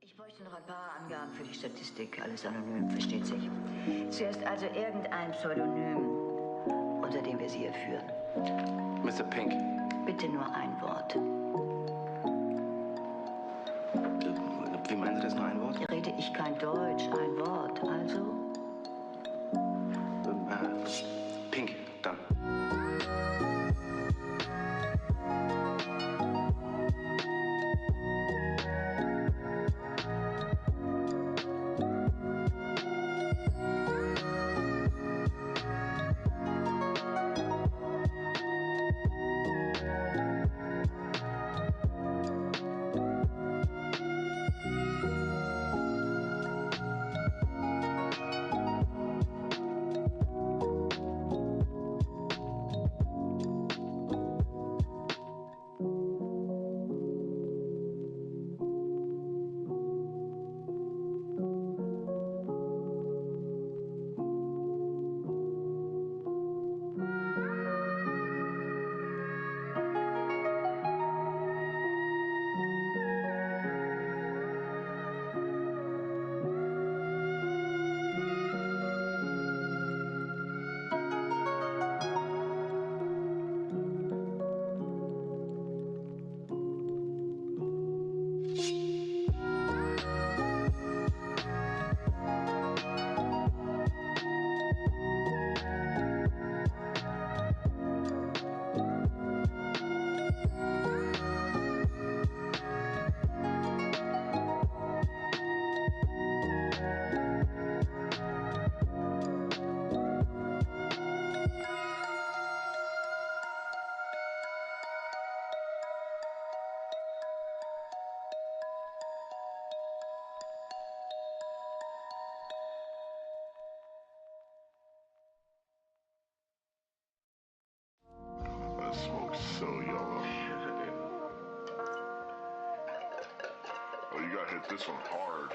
Ich bräuchte noch ein paar Angaben für die Statistik. Alles anonym, versteht sich. Zuerst also irgendein Pseudonym, unter dem wir Sie hier führen. Mr. Pink. Bitte nur ein Wort. Wie meinen Sie das, nur ein Wort? Rede ich kein Deutsch, ein Wort, also? Pink, dann. Smoke so yellow. Oh, you gotta hit this one hard.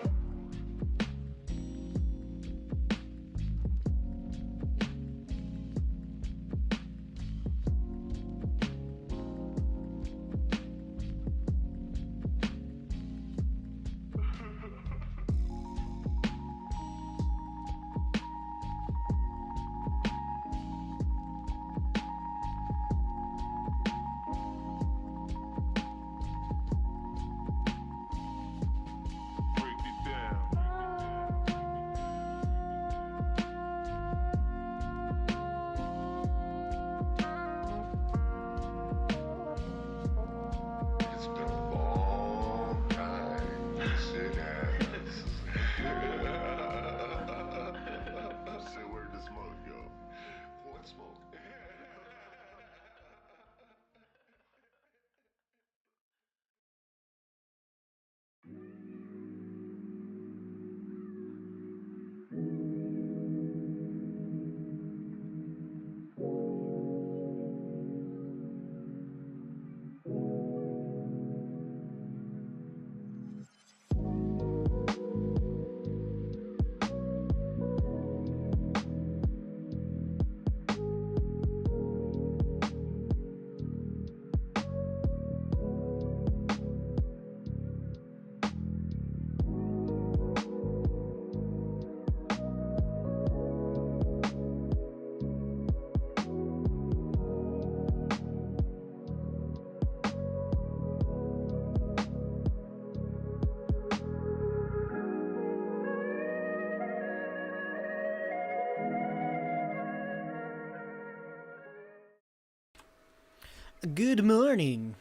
Good morning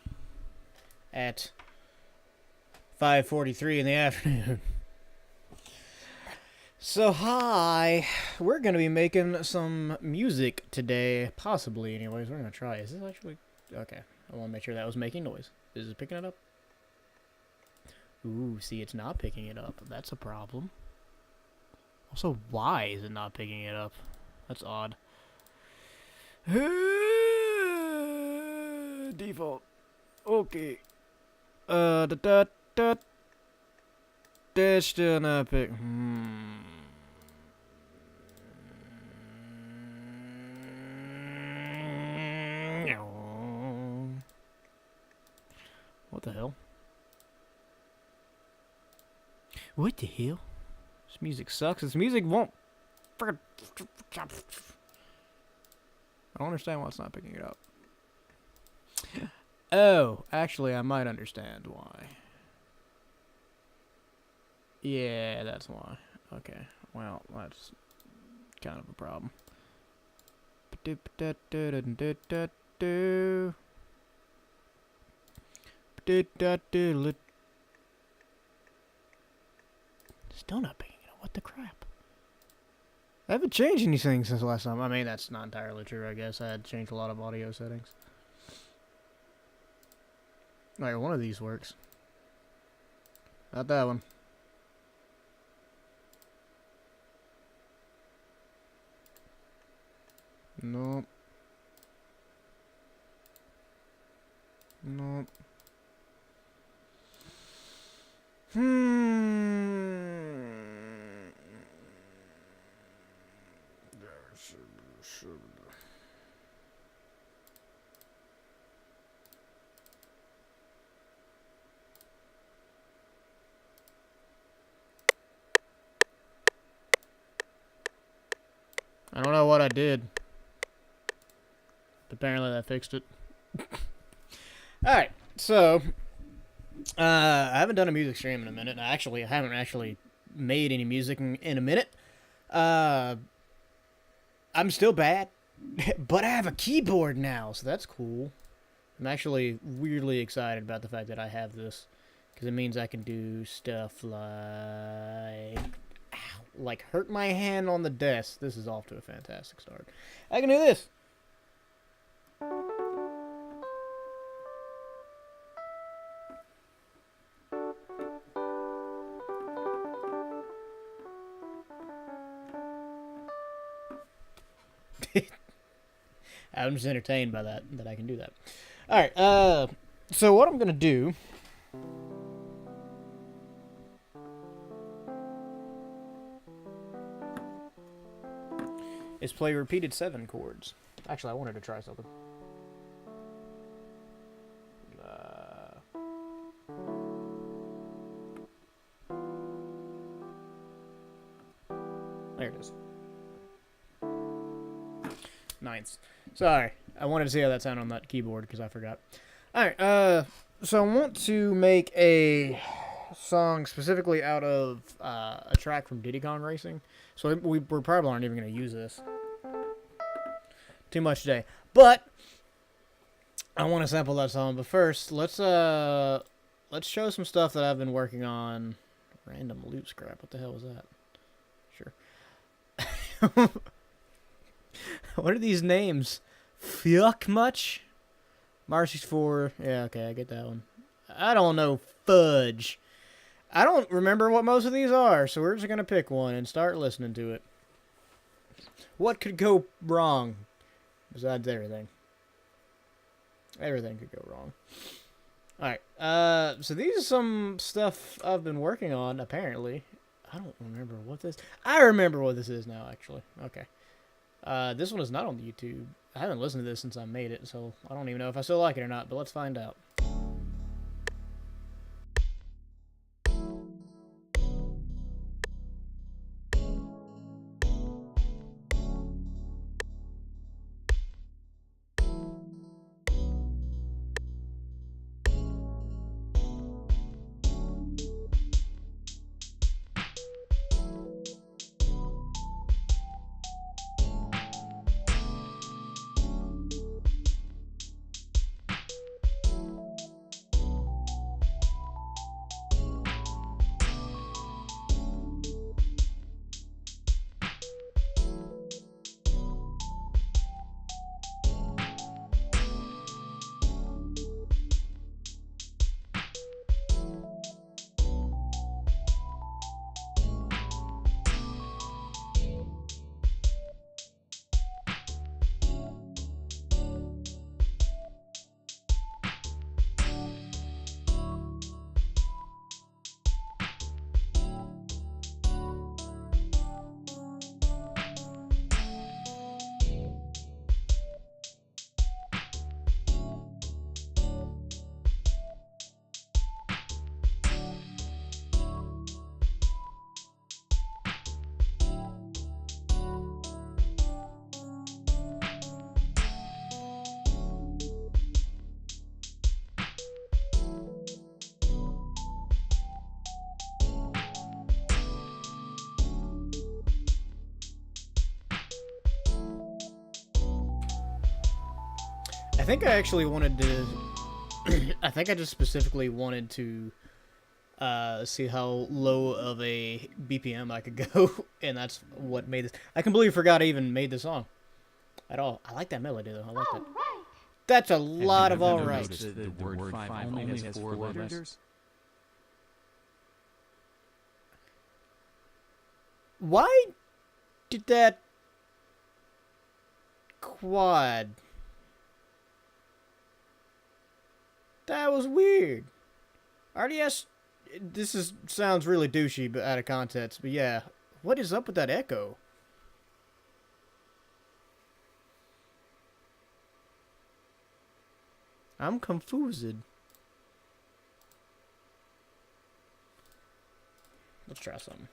at 5:43 in the afternoon. So hi, we're gonna be making some music today, possibly anyways. We're gonna try. Is this actually okay? I want to make sure that was making noise. Is it picking it up? Ooh, see, it's not picking it up. That's a problem. Also, why is it not picking it up? That's odd. Default. Okay. That's still not pick. What the hell? What the hell? This music sucks. This music won't... I don't understand why it's not picking it up. Oh, actually, I might understand why. Yeah, that's why. Okay, well, that's kind of a problem. Still not picking it up. What the crap? I haven't changed anything since last time. I mean, that's not entirely true, I guess. I had changed a lot of audio settings. Alright, one of these works. Not that one. Nope. Nope. I don't know what I did. Apparently that fixed it. Alright, so I haven't done a music stream in a minute. I haven't actually made any music in a minute. I'm still bad, but I have a keyboard now, so that's cool. I'm actually weirdly excited about the fact that I have this, because it means I can do stuff like hurt my hand on the desk. This is off to a fantastic start. I can do this. I'm just entertained by that I can do that. Alright, so what I'm going to do is play repeated 7 chords. Actually, I wanted to try something. There it is. Ninths. Sorry, I wanted to see how that sounded on that keyboard because I forgot. Alright, so I want to make a song specifically out of a track from Diddy Kong Racing. So we're probably aren't even going to use this too much today. But I want to sample that song. But first, let's show some stuff that I've been working on. Random loot scrap. What the hell was that? Sure. What are these names? Fuck much? Marcy's 4. Yeah, okay, I get that one. I don't know. Fudge. I don't remember what most of these are, so we're just going to pick one and start listening to it. What could go wrong? Besides everything. Everything could go wrong. Alright, so these are some stuff I've been working on, apparently. I don't remember what this... I remember what this is now, actually. Okay. This one is not on the YouTube. I haven't listened to this since I made it, so I don't even know if I still like it or not, but let's find out. think I actually wanted to... I think I just specifically wanted to see how low of a BPM I could go, and that's what made this. I completely forgot I even made the song at all. I like that melody, though. I like that. That's a lot of all right. The word five only has 4 letters? Why did that quad? That was weird. RDS, sounds really douchey, but out of context. But yeah, what is up with that echo? I'm confused. Let's try something.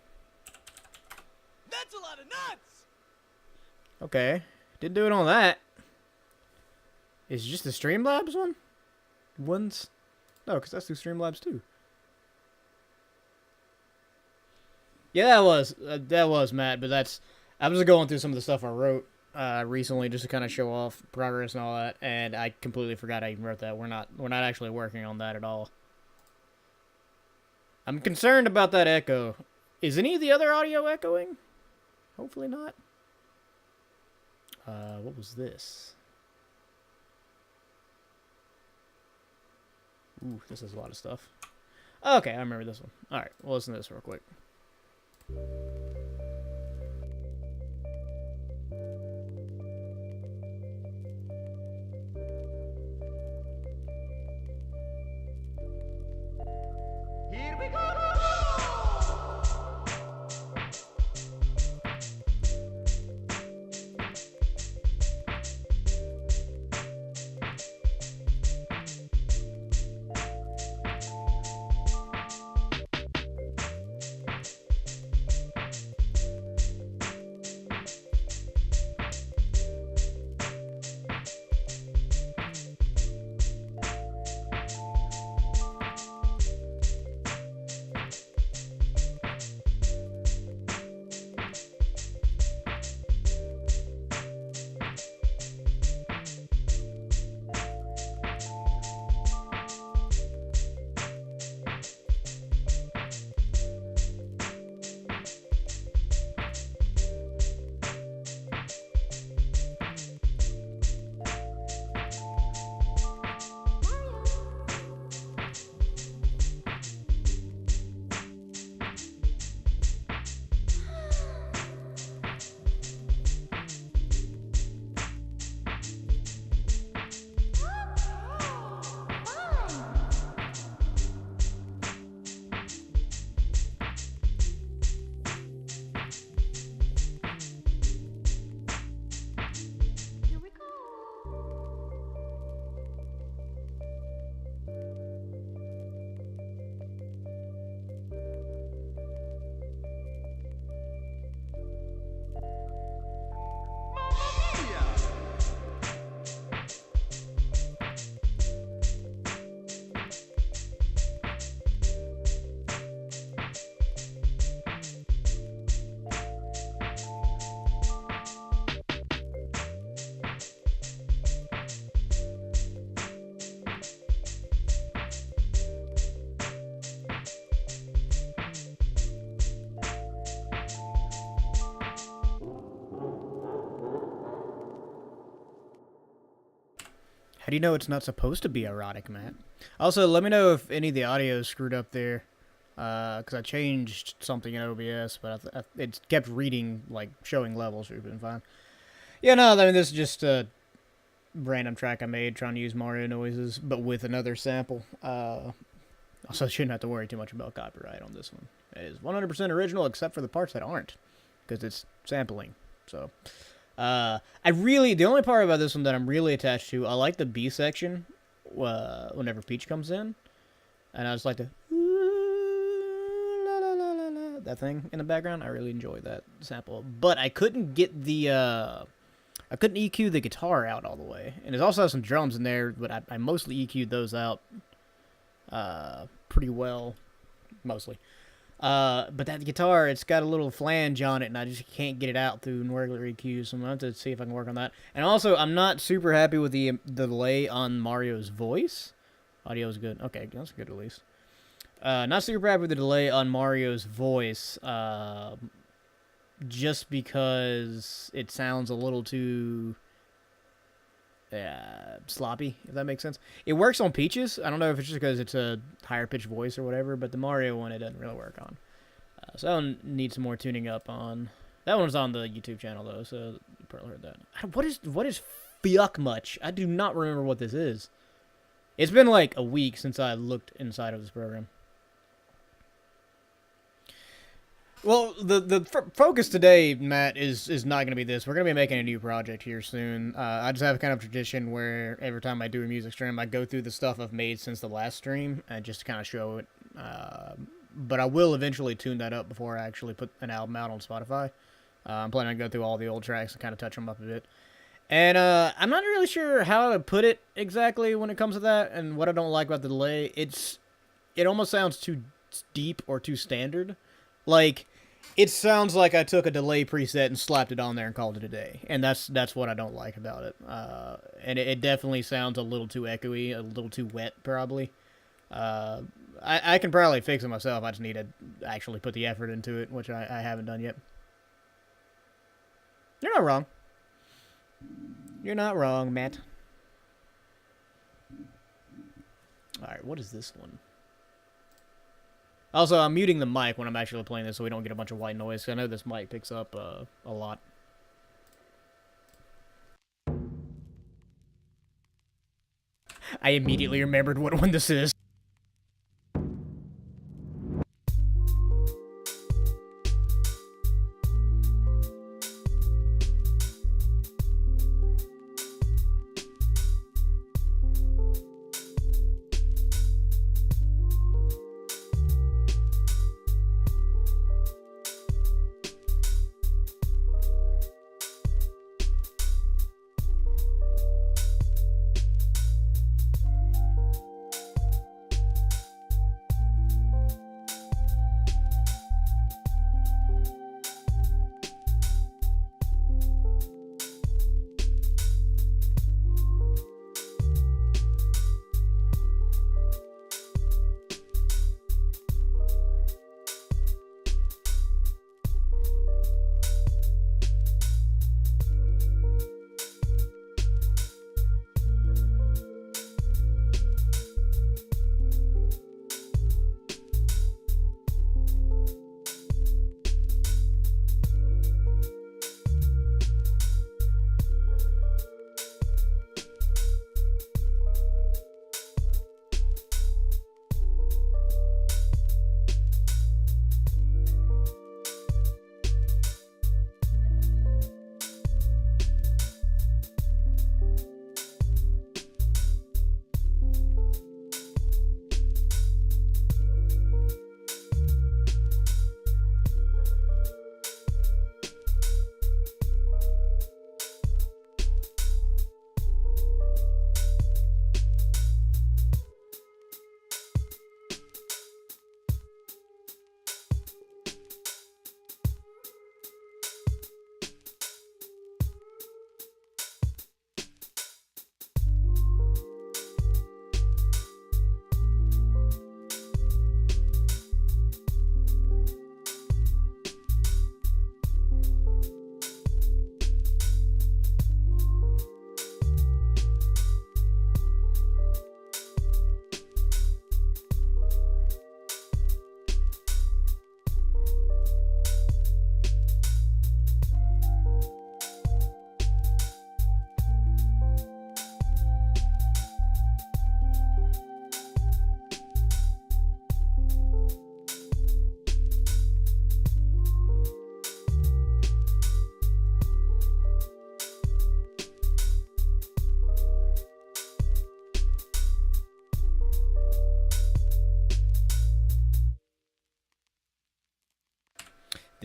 That's a lot of nuts! Okay, didn't do it on that. Is it just the Streamlabs one? Ones? No, because that's through Streamlabs too. Yeah, that was Matt, but that's... I was just going through some of the stuff I wrote recently just to kind of show off progress and all that, and I completely forgot I even wrote that. We're not actually working on that at all. I'm concerned about that echo. Is any of the other audio echoing? Hopefully not. What was this? Ooh, this is a lot of stuff. Okay, I remember this one. Alright, we'll listen to this real quick. Here we go! How do you know it's not supposed to be erotic, Matt? Also, let me know if any of the audio is screwed up there. Because I changed something in OBS, but it kept reading, like, showing levels, which has been fine. Yeah, no, I mean, this is just a random track I made trying to use Mario noises, but with another sample. Also, shouldn't have to worry too much about copyright on this one. It is 100% original, except for the parts that aren't, because it's sampling, so... the only part about this one that I'm really attached to, I like the B section, whenever Peach comes in, and I just like the, that thing in the background. I really enjoy that sample, but I couldn't get the, I couldn't EQ the guitar out all the way, and there's also some drums in there, but I mostly EQ'd those out, pretty well, mostly. But that guitar, it's got a little flange on it, and I just can't get it out through regular EQs, so I'm going to have to see if I can work on that. And also, I'm not super happy with the delay on Mario's voice. Audio is good. Okay, that's good at least. Not super happy with the delay on Mario's voice, just because it sounds a little too sloppy, if that makes sense. It works on Peaches. I don't know if it's just because it's a higher pitched voice or whatever, but the Mario one it doesn't really work on. So that one needs some more tuning up on. That one's on the YouTube channel though, so you probably heard that. What is fuck much? I do not remember what this is. It's been like a week since I looked inside of this program. Well, the focus today, Matt, is not going to be this. We're going to be making a new project here soon. I just have a kind of tradition where every time I do a music stream, I go through the stuff I've made since the last stream and just to kind of show it. But I will eventually tune that up before I actually put an album out on Spotify. I'm planning on going through all the old tracks and kind of touch them up a bit. And I'm not really sure how to put it exactly when it comes to that and what I don't like about the delay. It almost sounds too deep or too standard. Like, it sounds like I took a delay preset and slapped it on there and called it a day. And that's what I don't like about it. And it definitely sounds a little too echoey, a little too wet, probably. I can probably fix it myself. I just need to actually put the effort into it, which I haven't done yet. You're not wrong. You're not wrong, Matt. Alright, what is this one? Also, I'm muting the mic when I'm actually playing this so we don't get a bunch of white noise. I know this mic picks up a lot. I immediately remembered what one this is.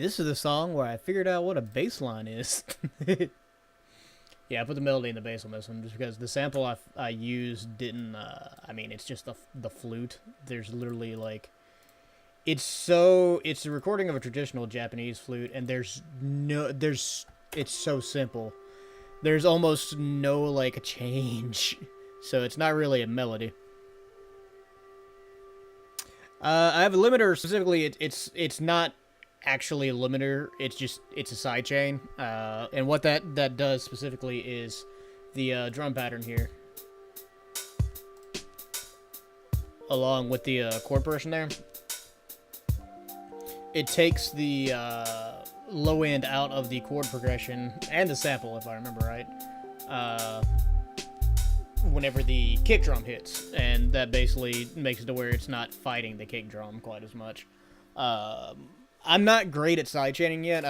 This is the song where I figured out what a bass line is. Yeah, I put the melody in the bass on this one just because the sample I used didn't, I mean, it's just the flute. There's literally, like, it's a recording of a traditional Japanese flute, and it's so simple. There's almost no like change, so it's not really a melody. I have a limiter specifically. It's not actually a limiter. It's a sidechain. And what that does specifically is the drum pattern here, along with the chord progression there. It takes the low end out of the chord progression and the sample, if I remember right. Whenever the kick drum hits, and that basically makes it to where it's not fighting the kick drum quite as much. I'm not great at sidechaining yet.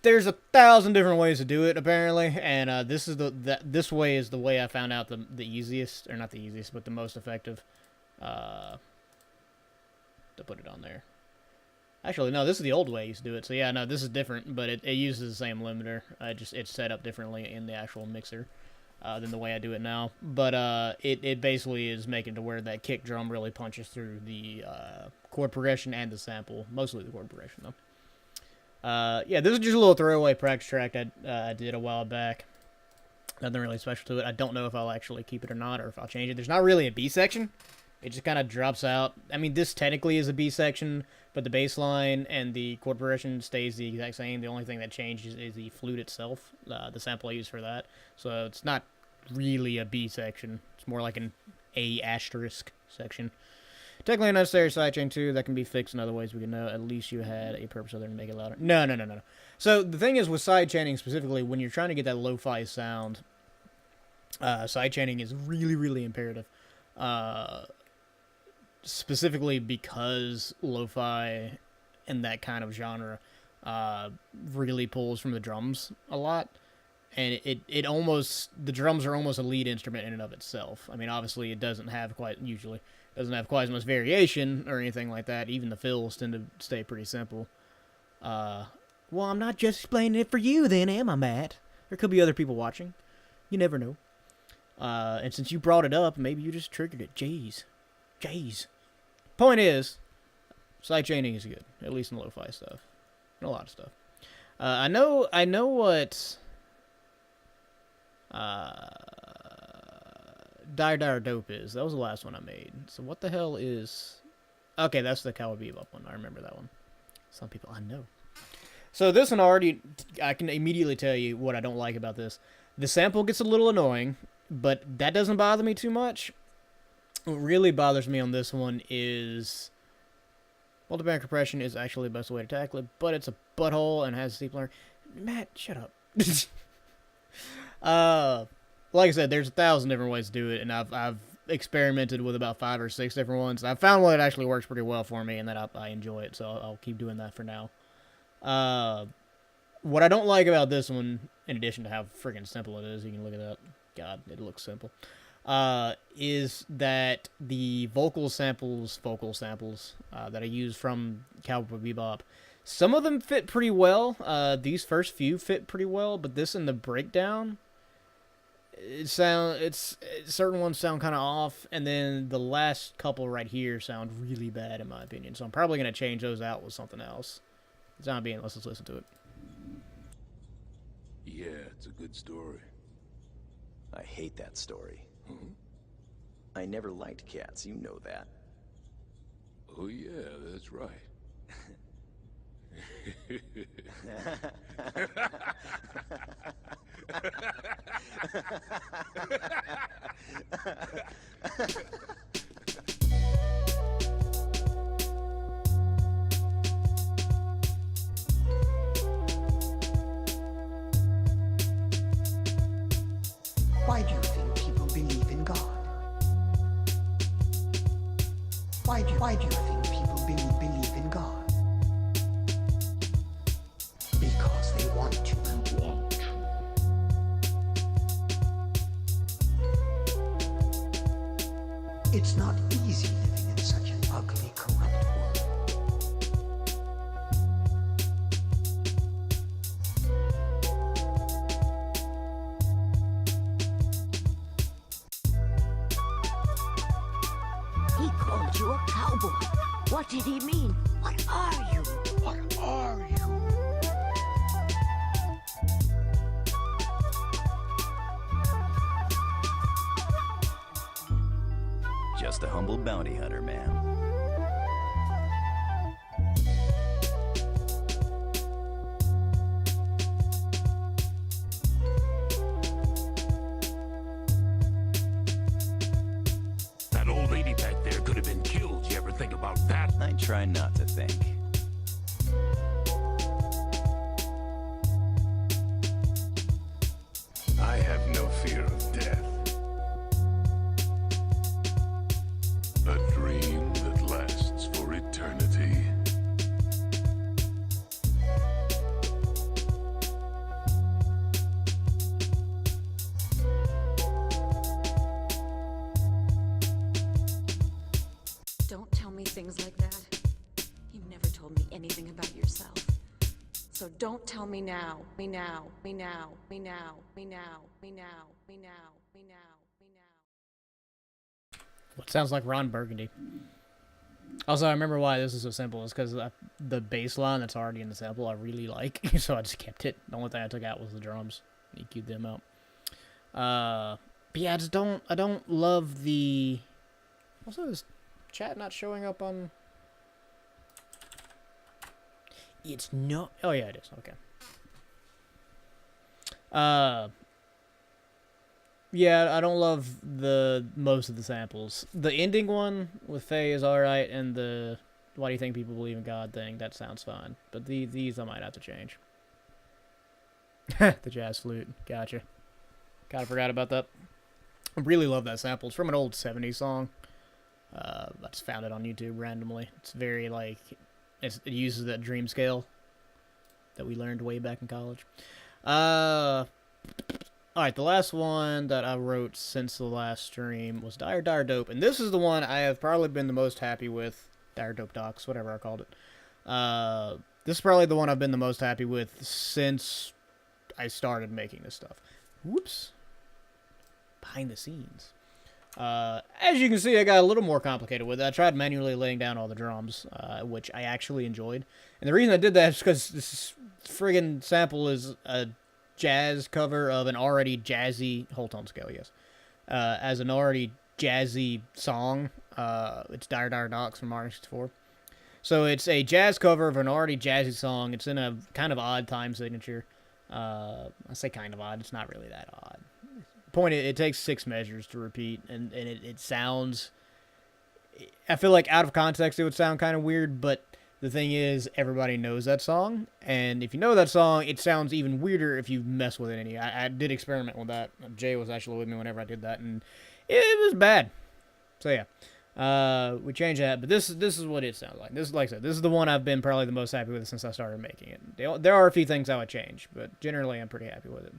There's 1,000 different ways to do it apparently, and this way is the way I found out the easiest, or not the easiest, but the most effective. To put it on there. Actually, no, this is the old way I used to do it. So yeah, no, this is different, but it uses the same limiter. It's set up differently in the actual mixer. Than the way I do it now, but it basically is making to where that kick drum really punches through the chord progression and the sample, mostly the chord progression though. Yeah, this is just a little throwaway practice track I did a while back. Nothing really special to it. I don't know if I'll actually keep it or not, or if I'll change it. There's not really a B section. It just kind of drops out. I mean, this technically is a B section, but the bass line and the chord progression stays the exact same. The only thing that changes is the flute itself, the sample I use for that. So it's not really a B section. It's more like an A asterisk section. Technically unnecessary sidechain too. That can be fixed in other ways we can know. At least you had a purpose other than make it louder. No. So the thing is with sidechaining specifically, when you're trying to get that lo-fi sound, sidechaining is really, really imperative. Specifically because lo-fi and that kind of genre really pulls from the drums a lot, and the drums are almost a lead instrument in and of itself. I mean, obviously it doesn't have quite as much variation or anything like that. Even the fills tend to stay pretty simple. Well, I'm not just explaining it for you then, am I, Matt? There could be other people watching. You never know. And since you brought it up, maybe you just triggered it. Jeez. Point is, sidechaining is good, at least in lo-fi stuff, and a lot of stuff. I know what Dire Dope is. That was the last one I made. So what the hell is? Okay, that's the Cowboy Bebop one. I remember that one. Some people I know. So this one I can immediately tell you what I don't like about this. The sample gets a little annoying, but that doesn't bother me too much. What really bothers me on this one is multiband compression is actually the best way to tackle it, but it's a butthole and has steep learn. Matt, shut up. Like I said, there's 1,000 different ways to do it, and I've experimented with about 5 or 6 different ones. I've found one that actually works pretty well for me, and that I enjoy it, so I'll keep doing that for now. What I don't like about this one, in addition to how freaking simple it is, you can look at that. God, it looks simple. Is that the vocal samples that I use from Cowboy Bebop, some of them fit pretty well. These first few fit pretty well, but this in the breakdown, certain ones sound kind of off, and then the last couple right here sound really bad in my opinion. So I'm probably gonna change those out with something else. Zombie, let's just listen to it. Yeah, it's a good story. I hate that story. I never liked cats, you know that. Oh yeah, that's right. Why do you think people believe in God? Why do you think people believe in God? Because they want to. It's not easy living in such an ugly, corrupt world. He called you a cowboy. What did he mean? What are you? What are you? Just a humble bounty hunter, man. That old lady back there could have been killed. You ever think about that? I try not to think. I have no fear of death. A dream that lasts for eternity. Don't tell me things like that. You've never told me anything about yourself. So don't tell me now. Me now. Me now. Me now. Me now. Me now. Me now. Me now. Me now. What sounds like Ron Burgundy. Also, I remember why this is so simple. It's because the bass line that's already in the sample I really like, so I just kept it. The only thing I took out was the drums. EQ'd them out. But yeah, I don't love the... Also, is chat not showing up on... It's not... Oh, yeah, it is. Okay. Yeah, I don't love most of the samples. The ending one with Faye is alright, and the why do you think people believe in God thing, that sounds fine. But these I might have to change. The jazz flute. Gotcha. Kinda forgot about that. I really love that sample. It's from an old 70s song. I just found it on YouTube randomly. It's very, like... It uses that dream scale that we learned way back in college. Alright, the last one that I wrote since the last stream was Dire Dire Dope. And this is the one I have probably been the most happy with. Dire Dope Docs, whatever I called it. This is probably the one I've been the most happy with since I started making this stuff. Whoops. Behind the scenes. As you can see, I got a little more complicated with it. I tried manually laying down all the drums, which I actually enjoyed. And the reason I did that is because this friggin' sample is a jazz cover of an already jazzy... Whole tone scale, yes. As an already jazzy song. It's Dire Dire Docs from Mario 64. So it's a jazz cover of an already jazzy song. It's in a kind of odd time signature. I say kind of odd. It's not really that odd. Point, it takes 6 measures to repeat, and it sounds... I feel like out of context it would sound kind of weird, but the thing is, everybody knows that song, and if you know that song, it sounds even weirder if you mess with it any. I did experiment with that. Jay was actually with me whenever I did that, and it was bad. So yeah, we changed that, but this is what it sounds like. This is, like I said, this is the one I've been probably the most happy with since I started making it. There are a few things I would change, but generally I'm pretty happy with it.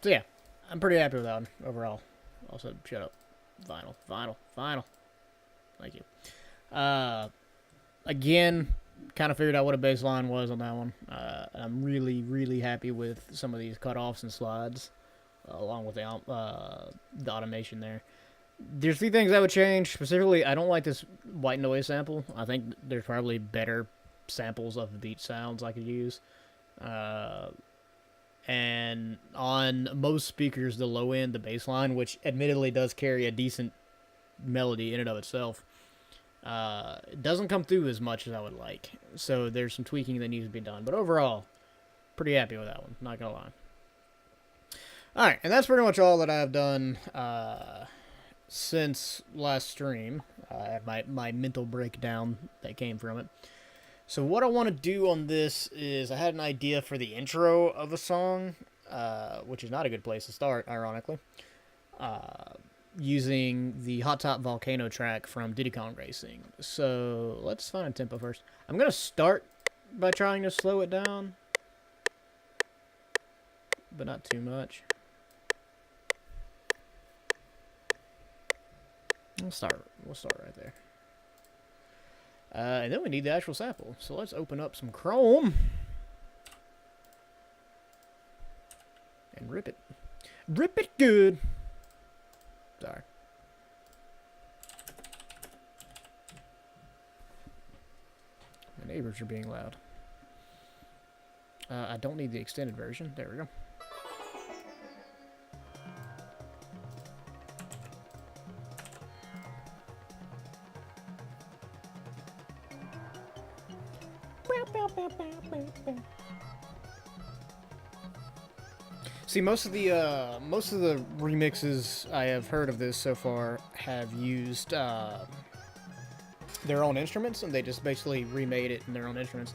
So yeah, I'm pretty happy with that one overall. Also, shut up. Vinyl. Thank you. Again, kind of figured out what a bass line was on that one. I'm really, really happy with some of these cutoffs and slides, along with the automation there. There's a few things I would change. Specifically, I don't like this white noise sample. I think there's probably better samples of the beat sounds I could use. And on most speakers, the low end, the bass line, which admittedly does carry a decent melody in and of itself, it doesn't come through as much as I would like. So there's some tweaking that needs to be done. But overall, pretty happy with that one, not gonna lie. Alright, and that's pretty much all that I've done since last stream. I have my mental breakdown that came from it. So what I want to do on this is I had an idea for the intro of a song, which is not a good place to start, ironically, using the Hot Top Volcano track from Diddy Kong Racing. So let's find a tempo first. I'm going to start by trying to slow it down, but not too much. We'll start right there. And then we need the actual sample. So let's open up some Chrome. And rip it. Rip it good. Sorry. My neighbors are being loud. I don't need the extended version. There we go. See, most of the remixes I have heard of this so far have used their own instruments, and they just basically remade it in their own instruments.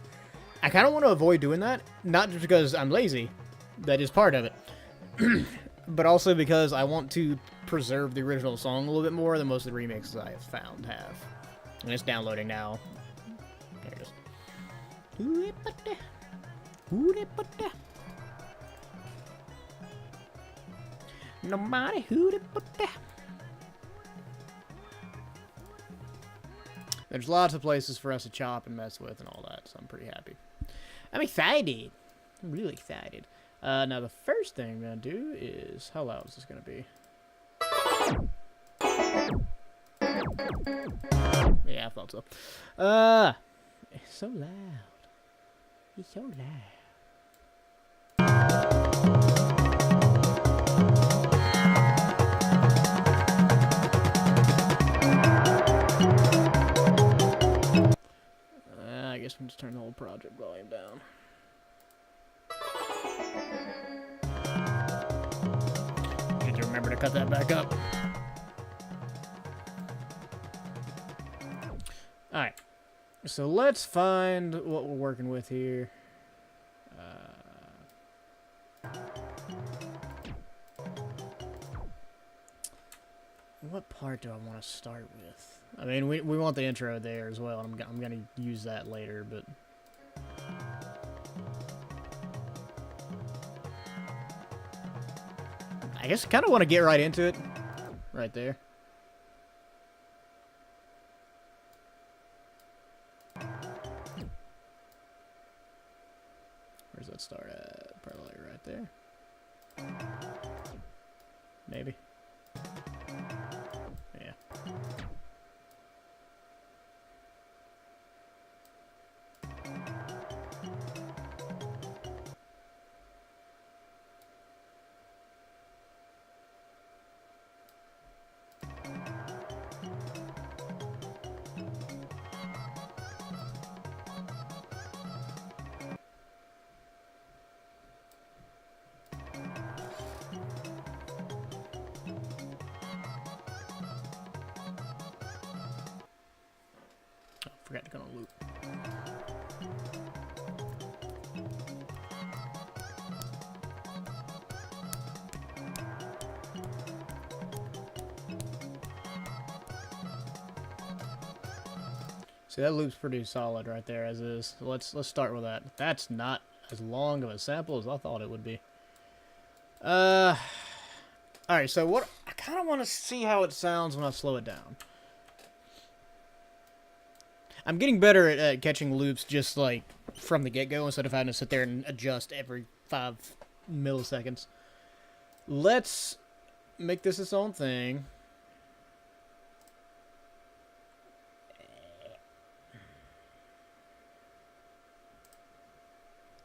I kind of want to avoid doing that, not just because I'm lazy, that is part of it, but also because I want to preserve the original song a little bit more than most of the remixes I have found have. And it's downloading now. There it is. Nobody hooted but that. There's lots of places for us to chop and mess with and all that, so I'm pretty happy. I'm excited. I'm really excited. Now the first thing I'm gonna do is, how loud is this gonna be? Yeah, I thought so. It's so loud. It's so loud. I guess I'm just turn the whole project volume down. Need to remember to cut that back up. Alright. So let's find what we're working with here. What part do I want to start with? I mean, we want the intro there as well. I'm going to use that later, but... I guess I kind of want to get right into it. Right there. Where's that start at? Probably right there. Maybe. Yeah. Forgot to go on loop. See, that loop's pretty solid right there as is. Let's start with that. That's not as long of a sample as I thought it would be. Alright, so what... I kind of want to see how it sounds when I slow it down. I'm getting better at catching loops just, like, from the get-go instead of having to sit there and adjust every 5 milliseconds. Let's make this its own thing.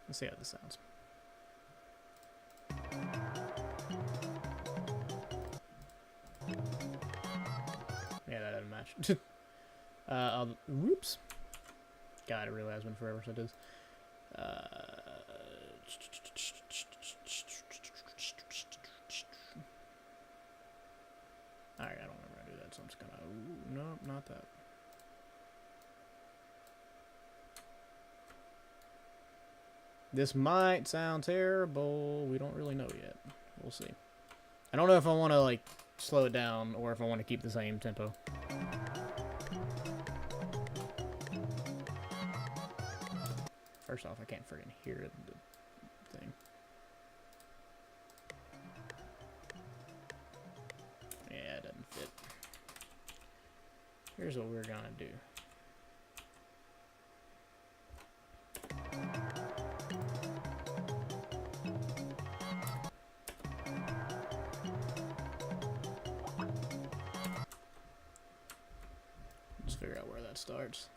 Let's see how this sounds. Yeah, that doesn't match. Whoops. God, it really has been forever since it is. Alright, I don't remember how to do that, so I'm just gonna... Ooh, nope, not that. This might sound terrible. We don't really know yet. We'll see. I don't know if I want to, like, slow it down or if I want to keep the same tempo. First off, I can't friggin' hear the thing. Yeah, it doesn't fit. Here's what we're gonna do. Let's figure out where that starts.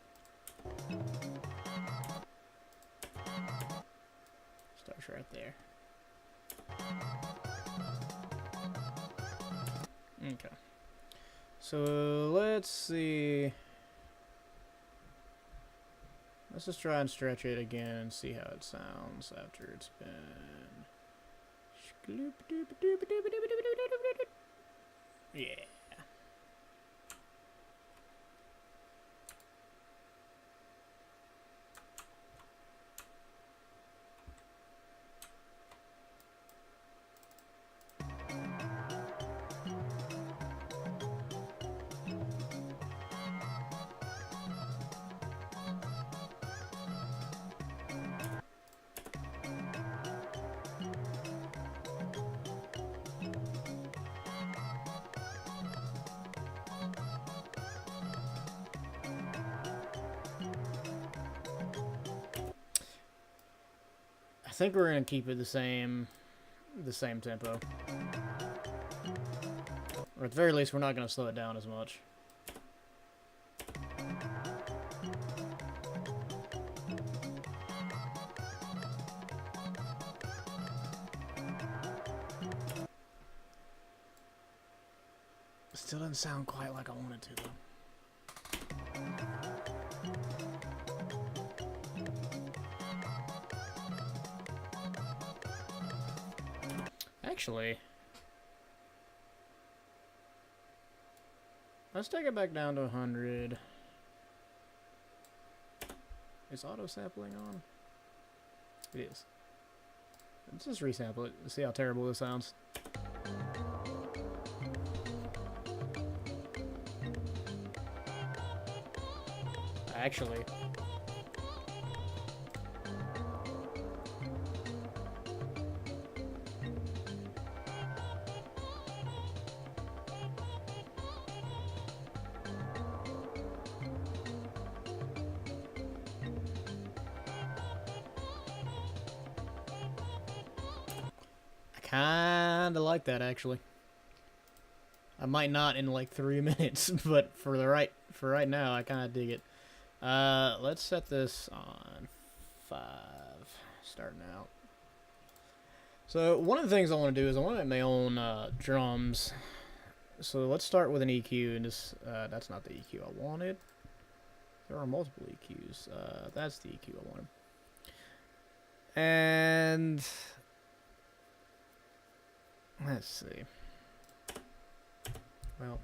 Starts right there. Okay. So let's see. Let's just try and stretch it again and see how it sounds after it's been. Yeah. I think we're gonna keep it the same tempo. Or at the very least, we're not gonna slow it down as much. Still doesn't sound quite like I want it to, though. Actually, let's take it back down to 100. Is auto sampling on? It is. Let's just resample it and see how terrible this sounds. Actually, kinda like that, actually. I might not in like 3 minutes, but for right now, I kinda dig it. Let's set this on 5, starting out. So one of the things I want to do is I want to make my own drums. So let's start with an EQ, and this that's not the EQ I wanted. There are multiple EQs. That's the EQ I wanted. And let's see. Well,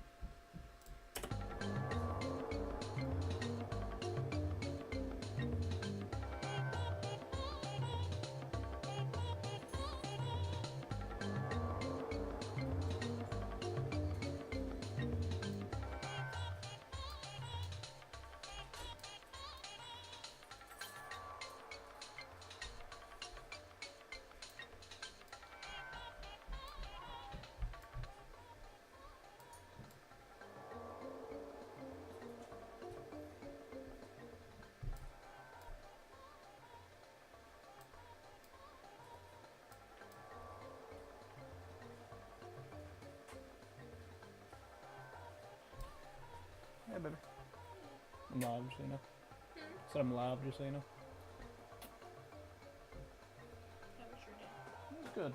baby. I'm live, just so you know. Said I'm live, just so you know. It's good.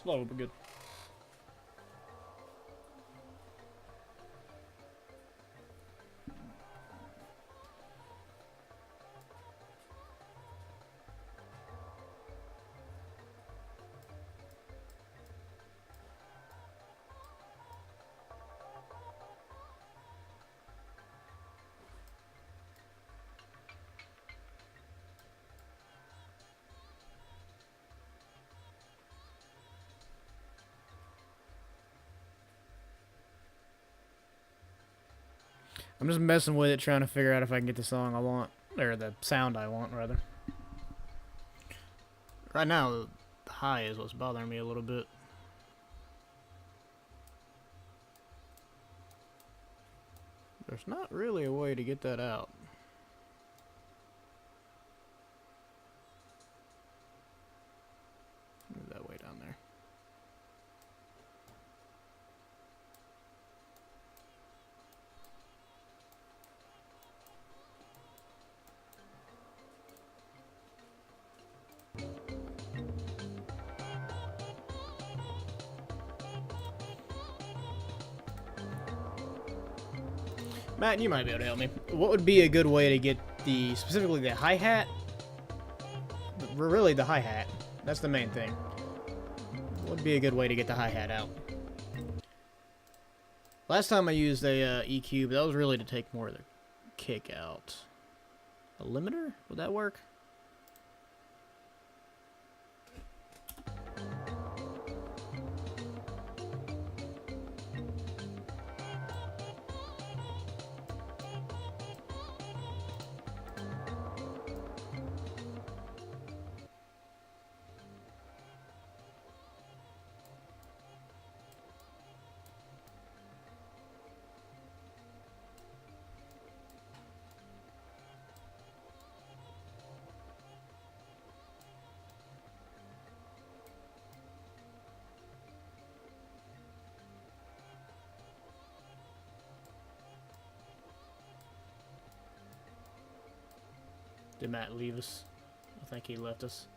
Slow, but good. I'm just messing with it, trying to figure out if I can get the song I want, or the sound I want, rather. Right now, the high is what's bothering me a little bit. There's not really a way to get that out. Move that way down there. Matt, you might be able to help me. What would be a good way to get specifically the hi-hat? Really, the hi-hat. That's the main thing. What would be a good way to get the hi-hat out? Last time I used a EQ, but that was really to take more of the kick out. A limiter? Would that work? Did Matt leave us? I think he left us.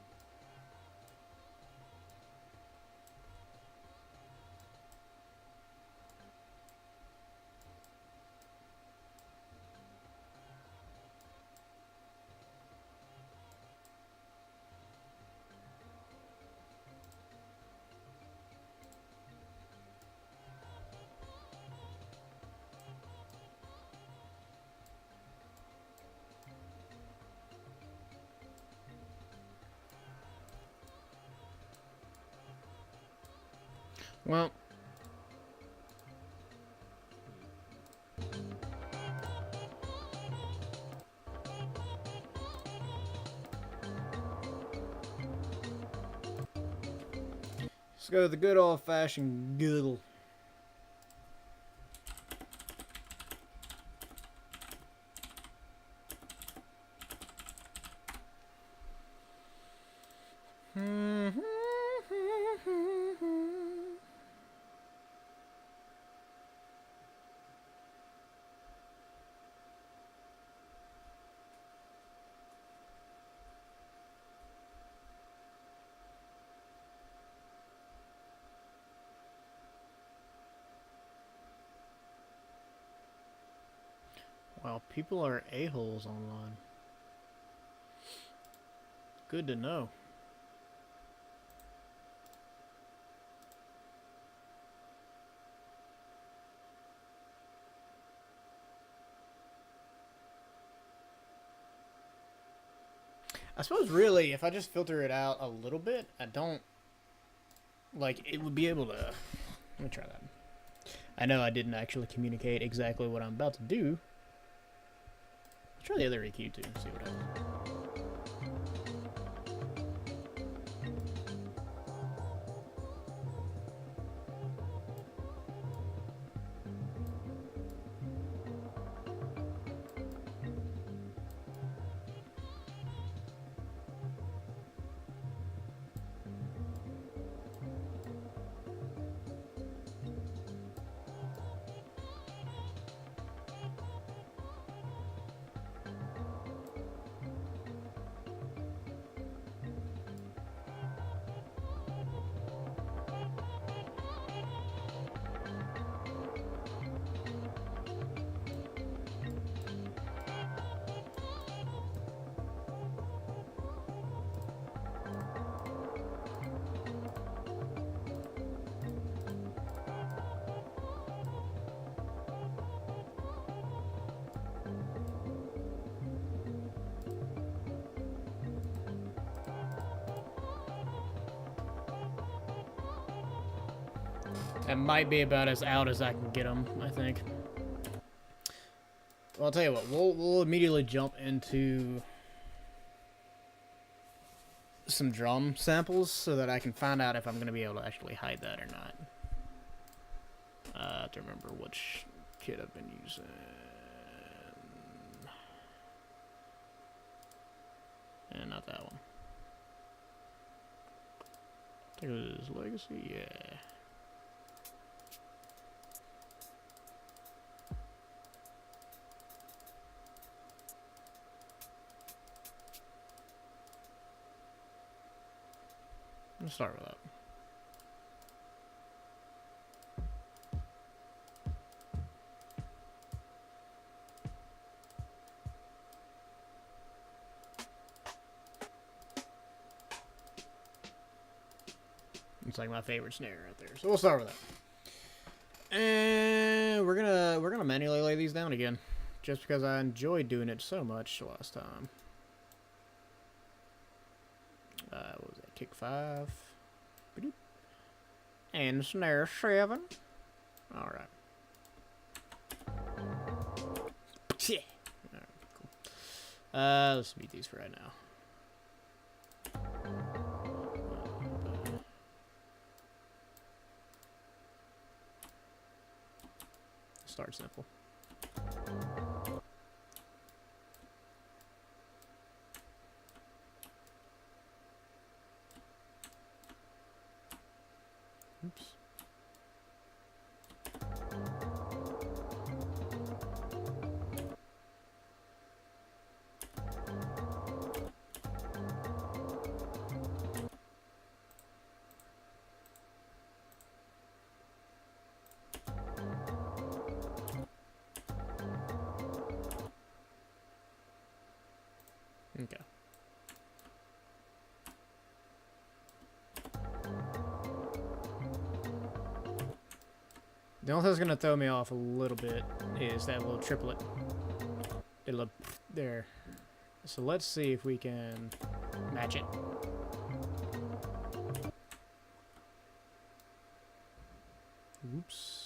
Well, let's go with the good old-fashioned Google. Wow, people are a-holes online. Good to know. I suppose really, if I just filter it out a little bit, I don't, like, it would be able to, let me try that. I know I didn't actually communicate exactly what I'm about to do. Let's try the other EQ too, see what happens. That might be about as out as I can get them, I think. Well, I'll tell you what, we'll immediately jump into some drum samples so that I can find out if I'm going to be able to actually hide that or not. I have to remember which kit I've been using. And not that one. I think it was Legacy, yeah. Let's start with that. It's like my favorite snare right there. So we'll start with that. And we're gonna manually lay these down again. Just because I enjoyed doing it so much last time. What was that? Kick 5. And snare 7. Alright. Yeah. Alright, cool. Let's beat these for right now. Start simple. Oops. Okay. The only thing that's gonna throw me off a little bit is that little triplet. It'll there. So let's see if we can match it. Oops.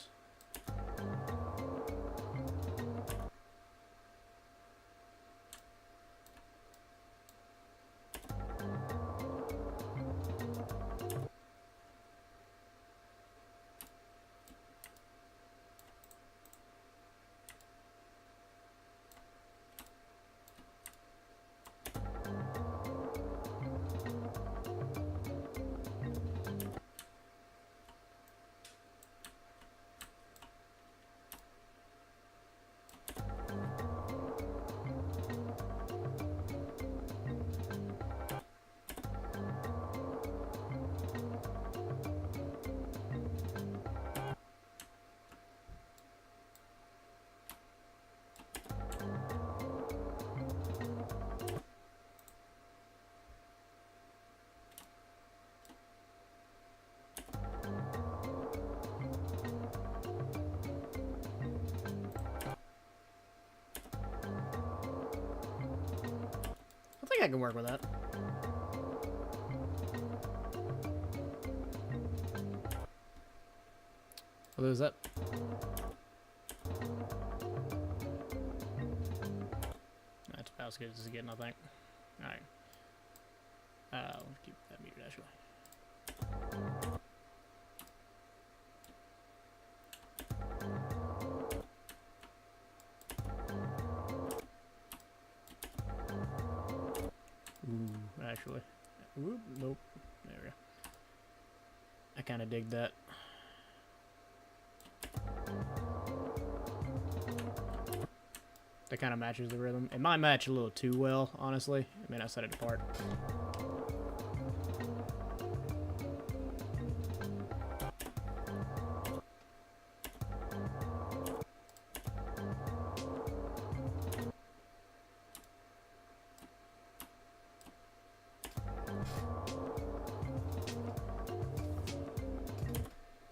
I think I can work with that. What is that? That's about as good as it's getting, I think. Alright. Let's keep that muted, actually. Ooh, actually. Whoop, nope. There we go. I kind of dig that. That kind of matches the rhythm. It might match a little too well, honestly. I mean, I set it apart.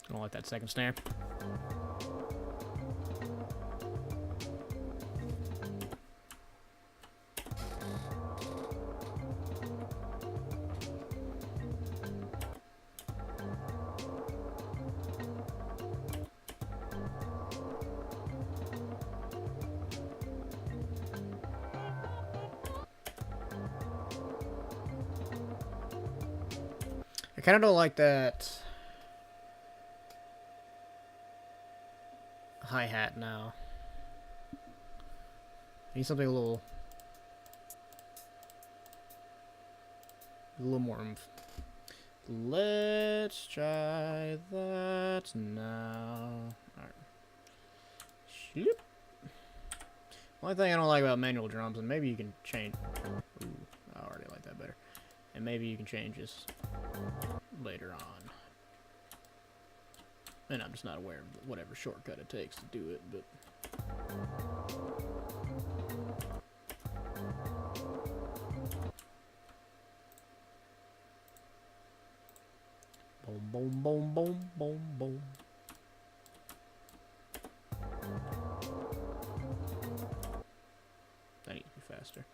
I don't like that second snare. kind of don't like that hi-hat now. Need something a little more oomph. Let's try that now. Alright. Shoop. Only thing I don't like about manual drums, and maybe you can change. Ooh, I already like that better. And maybe you can change this later on. And I'm just not aware of whatever shortcut it takes to do it, but. Boom, boom, boom, boom, boom, boom. That needs to be faster.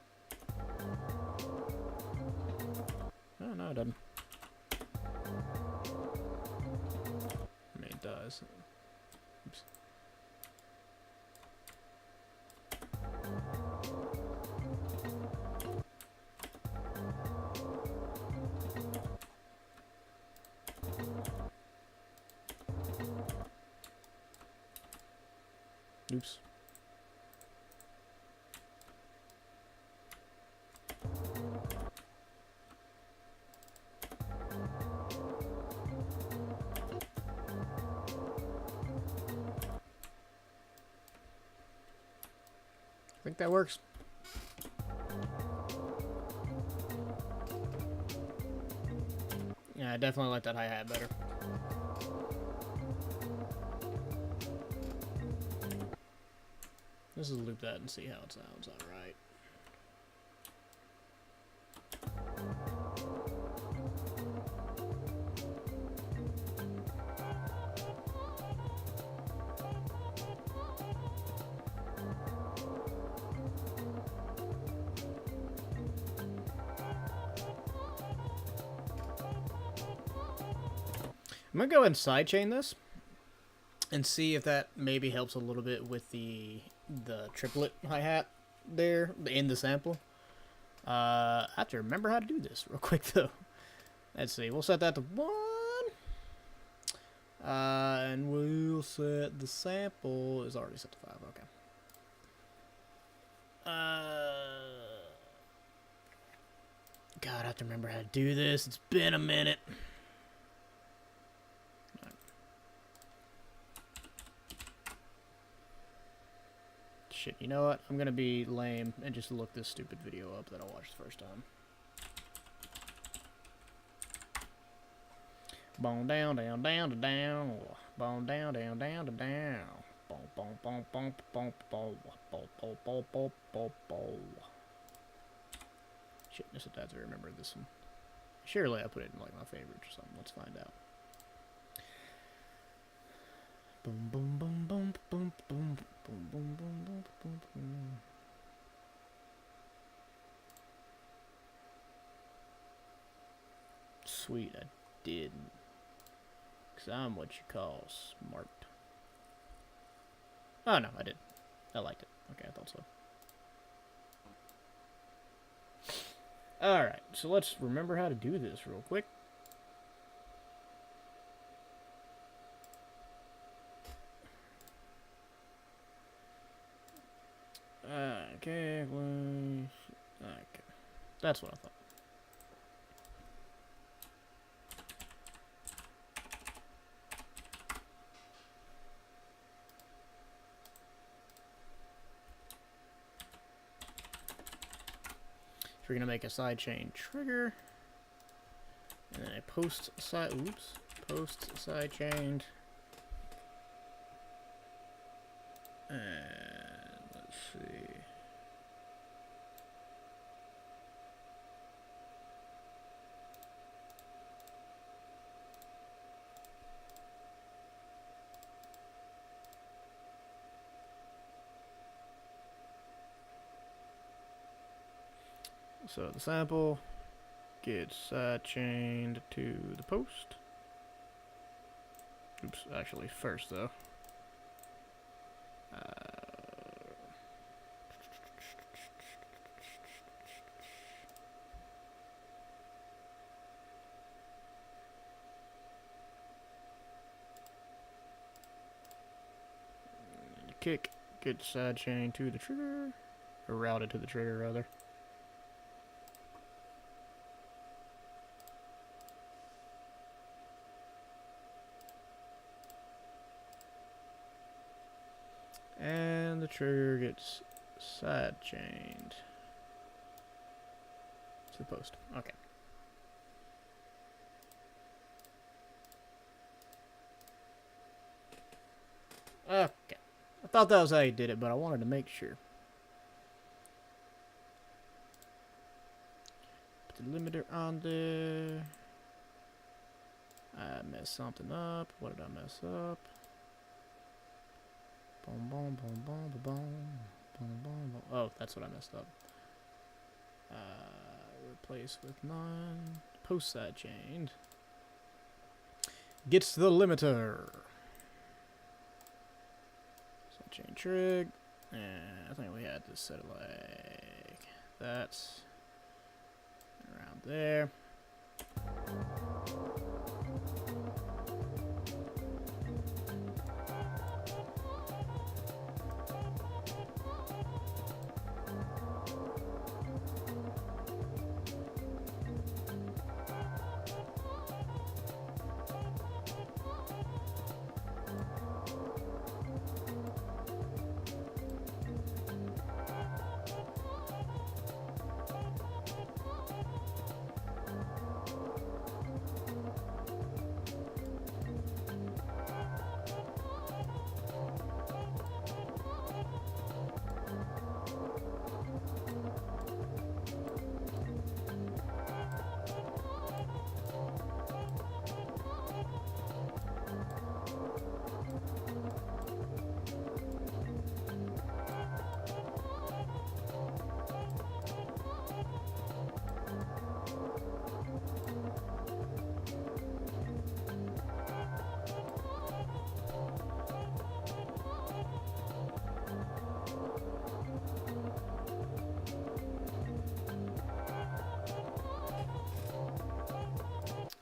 Oh, no, it doesn't. I mean, it does. Oops. Oops. I think that works. Yeah, I definitely like that hi-hat better. Let's just loop that and see how it sounds. Alright. I'm gonna go ahead and sidechain this and see if that maybe helps a little bit with the triplet hi-hat there in the sample. I have to remember how to do this real quick though. Let's see, we'll set that to 1. And we'll set the sample is already set to 5, okay. God, I have to remember how to do this. It's been a minute. Shit, you know what? I'm gonna be lame and just look this stupid video up that I watched the first time. Boom down, down, down, to down. Boom down, down, down, to down. Boom, boom, boom, boom, boom, boom, boom, boom, boom, boom, boom, boom. Shit, I just have to remember this one. Surely I put it in like my favorites or something. Let's find out. Boom, boom, boom, boom, boom, boom, boom, boom, boom, boom, boom, boom. Sweet, I didn't. 'Cause I'm what you call smart. Oh, no, I did. I liked it. Okay, I thought so. Alright, so let's remember how to do this real quick. Okay, okay. That's what I thought. So we're gonna make a sidechain trigger, and then a post sidechained, and let's see. So the sample gets sidechained to the post. Oops, actually first though. kick gets side chained to the trigger, or routed to the trigger rather. And the trigger gets side chained to the post. Okay. Okay. I thought that was how you did it, but I wanted to make sure. Put the limiter on there. I messed something up. What did I mess up? Boom, boom, boom, boom, boom, boom, boom, boom. Oh, that's what I messed up. Replace with none. Post side chained. Gets the limiter. Side chain trig. And I think we had to set it like that. Around there.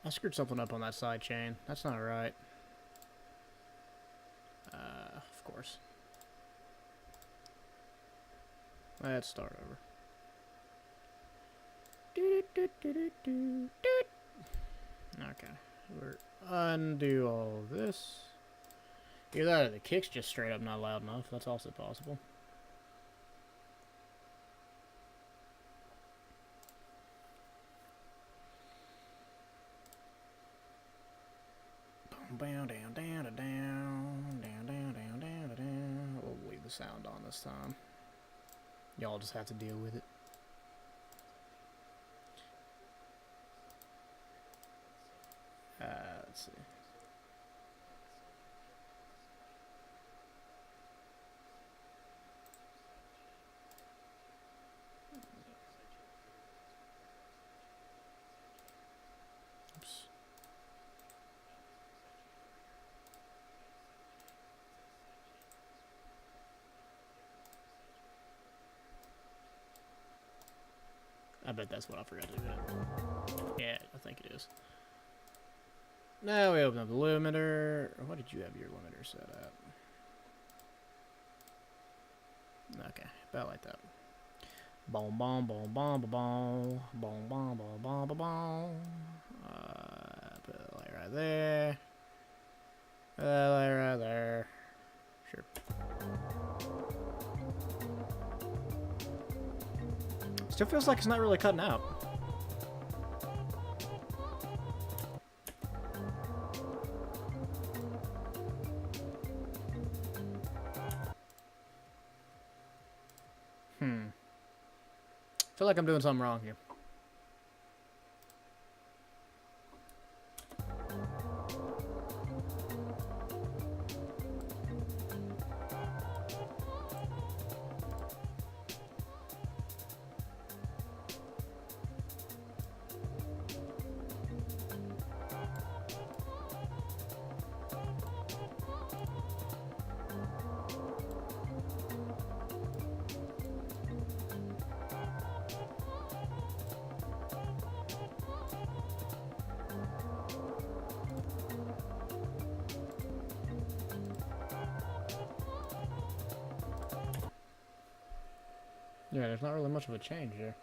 I screwed something up on that side chain. That's not right. Of course. Let's start over. Okay. We're undo all of this. Either that or the kick's just straight up not loud enough. That's also possible. Down, down, down, down, down, down, down, down, down, down. We'll leave the sound on this time. Y'all just have to deal with it. Let's see. Oops. I bet that's what I forgot to do. Yeah, I think it is. Now we open up the limiter. What did you have your limiter set at? Okay, about like that. Boom, boom, boom, boom, boom, boom, boom, boom, boom, boom, boom, boom. Put it like right there. Like right there. Sure. Still feels like it's not really cutting out. I feel like I'm doing something wrong here. Yeah, there's not really much of a change here.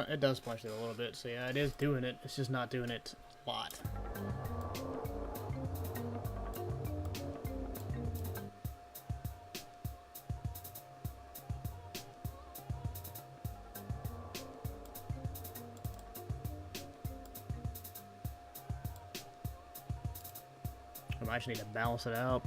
It does splash through a little bit, so yeah, it is doing it. It's just not doing it a lot. I might just need to balance it out.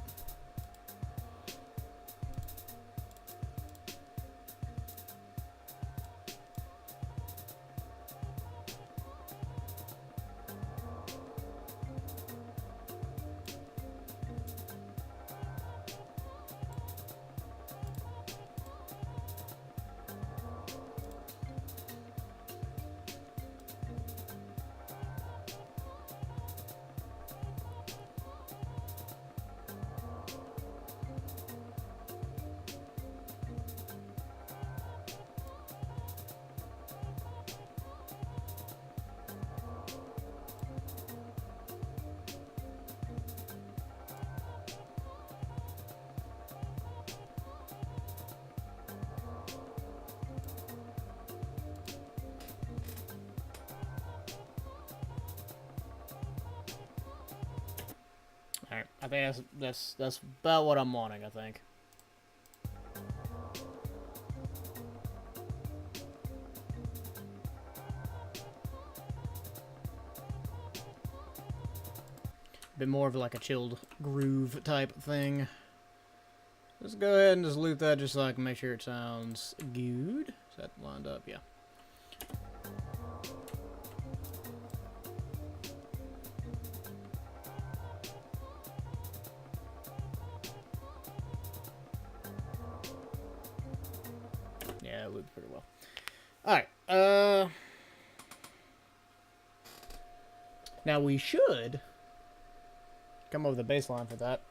Alright, I think that's about what I'm wanting, I think. Bit more of like a chilled groove type thing. Let's go ahead and just loop that just so I can make sure it sounds good. Is that lined up? Yeah. Yeah, it looped pretty well. Alright, now we should come up with a bass line for that.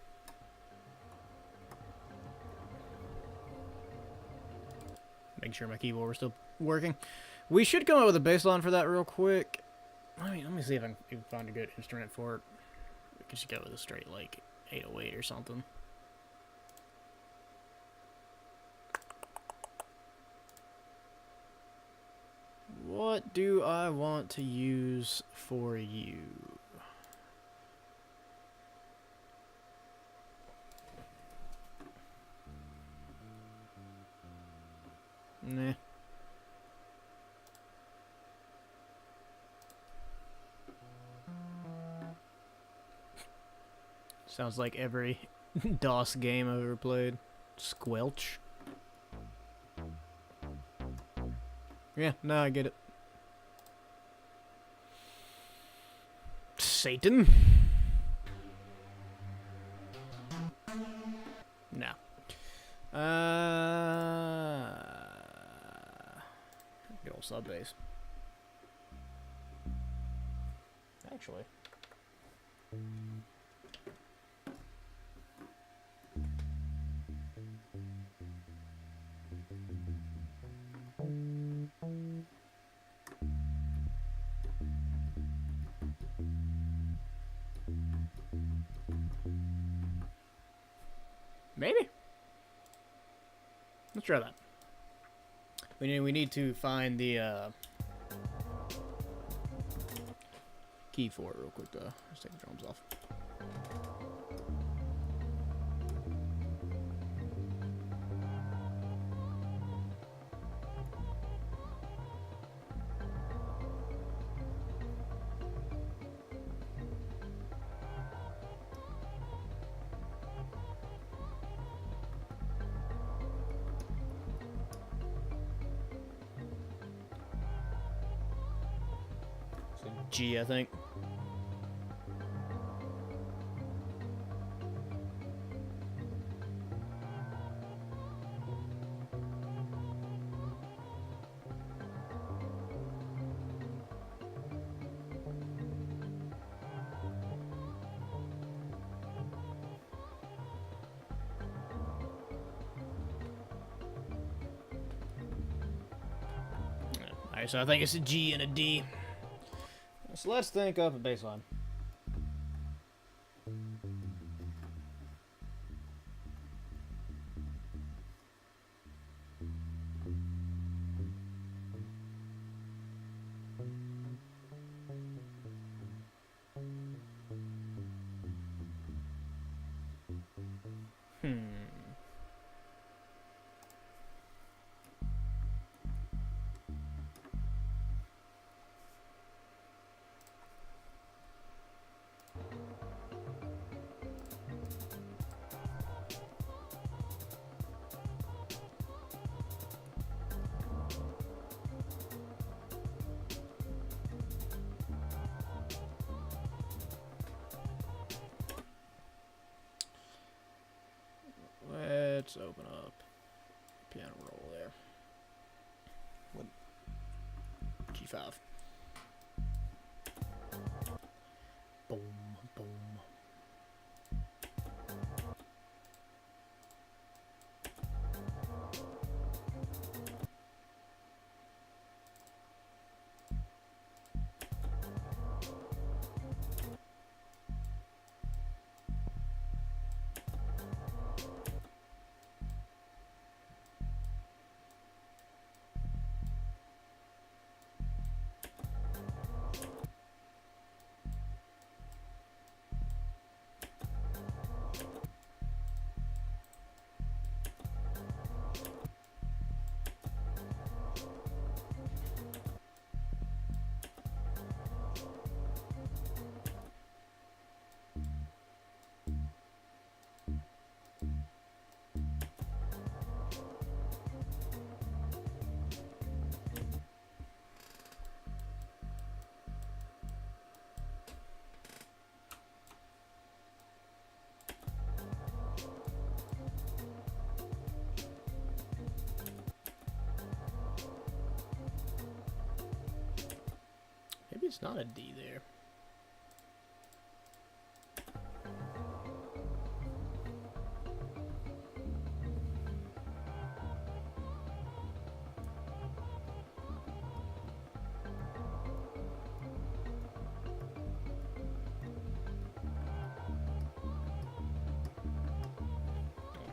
Make sure my keyboard is still working. We should come up with a bass line for that real quick. Let me see if I can find a good instrument for it. We could just go with a straight, like, 808 or something. What do I want to use for you? Nah. Sounds like every DOS game I've ever played. Squelch. Yeah, no, I get it. Satan? No. Good old sub bass. Actually. Maybe. Let's try that. We need to find the key for it real quick though. Let's take the drums off. G, I think. Alright, so I think it's a G and a D. So let's think up a bass line. Let's open up piano roll there. What? G5. Boom, boom. Maybe it's not a D there.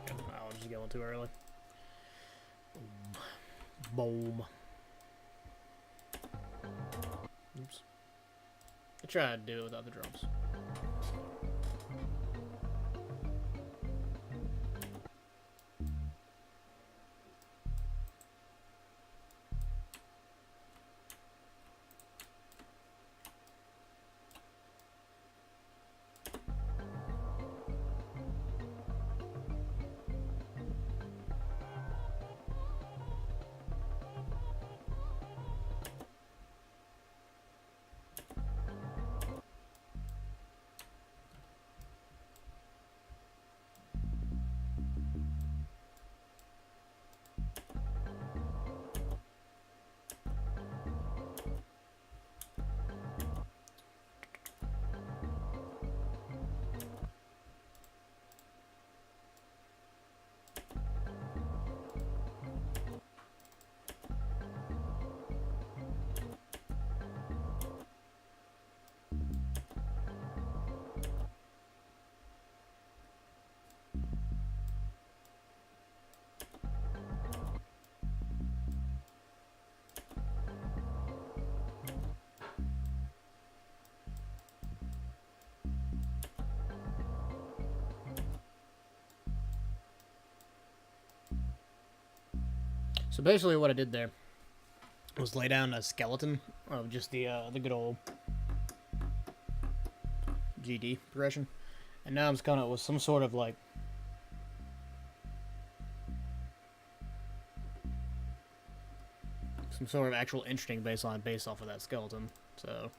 Okay, I was just going too early. Boom. Boom. Oops. I tried to do it without the drums. So basically what I did there was lay down a skeleton of just the good old GD progression. And now I'm just coming up with some sort of like some sort of actual interesting bass line based off of that skeleton. So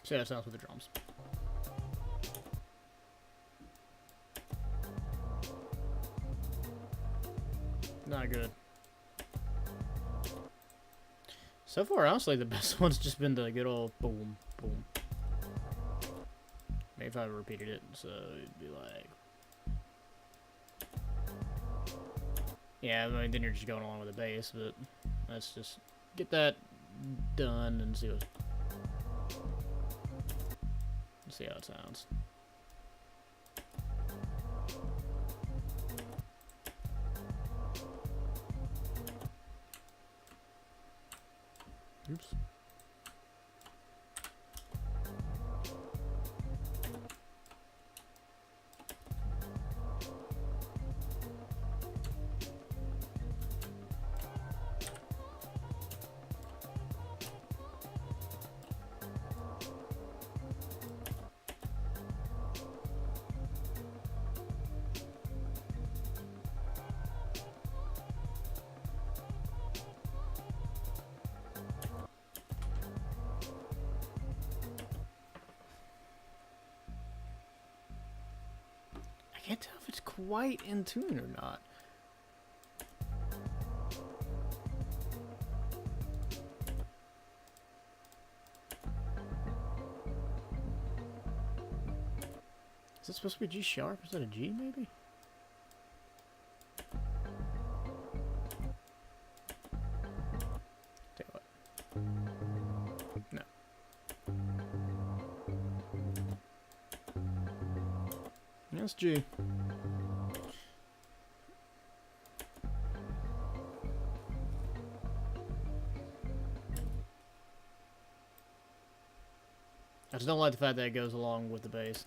See how it sounds with the drums. Not good. So far, honestly, the best one's just been the good old boom, boom. Maybe if I repeated it, so it'd be like... Yeah, I mean, then you're just going along with the bass, but let's just get that done and see how it sounds. Oops. I can't tell if it's quite in tune or not. Is it supposed to be G sharp? Is that a G maybe? Tell you what. No. That's G. I just don't like the fact that it goes along with the bass.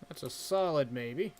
That's a solid maybe.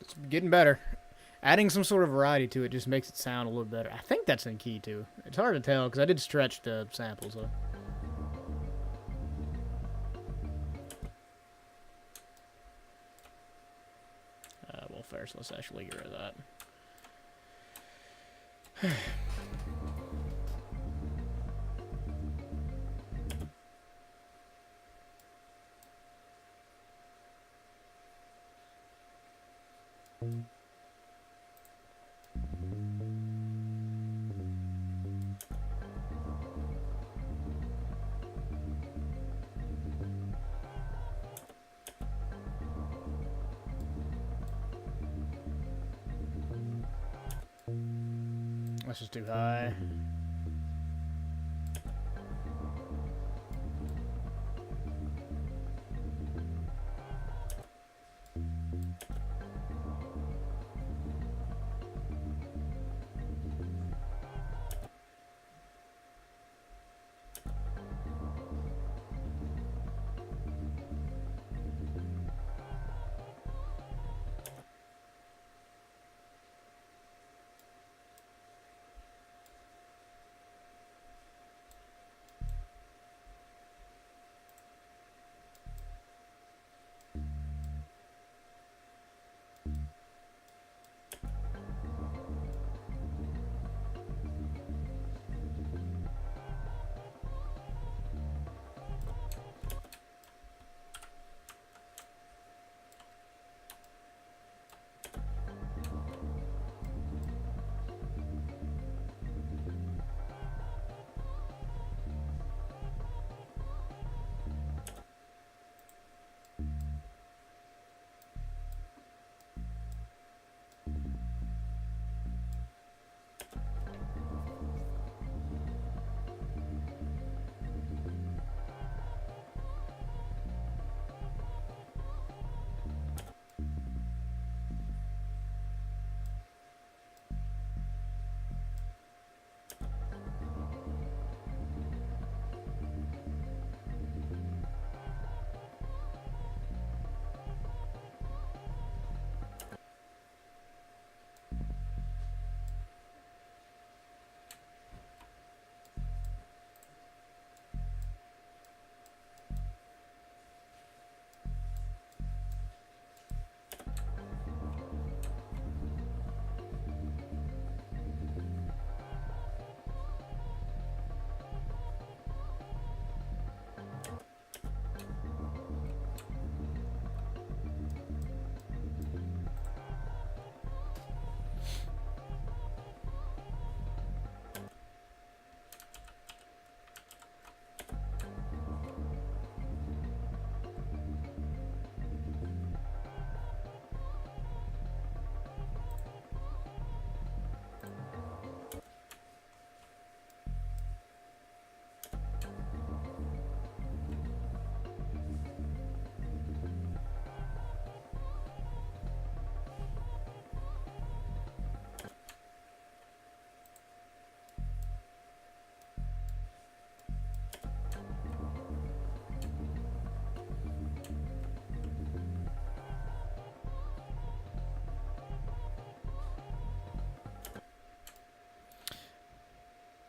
It's getting better. Adding some sort of variety to it just makes it sound a little better. I think that's in key too. It's hard to tell because I did stretch the sample, so. Well, first let's actually get rid of that. That's just too high.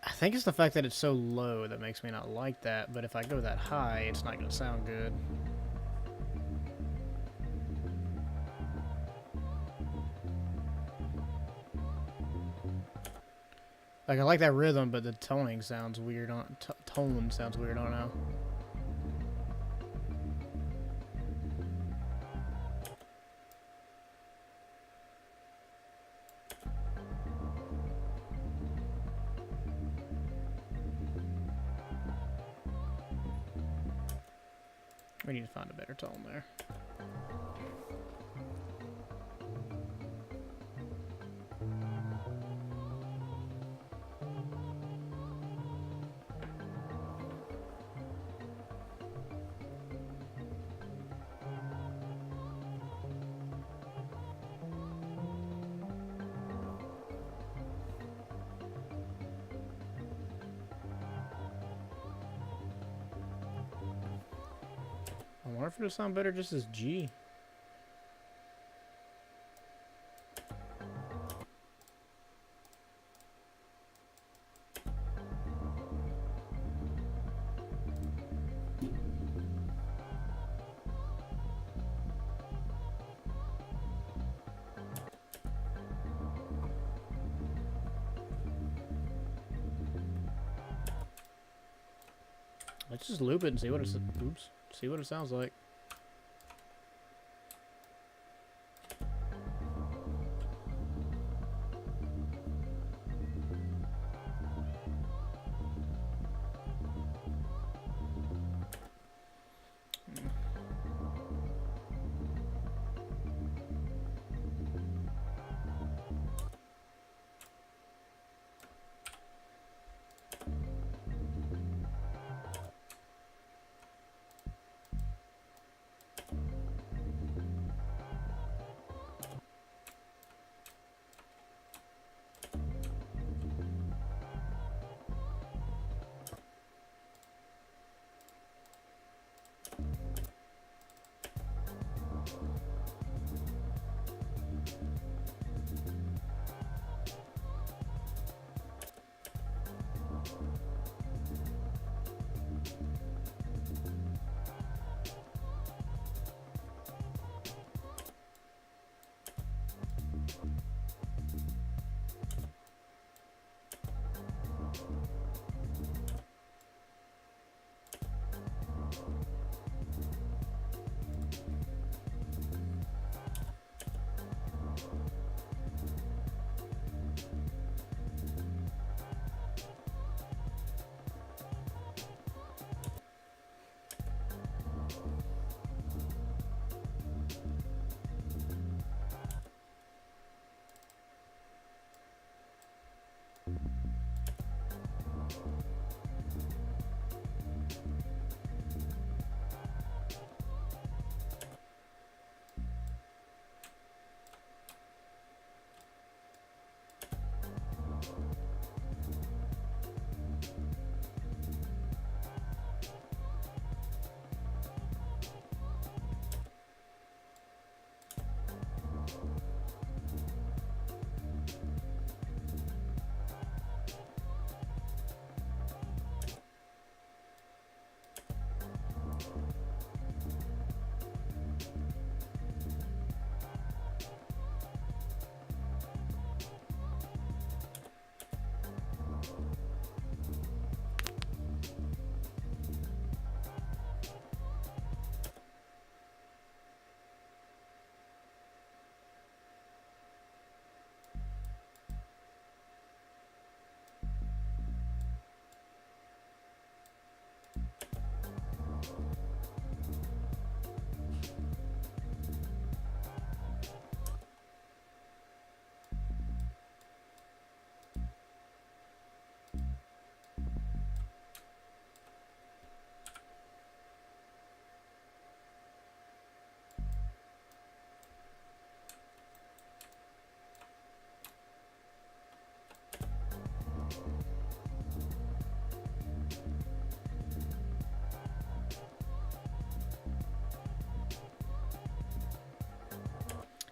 I think it's the fact that it's so low that makes me not like that, but if I go that high, it's not going to sound good. Like, I like that rhythm, but the toning sounds weird on... tone sounds weird on now. We need to find a better tone there. I wonder if it'll sound better just as G. Let's just loop it and see what it's. Oops. See what it sounds like.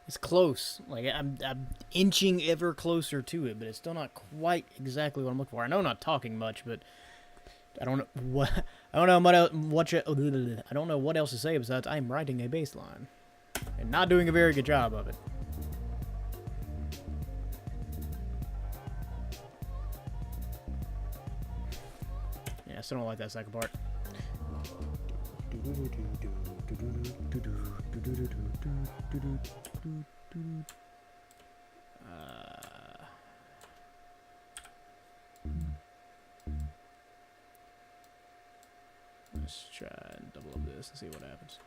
It's close. Like I'm inching ever closer to it, but it's still not quite exactly what I'm looking for. I know I'm not talking much, but I don't know what I don't know I don't know what else to say besides I'm writing a bass line and not doing a very good job of it. Yeah, I still don't like that second part. Let's try and double up this and see what happens.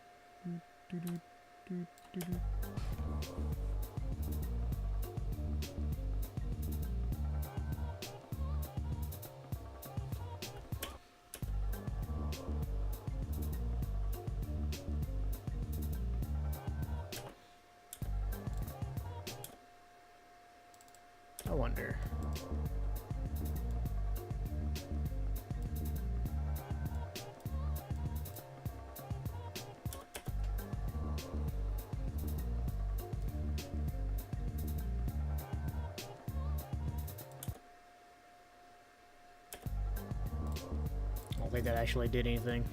I wonder. I don't think that actually did anything.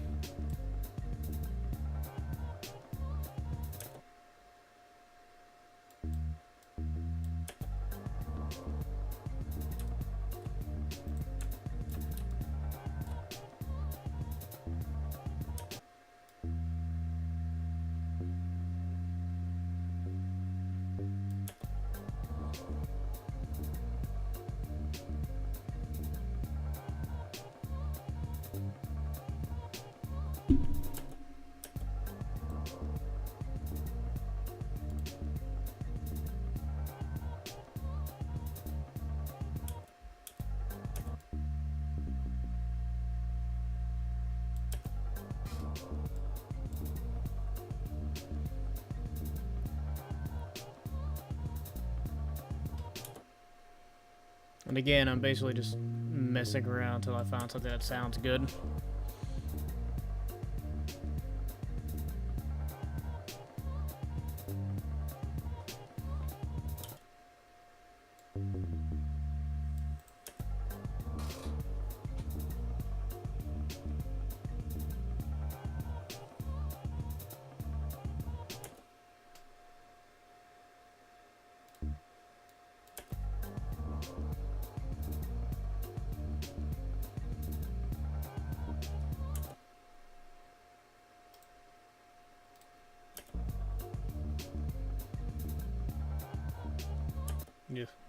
And again, I'm basically just messing around until I find something that sounds good.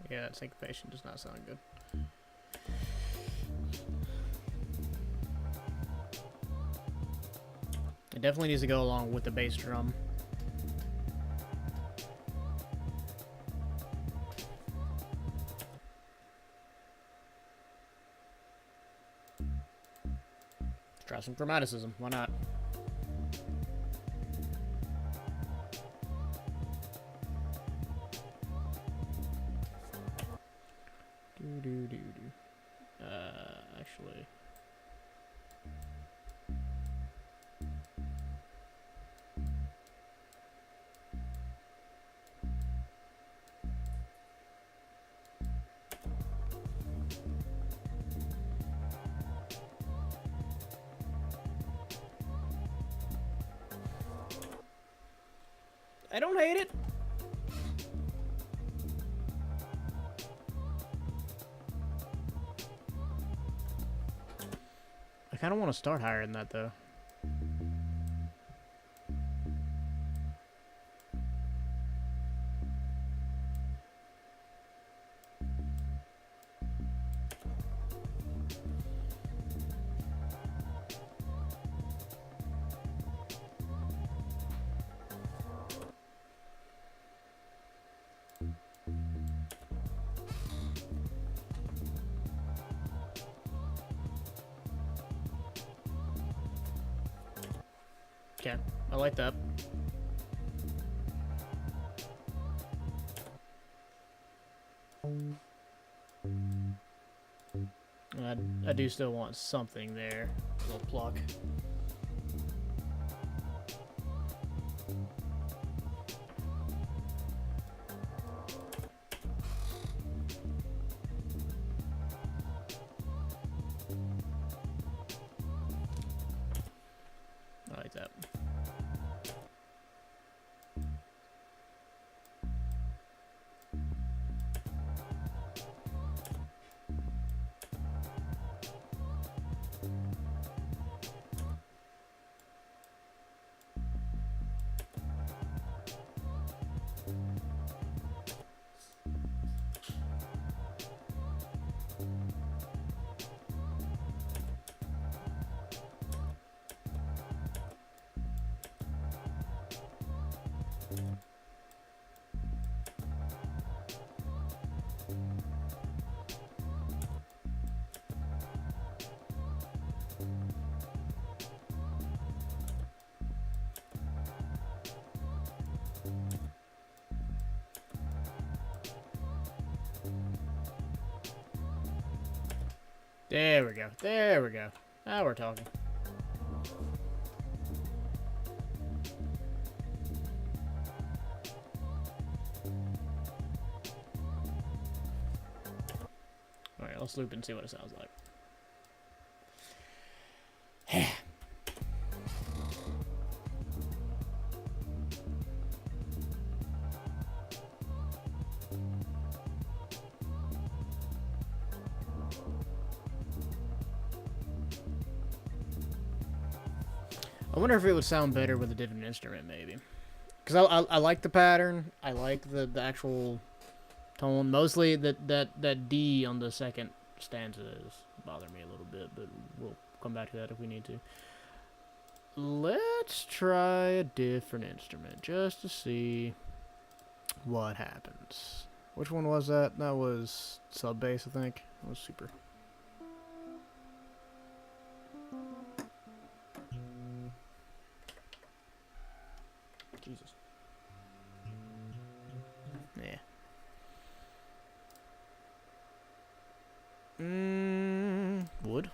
Yeah, that syncopation does not sound good. It definitely needs to go along with the bass drum. Let's try some chromaticism. Why not? Actually. I don't hate it. I kind of want to start higher than that, though. I like that. I do still want something there. A little pluck. I like that. There we go. There we go. Now we're talking. Alright, let's loop and see what it sounds like. I wonder if it would sound better with a different instrument, maybe. Because I like the pattern. I like the actual tone. Mostly that D on the second stanza is bothering me a little bit, but we'll come back to that if we need to. Let's try a different instrument just to see what happens. Which one was that? That was sub bass, I think. That was super. Jesus. Yeah. Wood.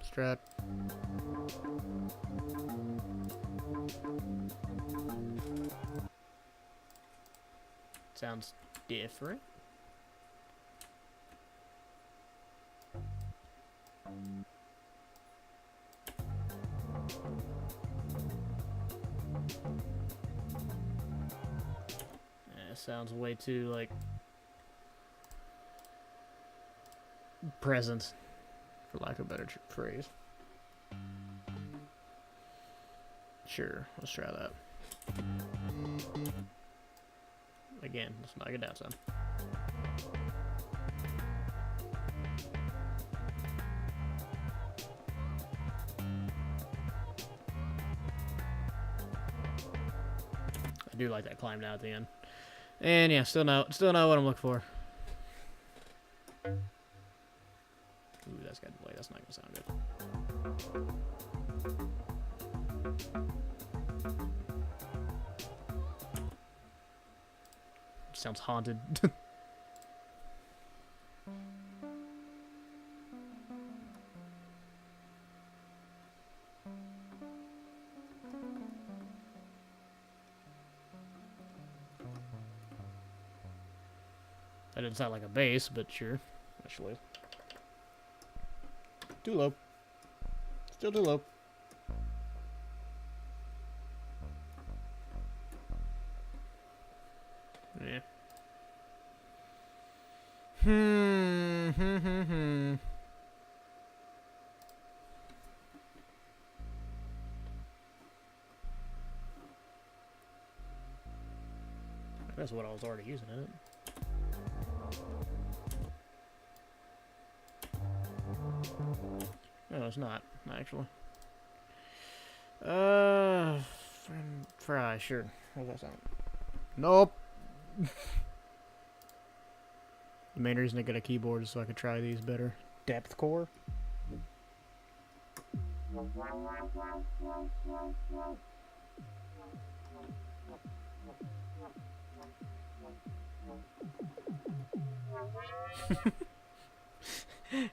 Strat. Sounds different. Yeah, sounds way too, like, present, for lack of a better phrase. Sure, let's try that. Again, let's knock it down some. I do like that climb down at the end. And yeah, still know what I'm looking for. Ooh, that's got delay. That's not gonna sound good. Sounds haunted. That didn't sound like a bass, but sure. Actually. Too low. Still too low. Yeah. That's what I was already using, isn't it? No, it's not, actually. Fry, sure. What does that sound? Nope. The main reason I got a keyboard is so I could try these better. Depth core.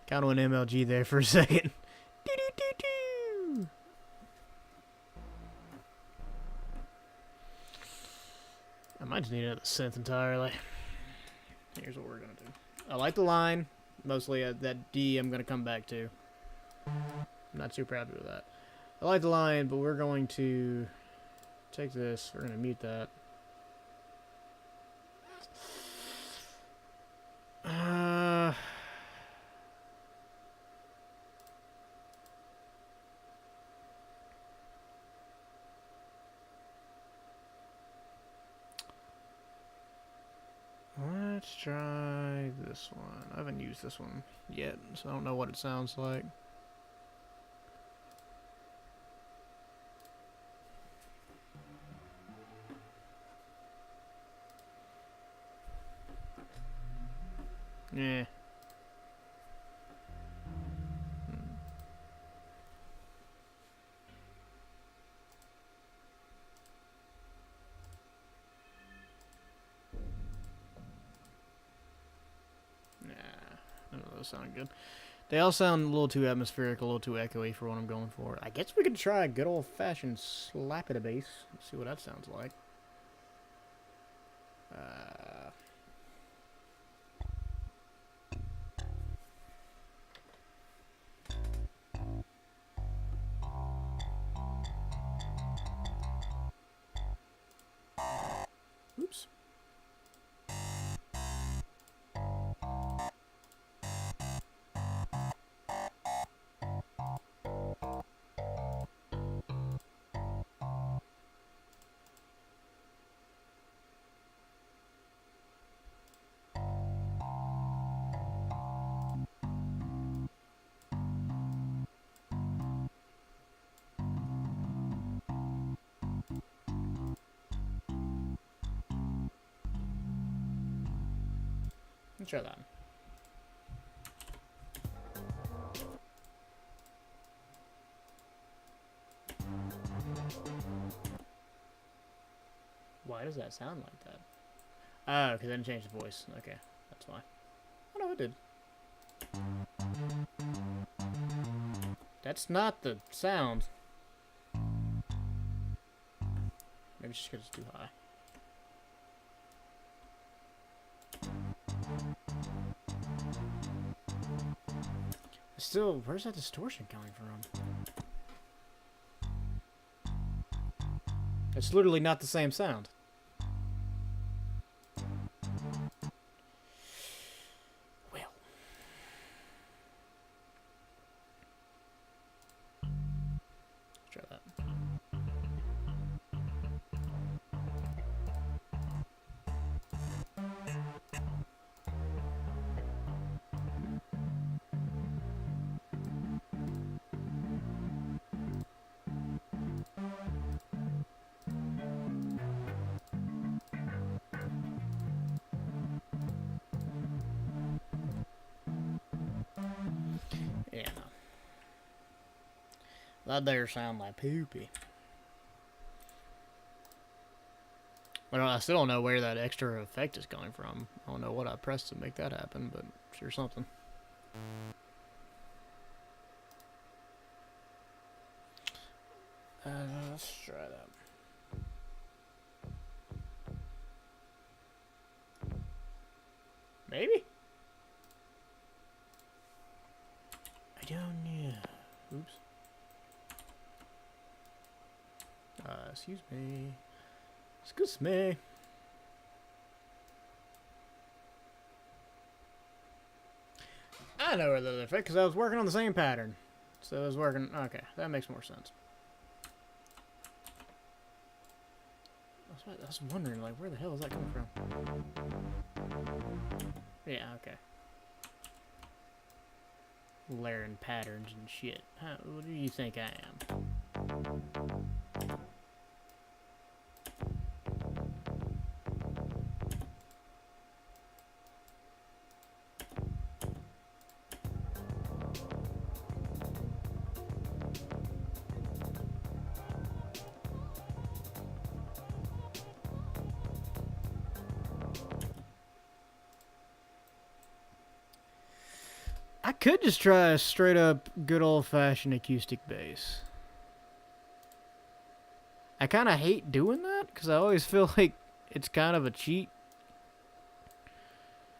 Kind of an MLG there for a second. I might just need another synth entirely. Here's what we're gonna do. I like the line. Mostly that D I'm gonna come back to. I'm not super happy with that. I like the line, but we're going to take this. We're gonna mute that. Let's try this one. I haven't used this one yet, so I don't know what it sounds like. Yeah. None of those sound good. They all sound a little too atmospheric, a little too echoey for what I'm going for. I guess we could try a good old-fashioned slap at a bass. See what that sounds like. Oops. Let's try that. Why does that sound like that? Oh, because I didn't change the voice. Okay, that's why. Oh no, it did. That's not the sound. Maybe it's just because it's too high. Still, where's that distortion coming from? It's literally not the same sound. Well. Let's try that. Yeah. That there sound like poopy. But I still don't know where that extra effect is coming from. I don't know what I pressed to make that happen, but sure something. Let's try that. Maybe? I don't know. Oops. Excuse me. Excuse me. I know where the effect, because I was working on the same pattern. So I was working... Okay, that makes more sense. I was wondering, like, where the hell is that coming from? Yeah, okay. Layering patterns and shit. What do you think I am? I could just try a straight up good old fashioned acoustic bass. I kind of hate doing that because I always feel like it's kind of a cheat.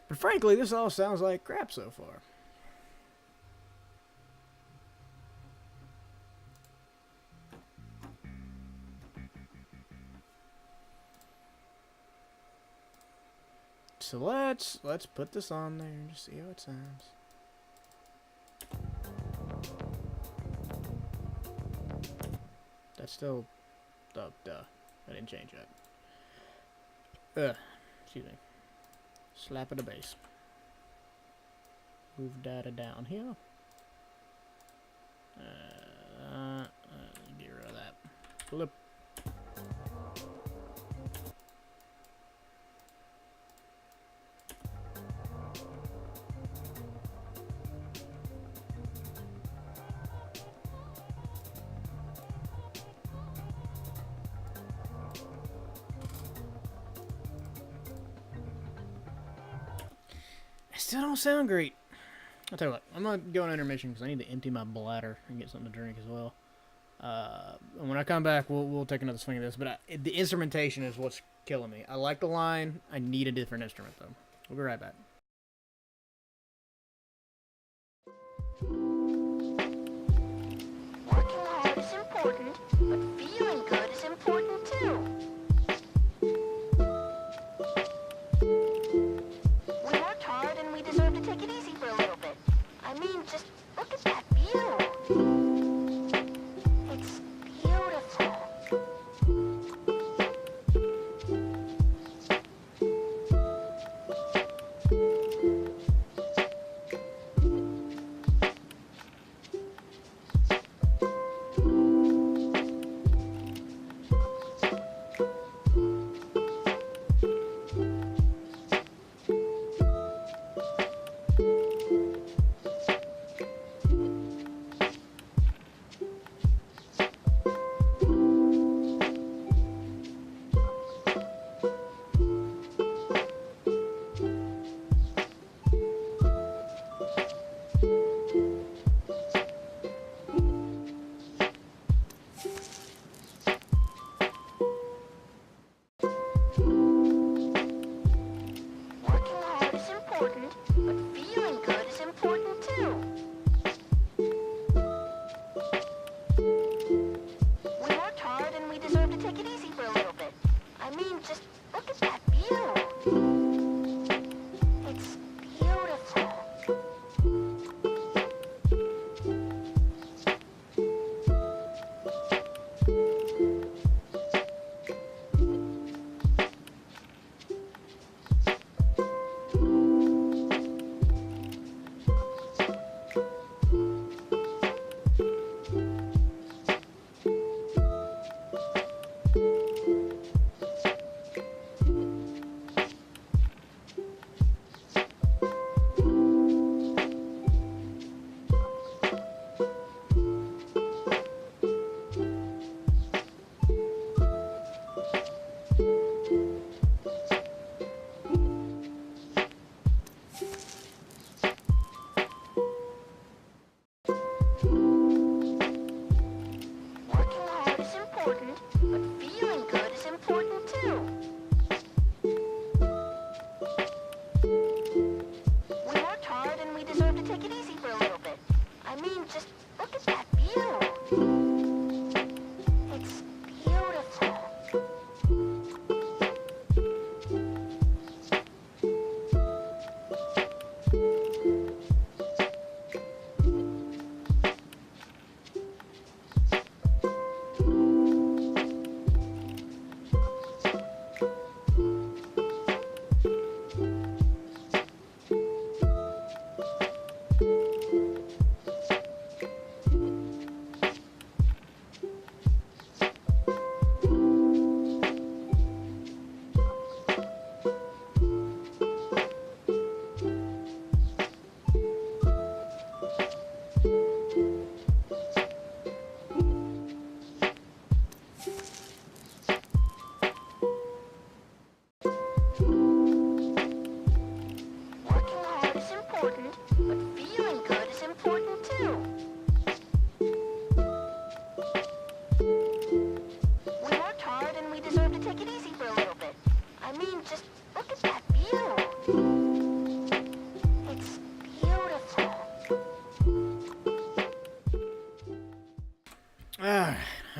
But frankly, this all sounds like crap so far. So let's put this on there and just see how it sounds. That's still, oh, duh. I didn't change that. Excuse me. Slap of the bass. Move data down here. Get rid of that. Flip. Still don't sound great. I'll tell you what, I'm going to go on intermission because I need to empty my bladder and get something to drink as well. And when I come back, we'll take another swing at this. But the instrumentation is what's killing me. I like the line. I need a different instrument, though. We'll be right back. Working hard is important, but feeling good is important too. We worked hard and we deserve to take it easy for a little bit. I mean, just look at that view. It's beautiful.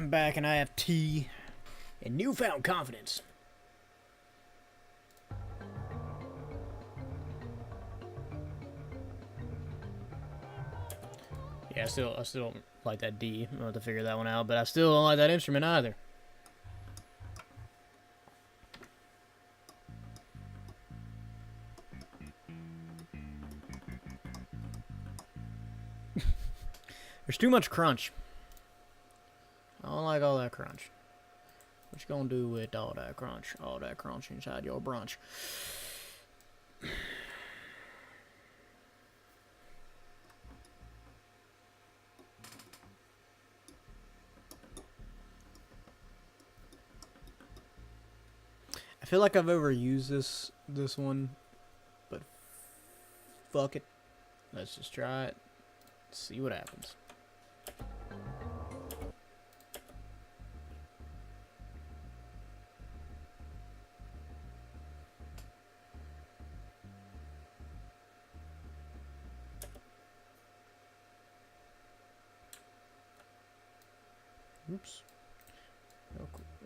I'm back and I have tea and newfound confidence. Yeah, I still don't like that D. I'm gonna have to figure that one out, but I still don't like that instrument either. There's too much crunch. I don't like all that crunch. What you gonna do with all that crunch? All that crunch inside your brunch. I feel like I've overused this one, but fuck it. Let's just try it. See what happens. Oops.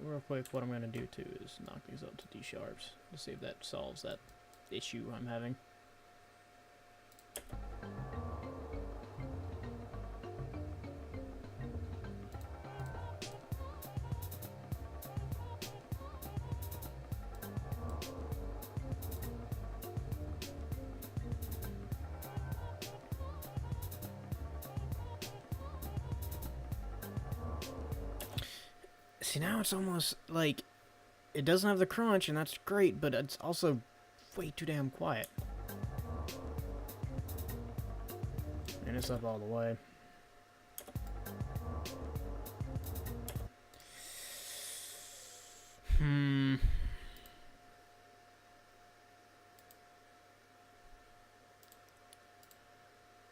Real quick, what I'm going to do too is knock these up to D sharps to see if that solves that issue I'm having. See, now it's almost like it doesn't have the crunch, and that's great, but it's also way too damn quiet. And it's up all the way.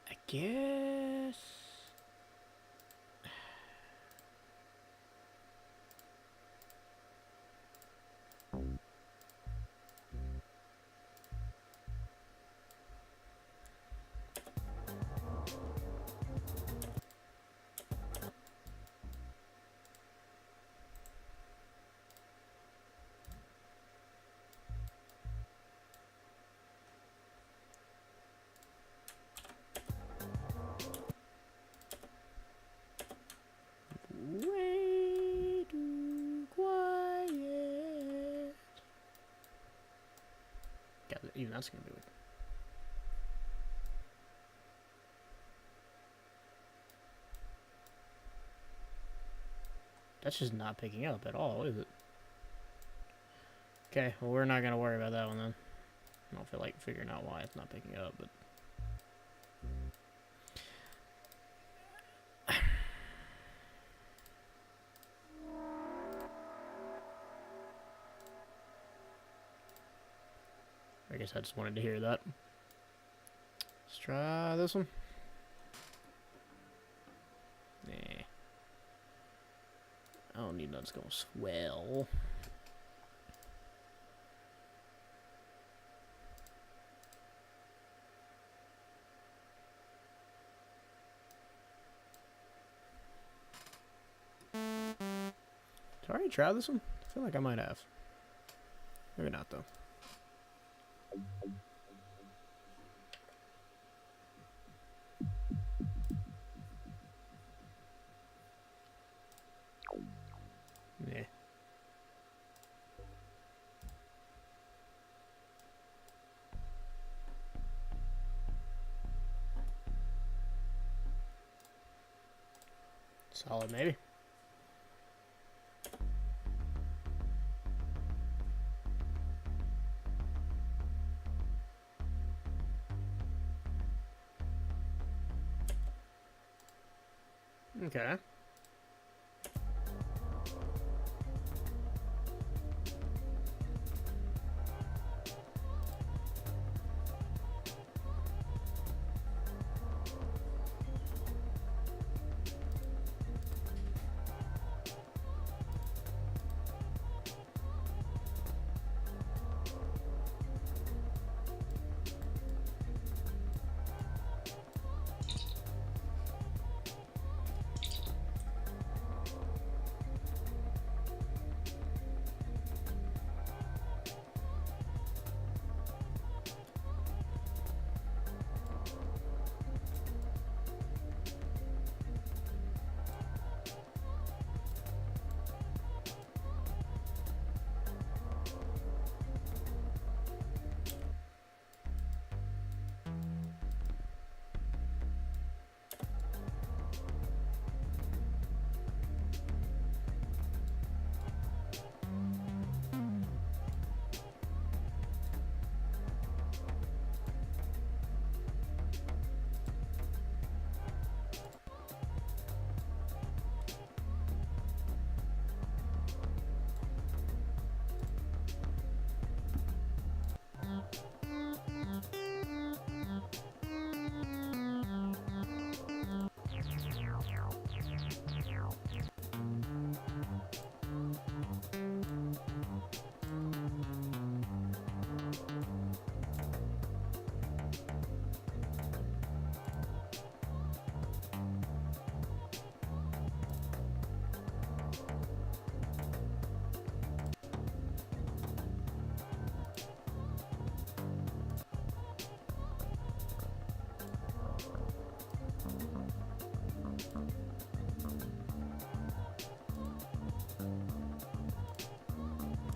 I guess. Way too quiet. God, even that's gonna do it. That's just not picking up at all, is it? Okay, well, we're not gonna worry about that one then. I don't feel like figuring out why it's not picking up, but. I guess I just wanted to hear that. Let's try this one. Nah. I don't need nothing that's gonna swell. Did I already try this one? I feel like I might have. Maybe not though. Yeah. Solid, maybe. Okay.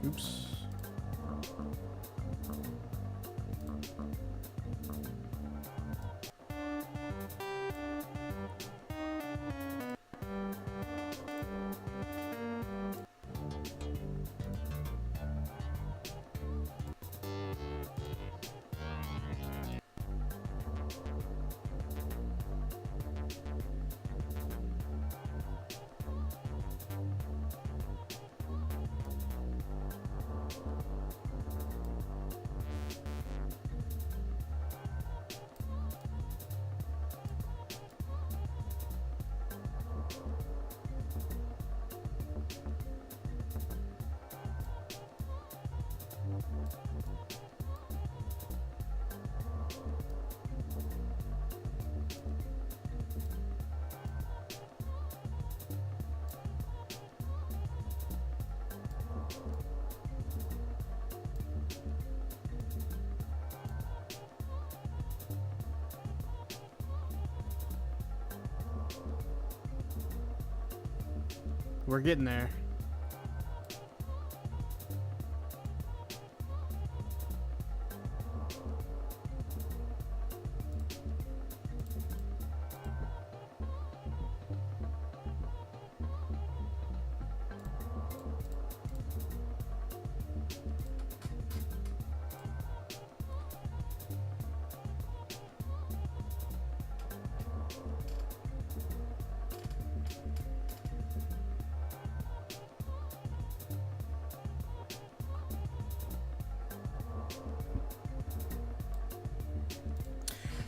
Oops. We're getting there.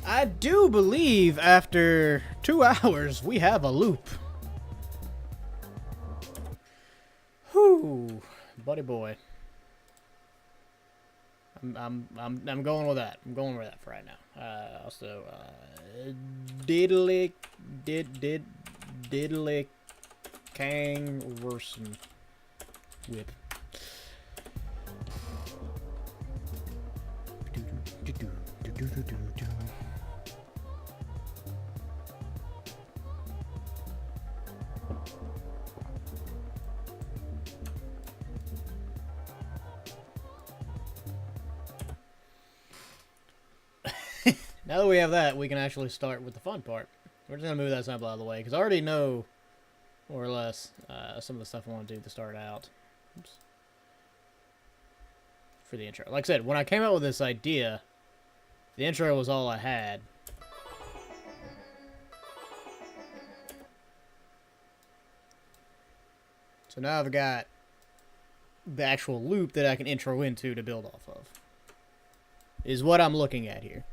I do believe after 2 hours we have a loop. Whew, buddy boy. I'm going with that. I'm going with that for right now. Also, diddly Kang Worsen whip. Now that we have that, we can actually start with the fun part. We're just going to move that sample out of the way, because I already know, more or less, some of the stuff I want to do to start out. Oops. For the intro. Like I said, when I came out with this idea, the intro was all I had. So now I've got the actual loop that I can intro into to build off of. Is what I'm looking at here.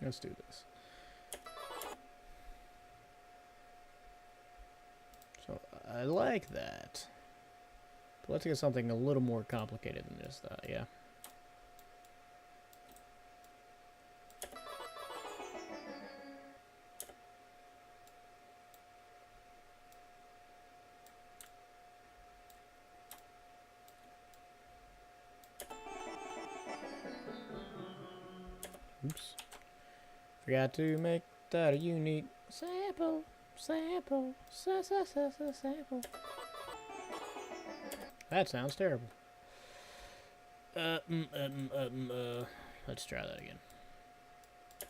Let's do this. So I like that. But let's get something a little more complicated than this, yeah. Oops. Forgot to make that a unique sample, sample. That sounds terrible. Let's try that again. I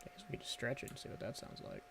guess we could just stretch it and see what that sounds like.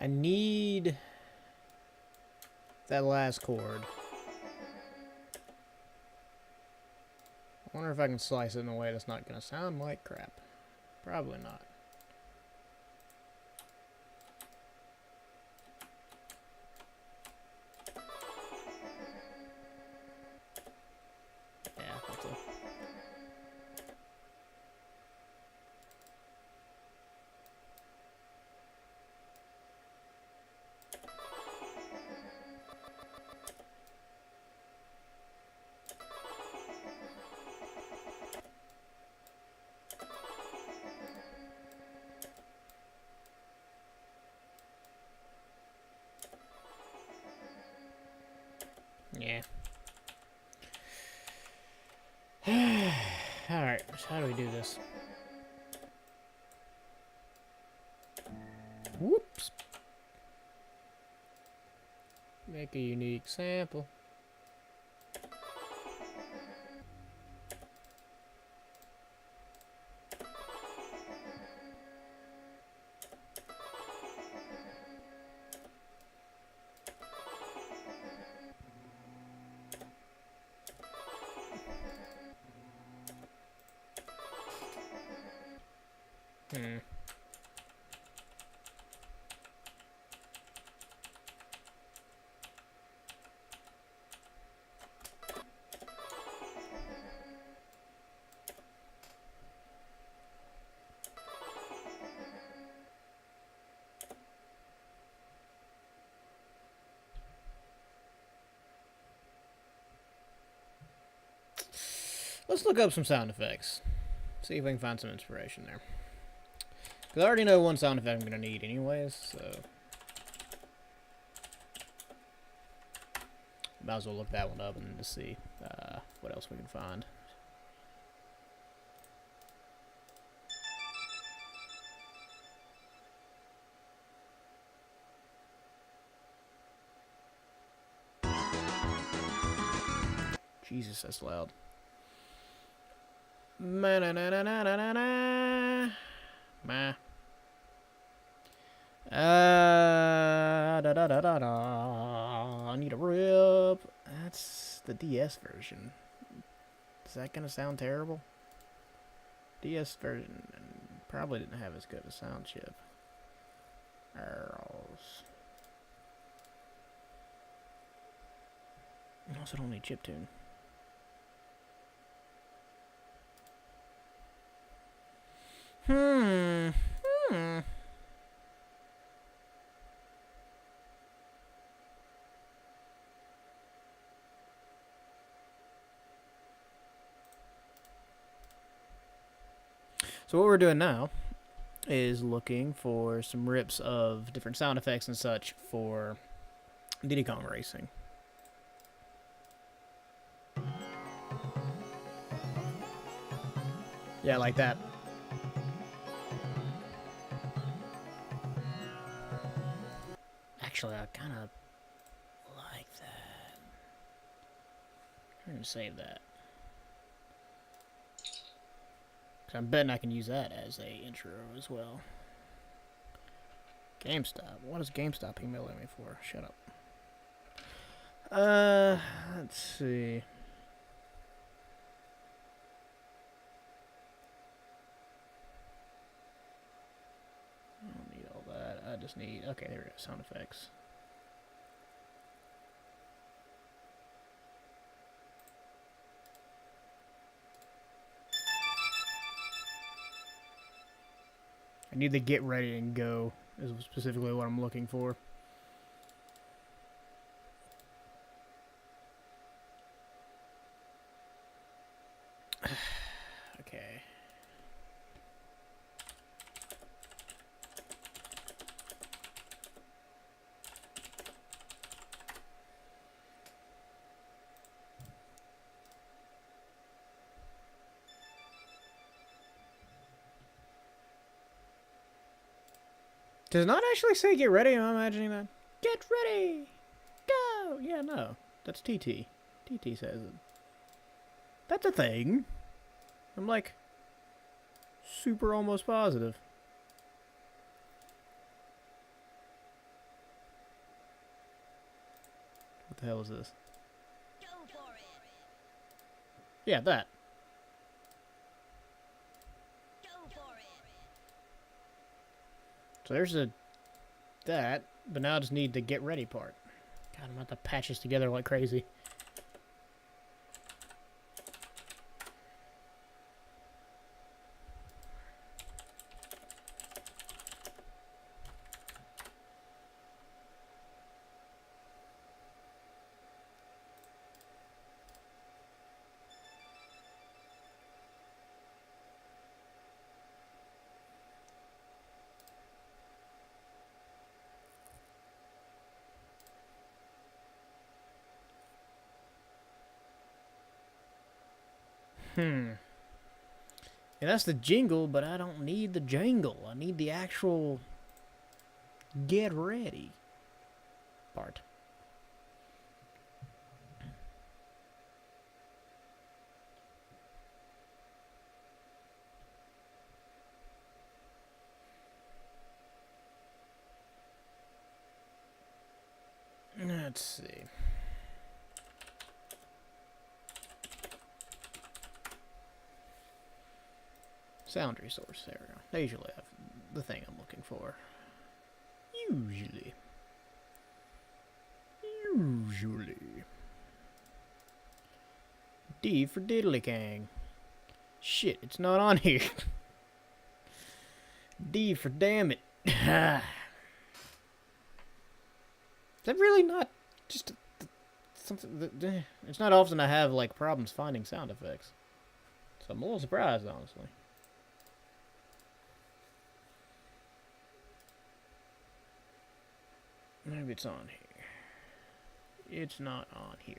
I need that last chord. I wonder if I can slice it in a way that's not going to sound like crap. Probably not. Yeah, that's it. Yeah. Alright, so how do we do this? Whoops. Make a unique sample. Let's look up some sound effects. See if I can find some inspiration there. Because I already know one sound effect I'm going to need anyways, so... might as well look that one up and just see what else we can find. Jesus, that's loud. Ma-na-na-na-na-na-na. Ma. Da-da-da-da-da. I need a rip. That's the DS version. Is that gonna sound terrible? DS version probably didn't have as good a sound chip. Also don't need chiptune. So what we're doing now is looking for some rips of different sound effects and such for Diddy Kong Racing. Yeah, like that. Actually, I kind of like that. I'm going to save that. Because I'm betting I can use that as a intro as well. GameStop. What is GameStop emailing me for? Shut up. Let's see. I don't need all that. I just need... okay, there we go. Sound effects. I need the get ready and go is specifically what I'm looking for. Okay. Does it not actually say get ready? Am I imagining that? Get ready! Go! Yeah, no. That's TT. TT says it. That's a thing. I'm like super almost positive. the hell is this? Yeah, that. So there's that, but now I just need the get ready part. God, I'm about to patch this together like crazy. And that's the jingle, but I don't need the jingle. I need the actual get ready part. Let's see. Sound resource. There we go. They usually have the thing I'm looking for. Usually. D for Diddly Kang. Shit, it's not on here. D for damn it. Is that really not just something that... It's not often I have, like, problems finding sound effects. So I'm a little surprised, honestly. Maybe it's on here. It's not on here.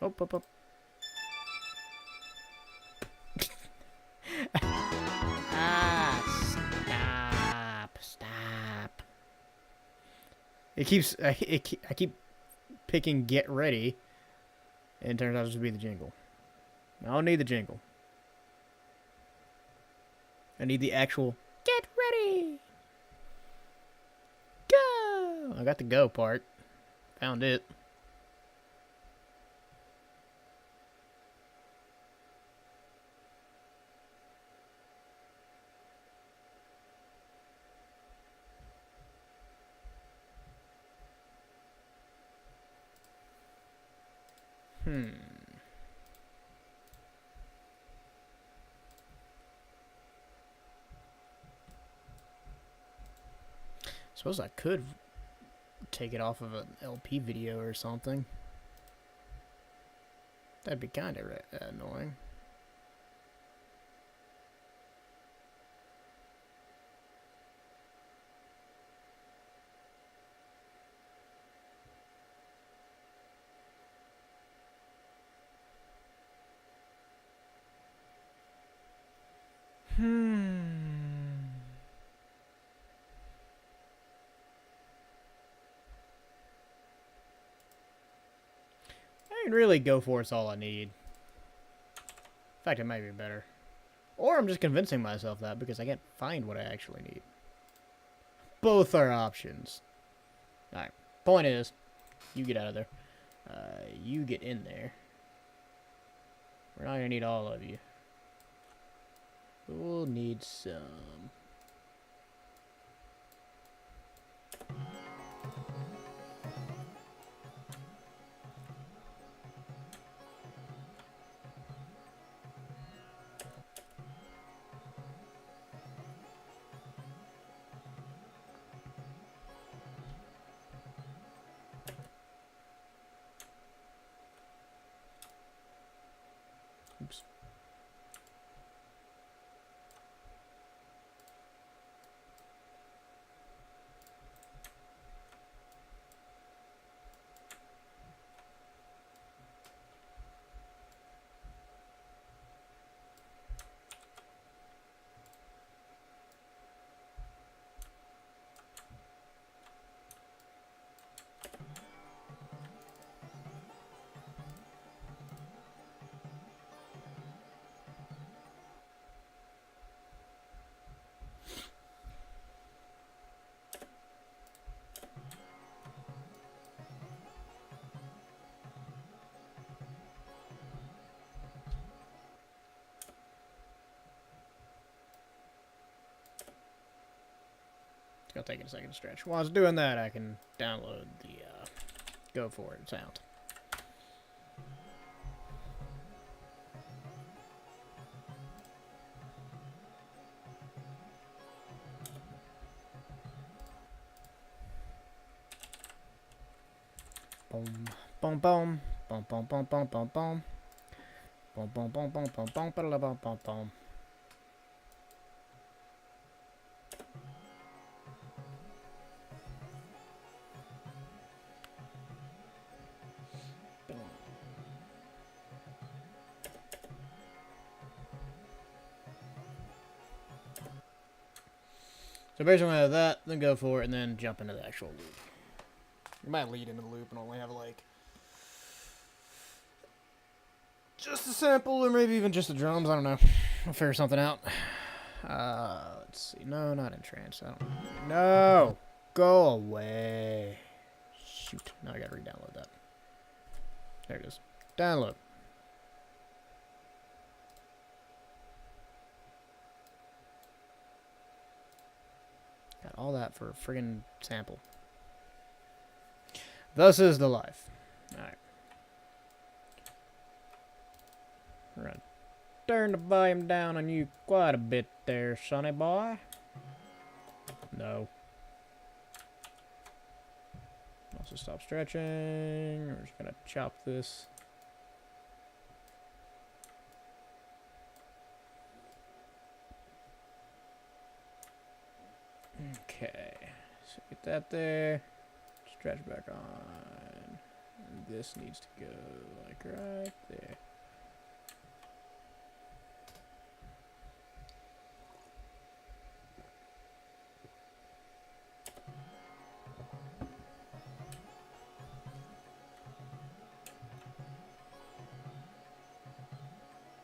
Up. Stop. It keeps, I keep picking get ready, and it turns out to be the jingle. I don't need the jingle. I need the actual get ready. Go. I got the go part. Found it. Suppose I could take it off of an LP video or something. That'd be kind of annoying. I can really go for it's all I need. In fact, it might be better. Or I'm just convincing myself that because I can't find what I actually need. Both are options. Alright. Point is, you get out of there. You get in there. We're not going to need all of you. We'll need some. Oops. I'll take it a second to stretch. While I was doing that, I can download the Go For It sound. Boom, boom, boom, boom, boom, boom, boom, boom, boom. Boom, boom, boom, boom, boom, boom, boom, boom, boom, boom. So basically I have that, then go for it, and then jump into the actual loop. You might lead into the loop and only have like just a sample, or maybe even just the drums. I don't know. I'll figure something out. Let's see. No, not in trance. I don't. No, go away. Shoot. Now I gotta re-download that. There it is. Download. Got all that for a friggin' sample. Thus is the life. Alright. We're gonna turn the volume down on you quite a bit there, sonny boy. No. Also stop stretching. We're just gonna chop this. Okay. So get that there. Stretch back on. And this needs to go like right there.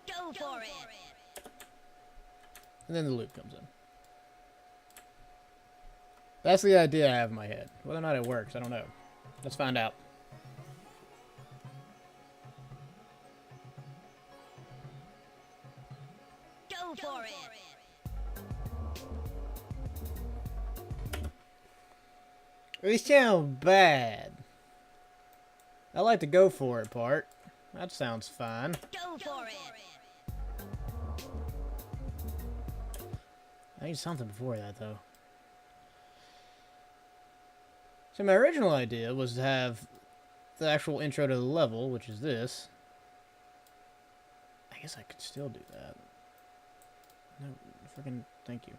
Go for it. And then the loop comes in. That's the idea I have in my head. Whether or not it works, I don't know. Let's find out. Go for it. We sound bad. I like the go for it part. That sounds fine. Go for it. I need something before that, though. So my original idea was to have the actual intro to the level, which is this. I guess I could still do that. No, freaking thank you.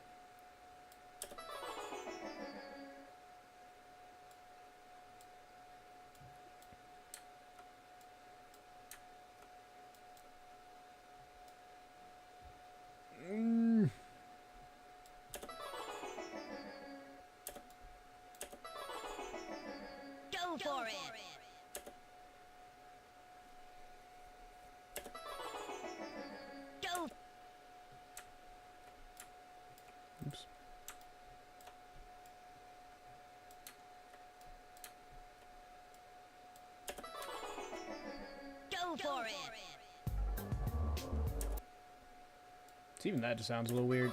Go for it. Go. Oops. Go for it. Even that just sounds a little weird.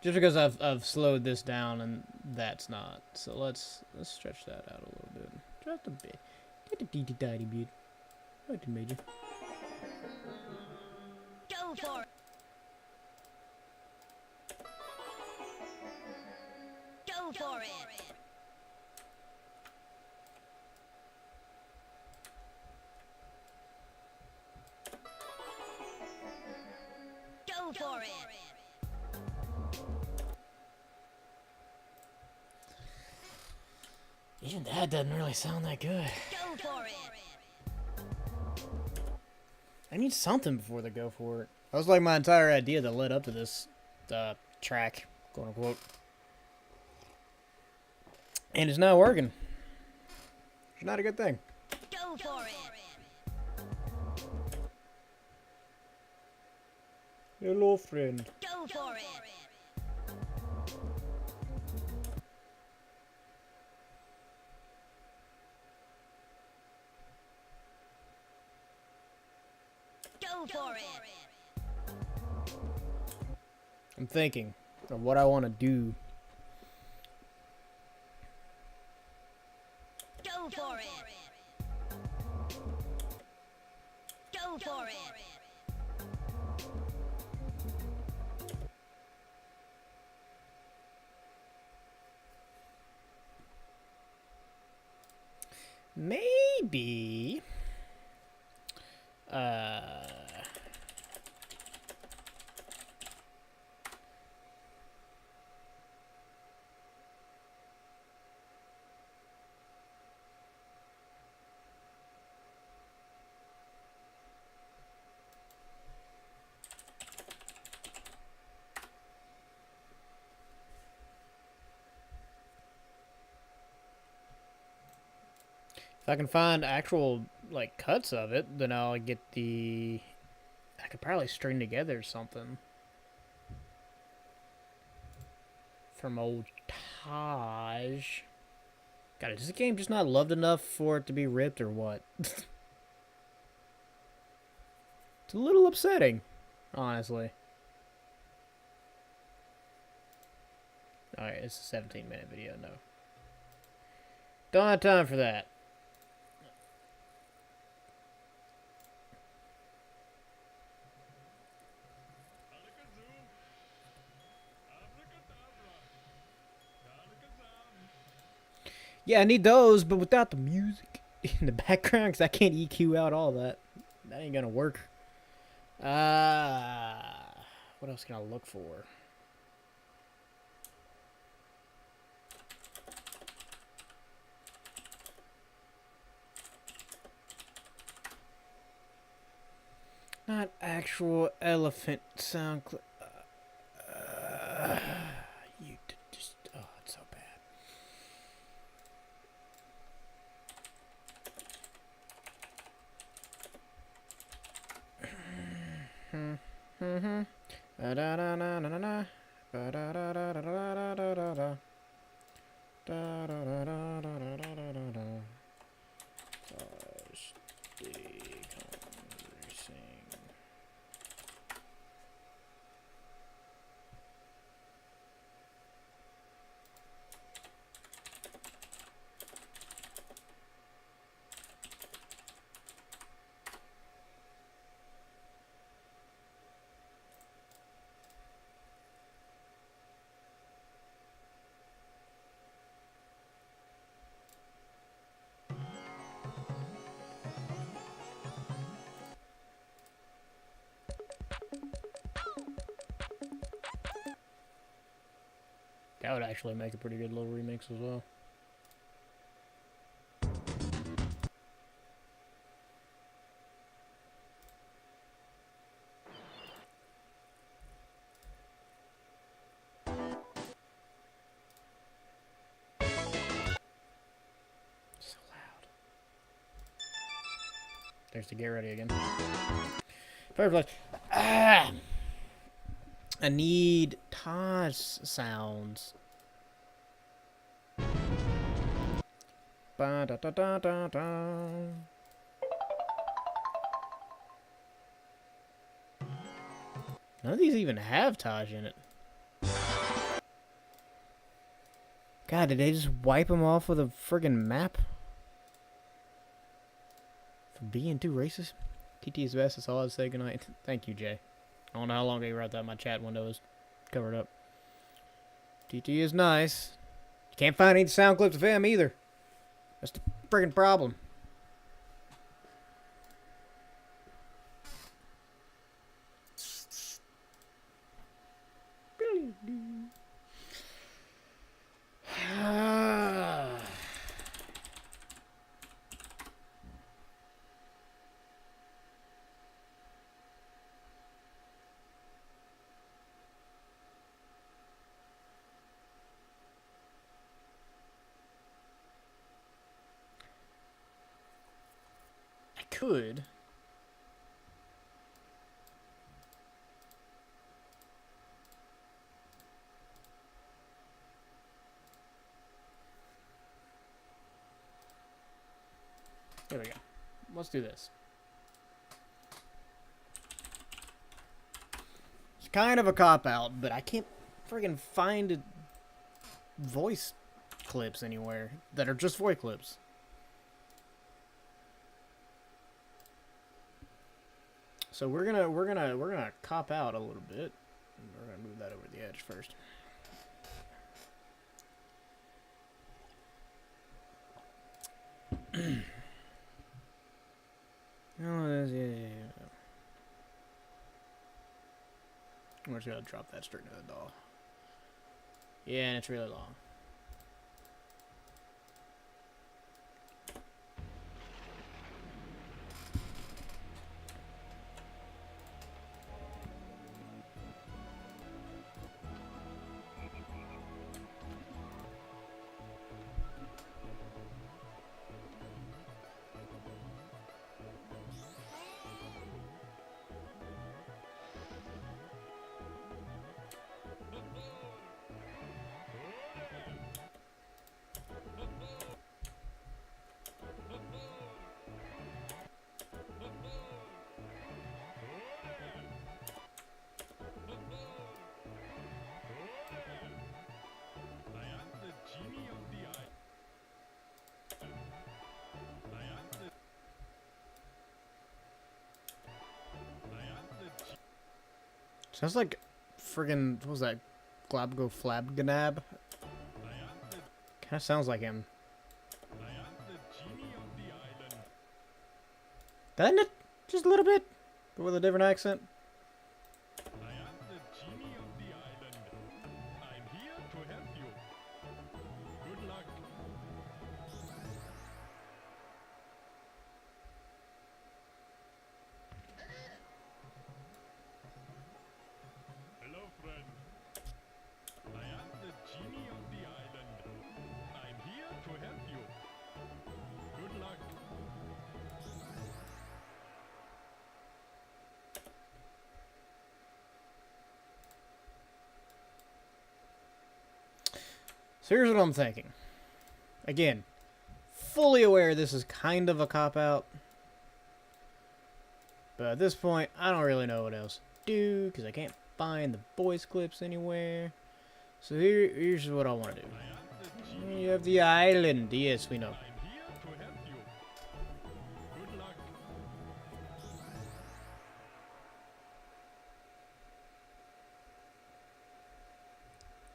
Just because I've slowed this down and that's not. So let's stretch that out a little bit. Just a bit. Just a teeny tiny bit. Right to major. Go for it. Go for it. Go for it. Even that doesn't really sound that good. Go for it. I need something before they go for it. That was like my entire idea that led up to this track, quote unquote. And it's not working. It's not a good thing. Go for it. Hello, friend. Go for it. Go for it. I'm thinking of what I want to do Go for it. Maybe. If I can find actual, like, cuts of it, then I'll get the... I could probably string together something. From old Taj. God, is this game just not loved enough for it to be ripped or what? It's a little upsetting, honestly. Alright, it's a 17-minute video, no. Don't have time for that. Yeah, I need those, but without the music in the background, because I can't EQ out all that. That ain't gonna work. What else can I look for? Not actual elephant sound clip. You just... Oh, it's so bad. That would actually make a pretty good little remix as well. So loud. There's the get ready again. Perfect. Ah! I need Taj sounds. Ba da da da da da. None of these even have Taj in it. God, did they just wipe him off with a friggin' map? For being too racist? TT is best, that's all I'd say. Goodnight. Thank you, Jay. I don't know how long ago you wrote that. My chat window is covered up. TT is nice. You can't find any sound clips of him either. That's the friggin' problem. Could. Here we go. Let's do this. It's kind of a cop-out, but I can't friggin' find voice clips anywhere that are just voice clips. So we're gonna cop out a little bit. We're gonna move that over the edge first. Oh, yeah. We're just gonna drop that straight to the doll. Yeah, and it's really long. Sounds like friggin' what was that? Glabgo Flabganab? Kinda sounds like him. Doesn't it? Just a little bit, but with a different accent. So here's what I'm thinking. Again, fully aware this is kind of a cop-out. But at this point, I don't really know what else to do, because I can't find the voice clips anywhere. So here's what I want to do. You have the island. Yes, we know.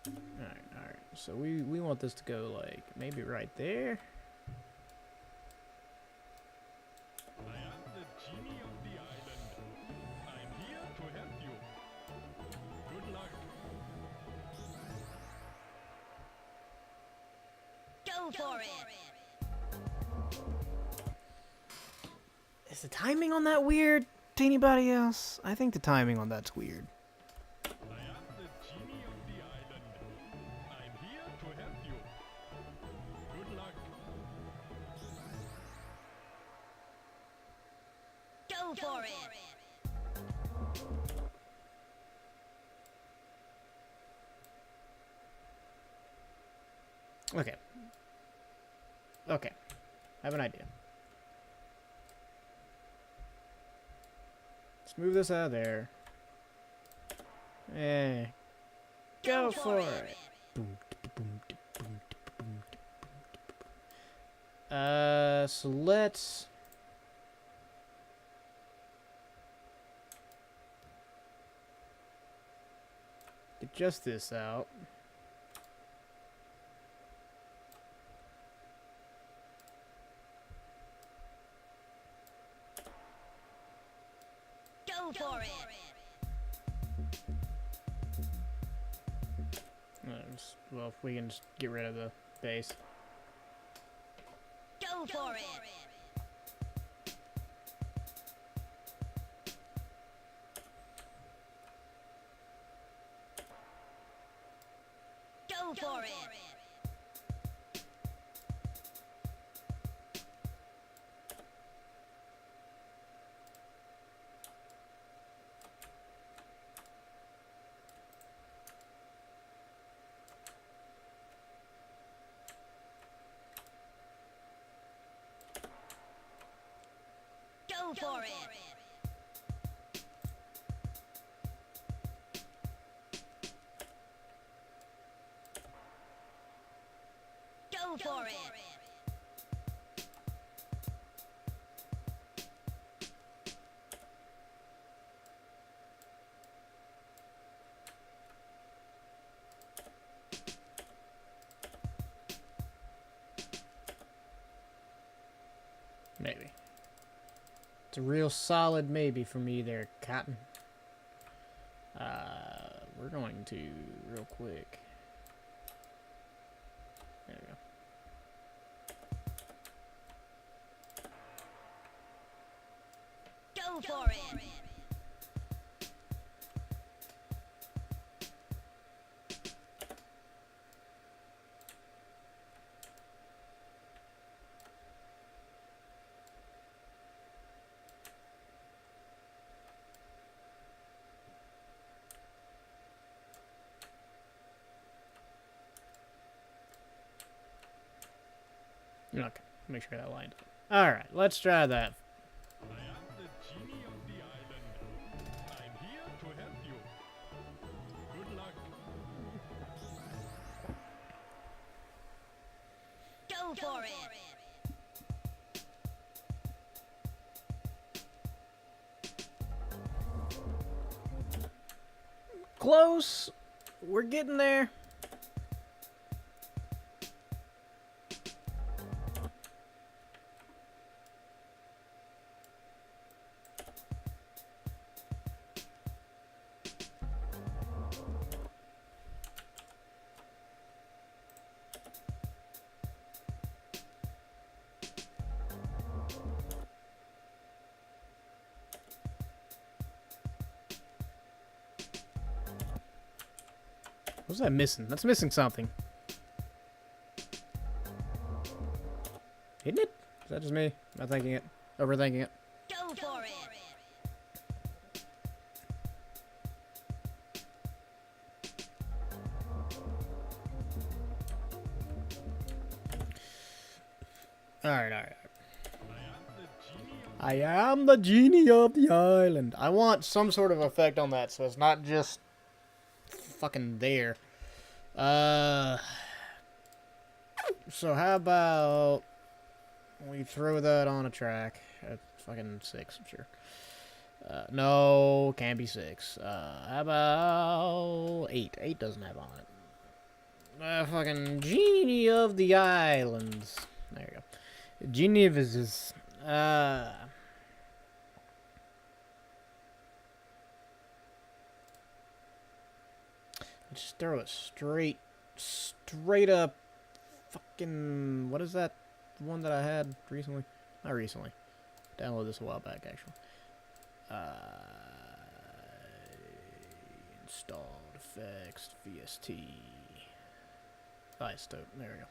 Alright. So we want this to go like maybe right there. I am the genie of the island. I'm here to help you. Good luck. Go for it. Is the timing on that weird to anybody else? I think the timing on that's weird. I am the genie of the island. I'm here to help you. Good luck. Go for it. Okay. I have an idea. Let's move this out of there. Go for it. So let's adjust this out. Go for it. Well, if we can just get rid of the base. Go for it. Go for it. Go for it. Go for it. It's a real solid maybe for me there, Cotton. We're going to real quick. There we go. Go for it! Okay, make sure that lined up. Alright, let's try that. I am the genie of the island. I'm here to help you. Good luck. Go for it! Close! We're getting there. What's that missing? That's missing something. Isn't it? Is that just me? Am I thinking it? Overthinking it? Go for it! Alright. I am the genie of the island. I want some sort of effect on that so it's not just fucking there. So how about we throw that on a track at fucking 6, I'm sure. No, can't be 6. How about 8? 8 doesn't have on it. Fucking genie of the islands. There you go. Genie of his. Just throw it straight up. Fucking, what is that one that I had recently? Not recently. Downloaded this a while back, actually. Installed effects, VST. Isotope. There we go.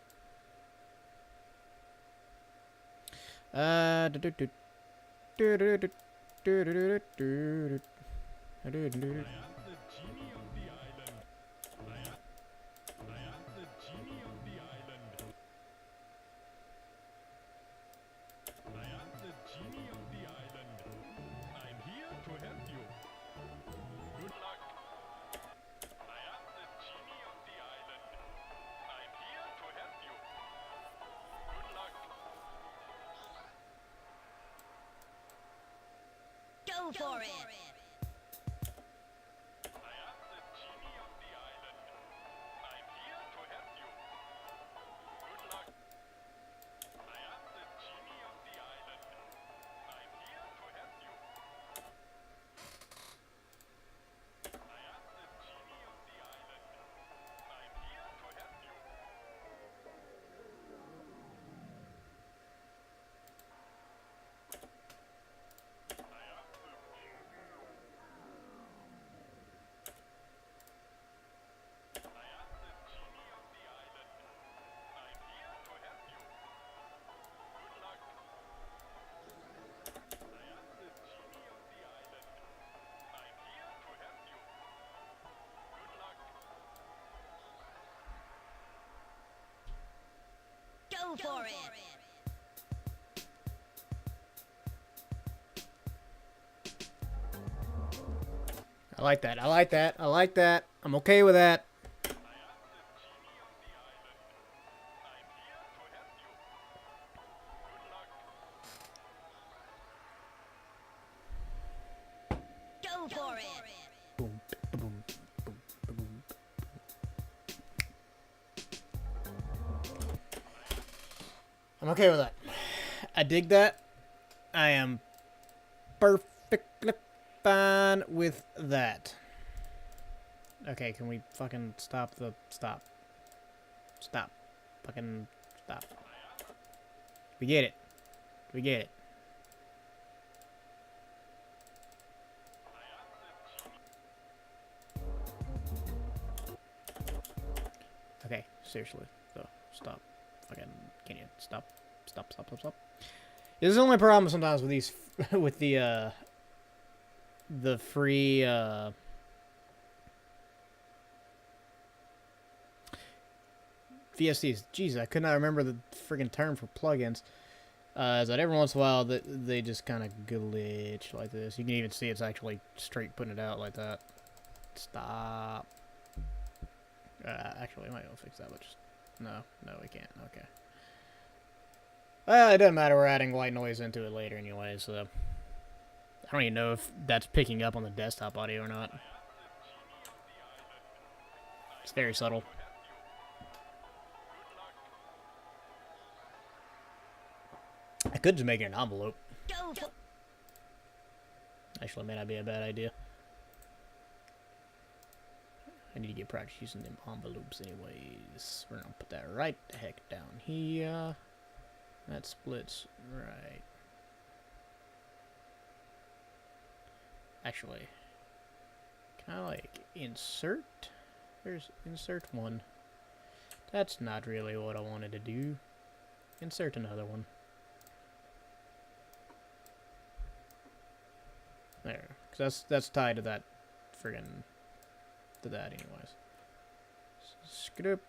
I am the genie of the island. I am the genie of the island. I am the genie of the island. I'm here to help you. Good luck. I am the genie of the island. I'm here to help you. Good luck. Go for it! I am the genie of the island. I'm here to help you. Good luck. I am the genie of the island. I'm here to help you. I am the genie of the island. I'm here to help you. Go for it! I like that. I like that. I like that. I'm okay with that. Go for it! Boom, boom, boom, boom. I'm okay with that. I dig that. I am perfectly fine with that. Okay, can we fucking stop the... Stop. Stop. Fucking stop. We get it. We get it. Okay, seriously. So, stop. Fucking... Can you stop? Stop, stop, stop, stop. This is the only problem sometimes with these... with the free, VSTs. Jeez, I could not remember the friggin' term for plugins. Is that every once in a while they just kind of glitch like this. You can even see it's actually straight putting it out like that. Stop. Actually, I might be able to fix that, but just... No, we can't. Okay. Well, it doesn't matter. We're adding white noise into it later anyway, so... I don't even know if that's picking up on the desktop audio or not. It's very subtle. I could just make it an envelope. Actually, it may not be a bad idea. I need to get practice using them envelopes anyways. We're gonna put that right the heck down here. That splits right. Actually, can I like insert? There's insert one. That's not really what I wanted to do. Insert another one. There, because that's tied to that friggin' to that anyways. Scoop.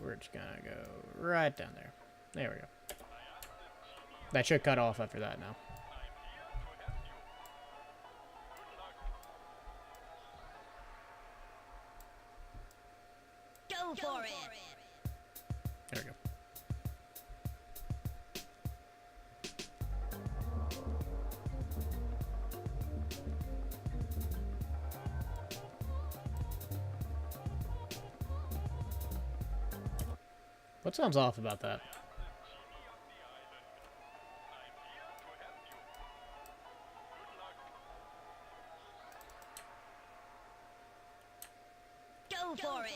We're just gonna go right down there. There we go. That should cut off after that now. Go for it. There we go. What sounds off about that? Go for it.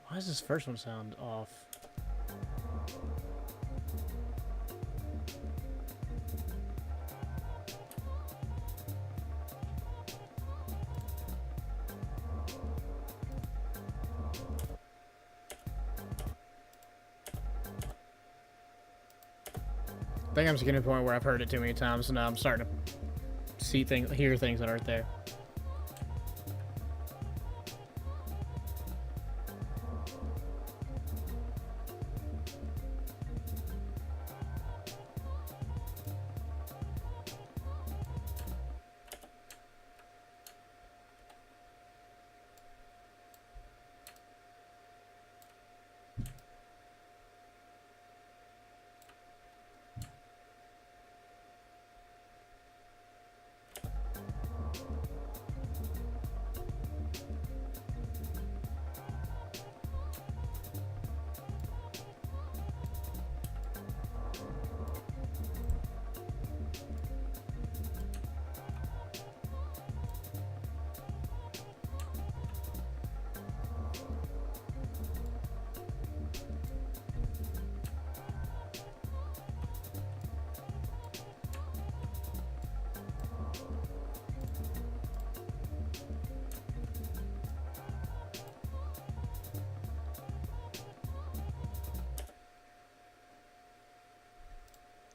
Why does this first one sound off? I think I'm just getting to the point where I've heard it too many times, so now I'm starting to see things, hear things that aren't there.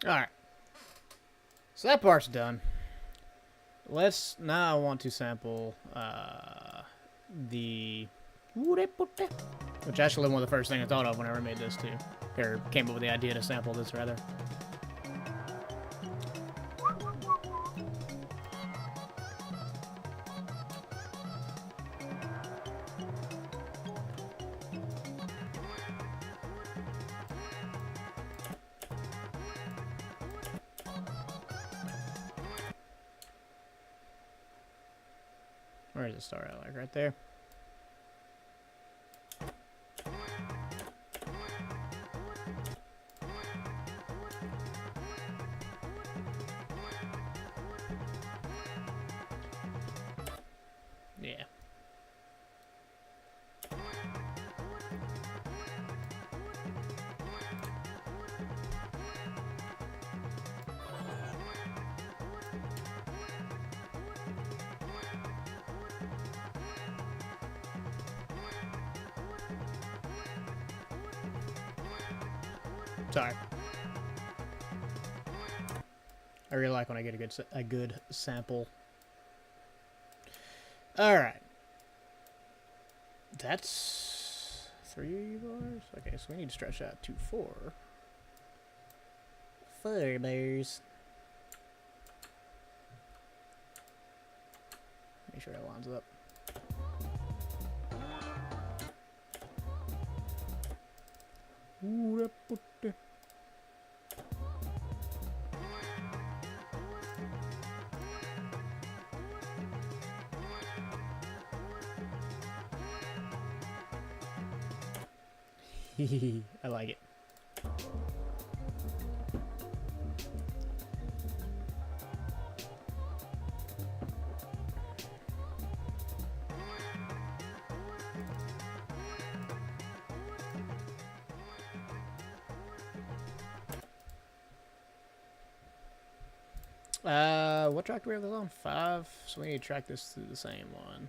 Alright. So that part's done. Now I want to sample the... Which actually one of the first things I thought of whenever I made this too. Or came up with the idea to sample this rather. Where does it start out? Like right there? Yeah. Sorry. I really like when I get a good sample. All right. That's 3 bars. Okay, so we need to stretch that to 4. 4 bars. Make sure that lines up. Ooh, I like it. What track do we have this on? 5. So we need to track this to the same one.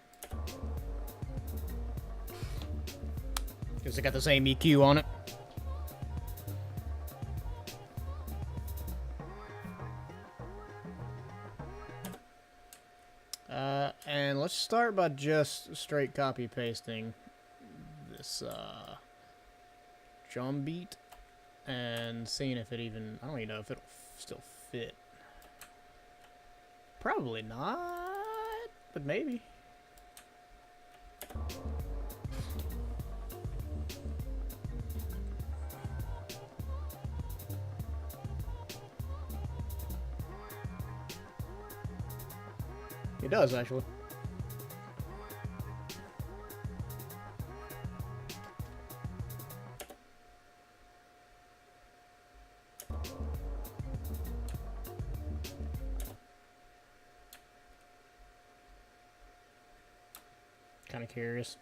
Because it got the same EQ on it. And let's start by just straight copy pasting this drum beat and seeing if it even, I don't even know if it'll still fit. Probably not, but maybe. It does, actually. Kind of curious.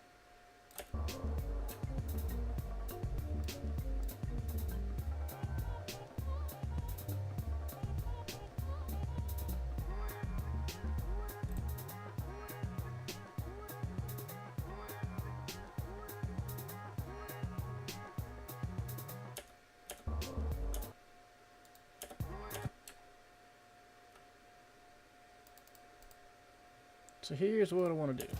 So here's what I want to do.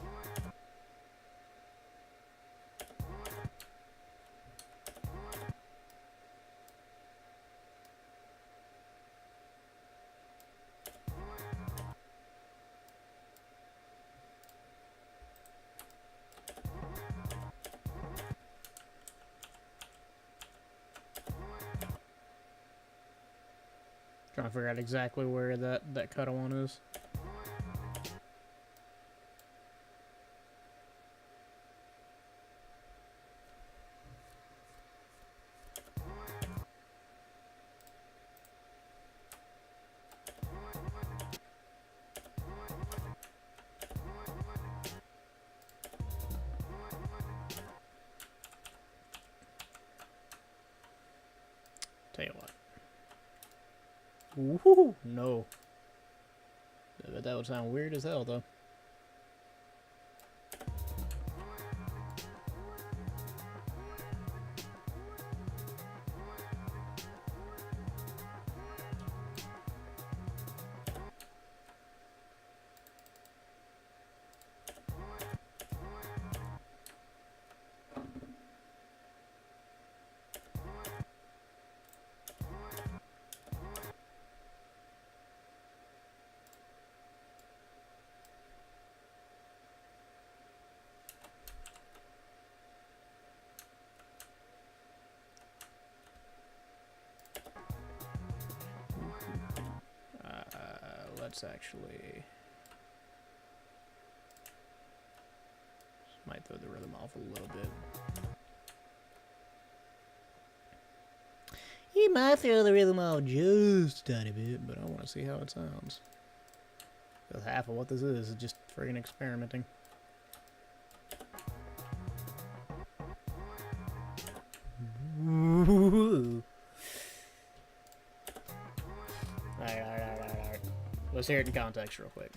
Trying to figure out exactly where that cut one is. Tell you what. Woohoo! No. I bet that would sound weird as hell, though. Let's actually throw the rhythm off a little bit. You might throw the rhythm off just a tiny bit, but I want to see how it sounds. Because half of what this is just friggin' experimenting. Ooh. Alright. Let's hear it in context real quick.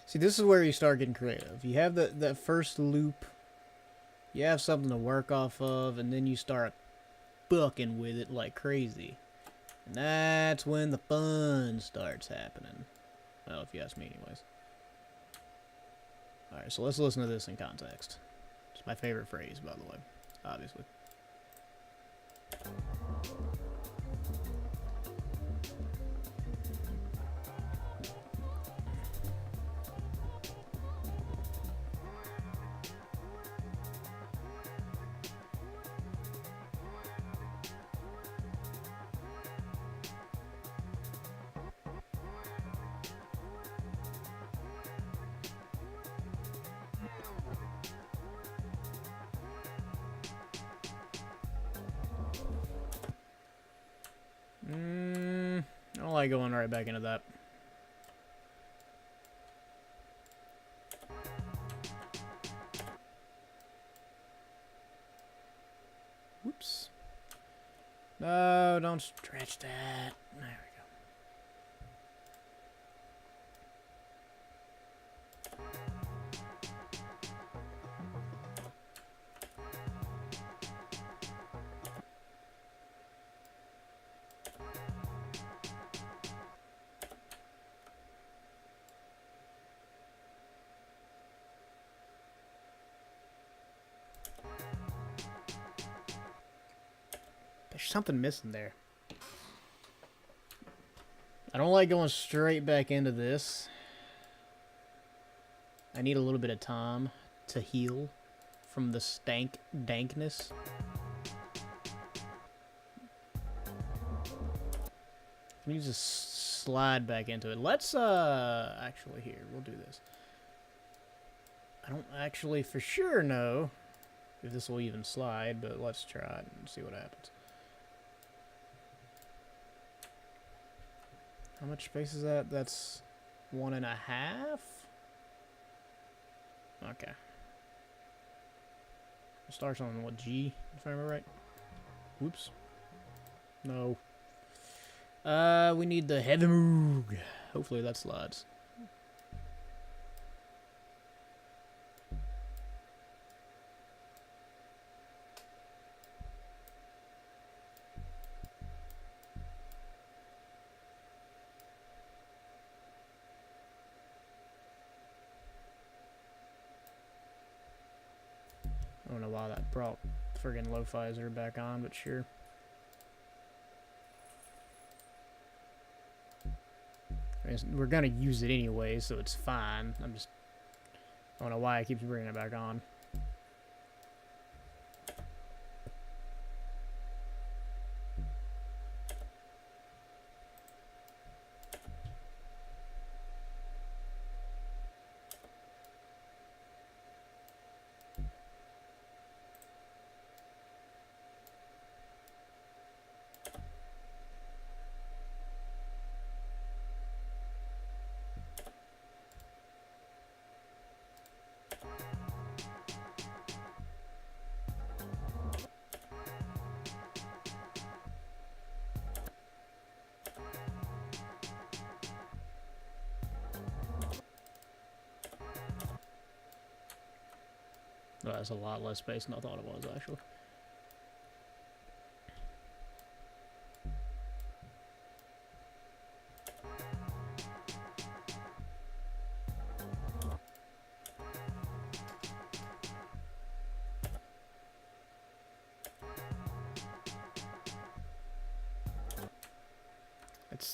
See, this is where you start getting creative. You have that first loop, you have something to work off of, and then you start bucking with it like crazy. And that's when the fun starts happening. Well, if you ask me anyways. Alright, so let's listen to this in context. It's my favorite phrase, by the way, obviously. I don't like going right back into that. Whoops. No, don't stretch that. There we go. There's something missing there. I don't like going straight back into this. I need a little bit of time to heal from the dankness. Let me just slide back into it. Let's, actually here, we'll do this. I don't actually for sure know if this will even slide, but let's try it and see what happens. How much space is that? That's 1.5? Okay. It starts on, what, G, if I remember right? Whoops. No. We need the heavy moog. Hopefully that slides. I don't know why that brought friggin' lo-fizer back on, but sure. I mean, we're gonna use it anyway, so it's fine. I don't know why I keep bringing it back on. Oh, that's a lot less space than I thought it was, actually.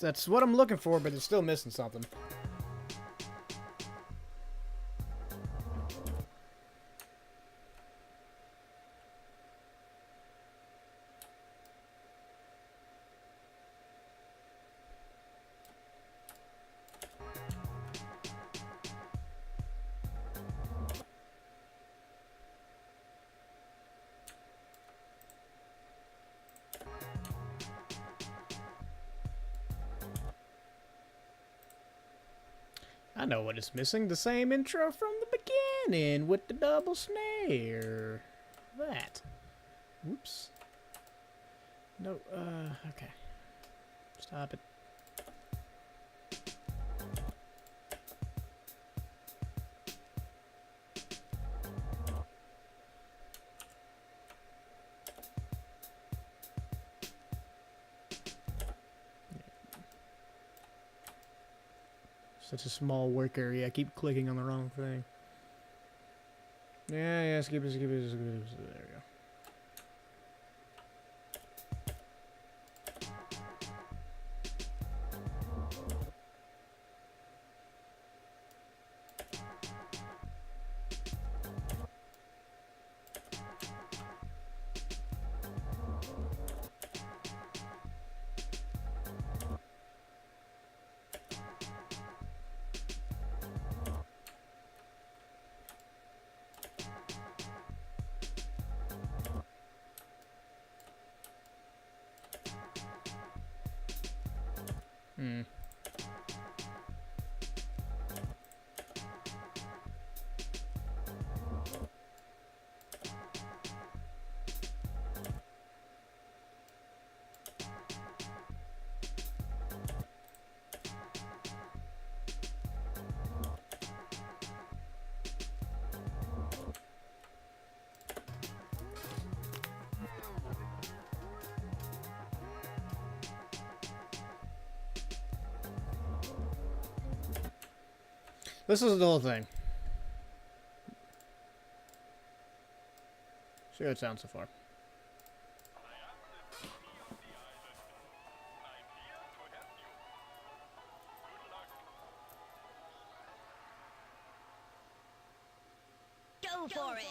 That's what I'm looking for, but it's still missing something. I know what it's missing. The same intro from the beginning with the double snare. That. Whoops. No, okay. Stop it. Such a small work area. I keep clicking on the wrong thing. Yeah, skip it. There we go. This is the whole thing. See how it sounds so far. Go for it!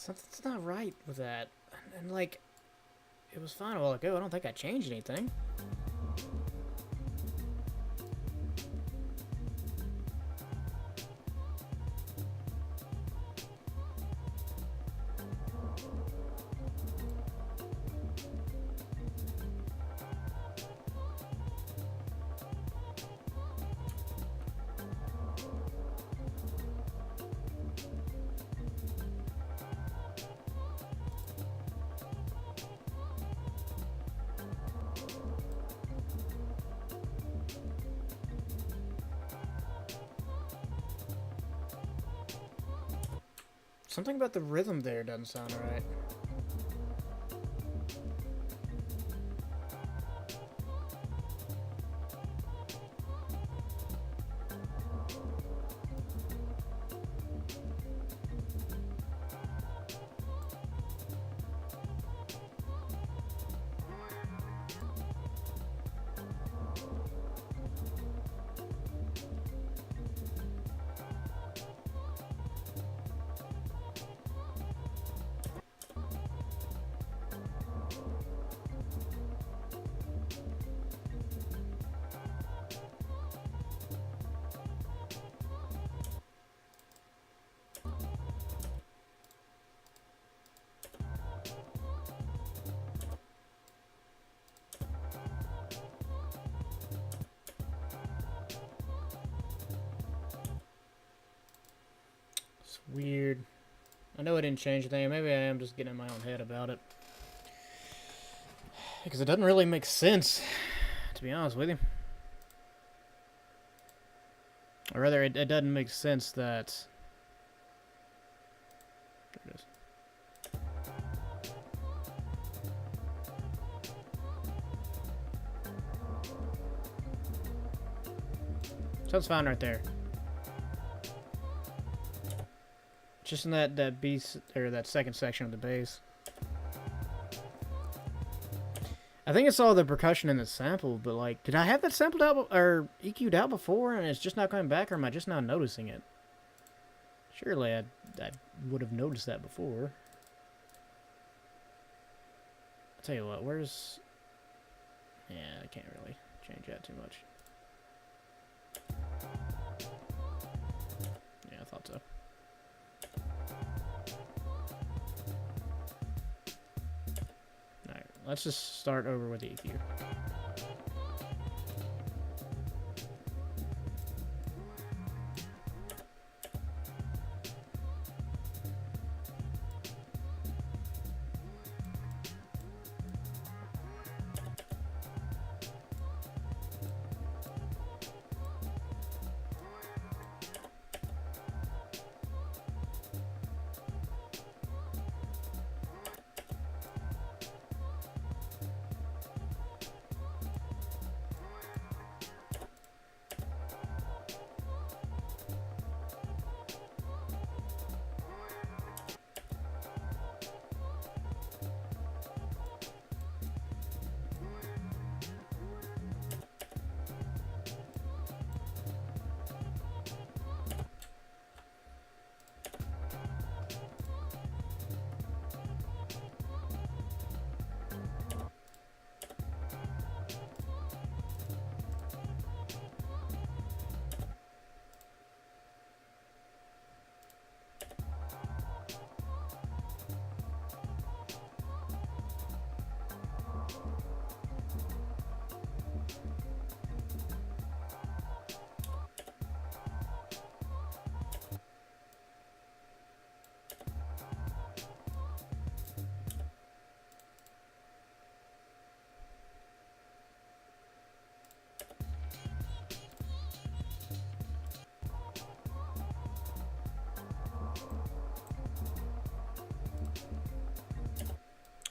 Something's not right with that. And like, it was fine a while ago. I don't think I changed anything. Something about the rhythm there doesn't sound right. It's weird. I know I didn't change anything. Maybe I am just getting in my own head about it. Because it doesn't really make sense, to be honest with you. Or rather, it doesn't make sense that... There it is. Sounds fine right there. Just in that bass, or that second section of the bass. I think it's all the percussion in the sample, but like, did I have that sampled out or EQ'd out before and it's just not coming back, or am I just now noticing it? Surely I would have noticed that before. I'll tell you what, where's... Yeah, I can't really change that too much. Yeah, I thought so. Alright, let's just start over with the EQ.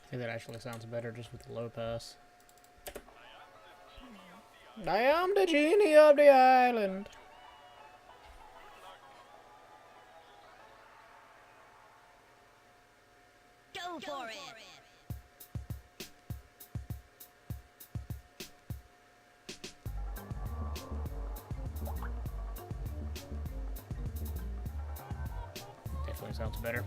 I think that actually sounds better just with the low pass. I am the genie of the island. Go for it! Definitely sounds better.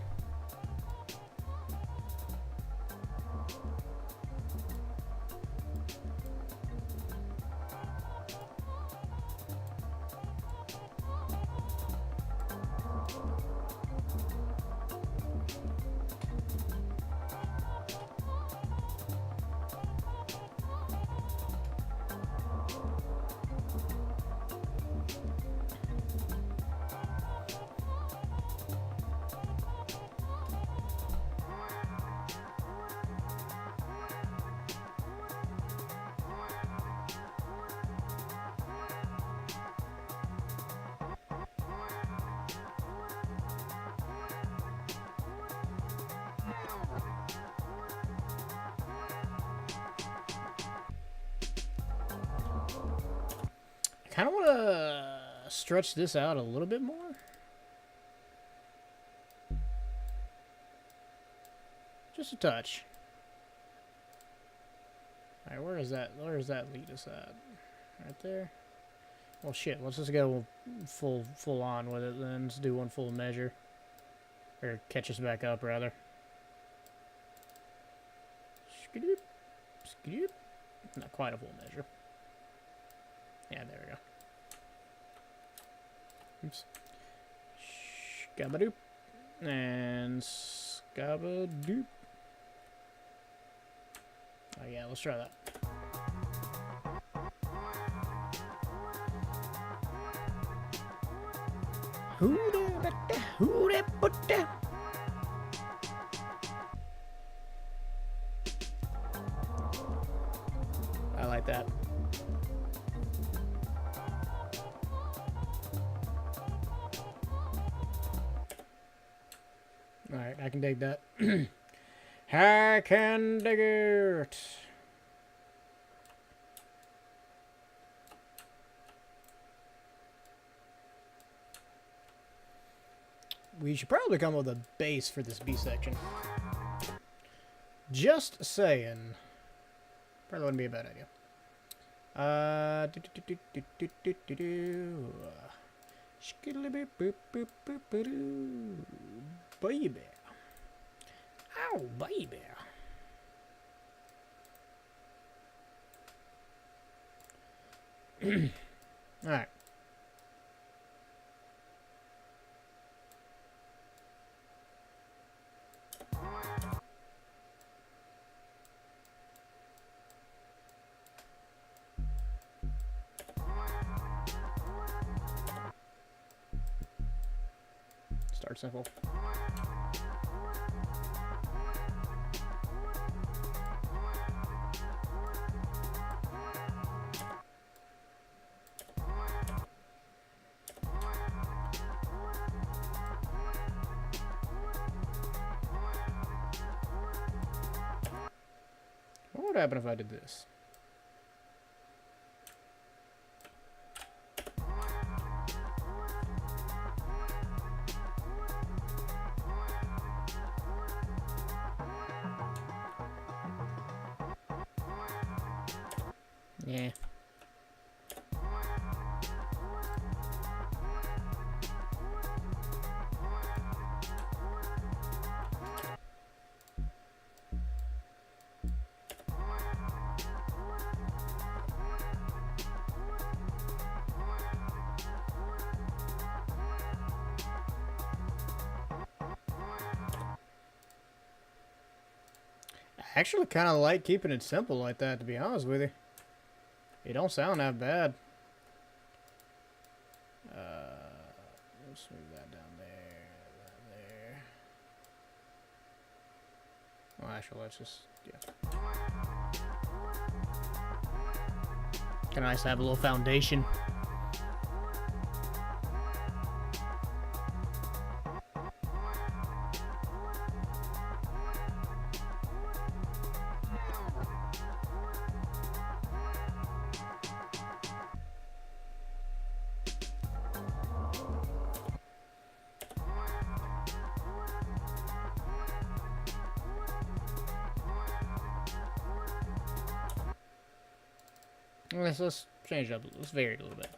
kind of want to stretch this out a little bit more. Just a touch. All right, where is that? Where does that lead us at? Right there. Well, shit. Let's just go full on with it then. Let's do one full measure, or catch us back up rather. Scoop, scoop. Not quite a full measure. Yeah, there we go. Oops. Scabadoop. And scabadoop. Oh yeah, let's try that. I like that. Alright, I can dig that. I can dig it. We should probably come up with a base for this B section. Just saying. Probably wouldn't be a bad idea. Baby. Ow, baby. Alright. Start simple. What would happen if I did this? Yeah. I actually kind of like keeping it simple like that, to be honest with you. It don't sound that bad. Let's move that down there, that there. Well, actually, let's just, yeah. Kind of nice to have a little foundation. Let's change it up. Let's vary it a little bit.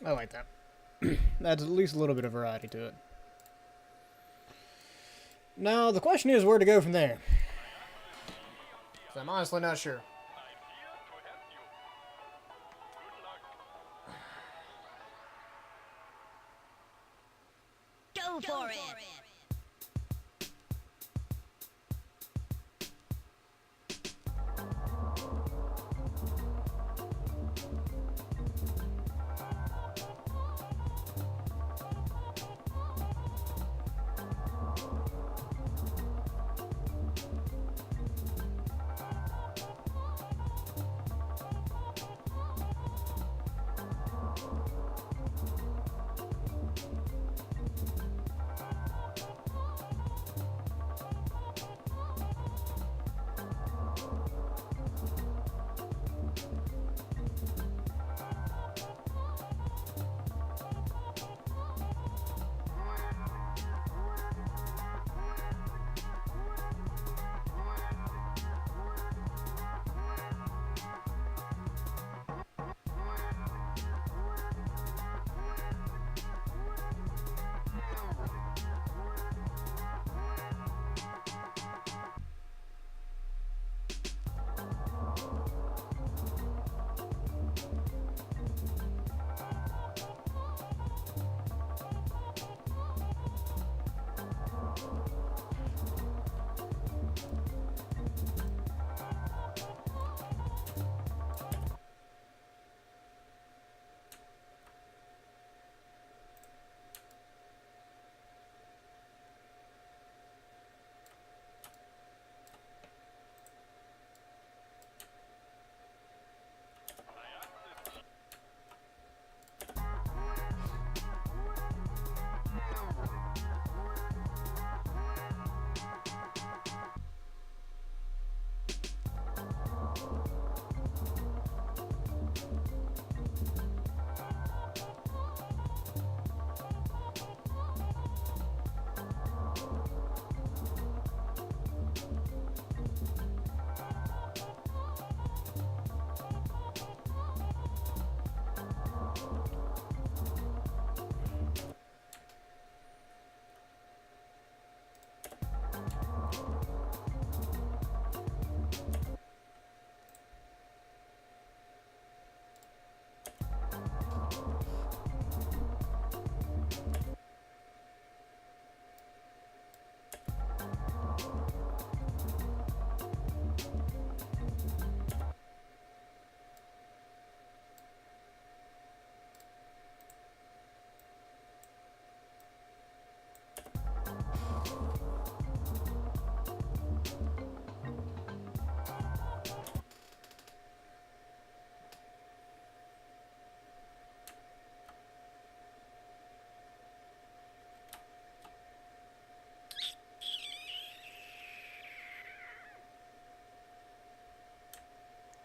I like that. Adds at least a little bit of variety to it. Now, the question is where to go from there. 'Cause I'm honestly not sure. Go for it!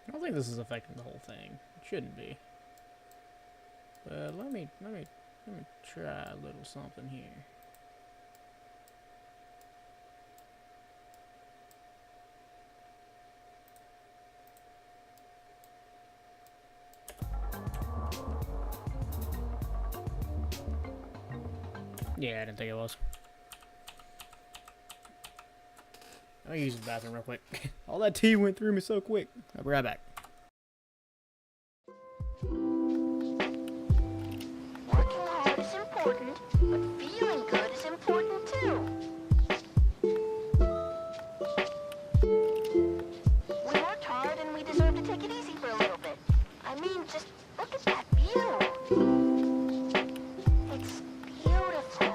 I don't think this is affecting the whole thing. It shouldn't be. But let me try a little something here. Yeah, I didn't think it was. I'll use the bathroom real quick. All that tea went through me so quick. I'll be right back. Working hard is important, but feeling good is important too. We worked hard and we deserve to take it easy for a little bit. I mean, just look at that view. It's beautiful.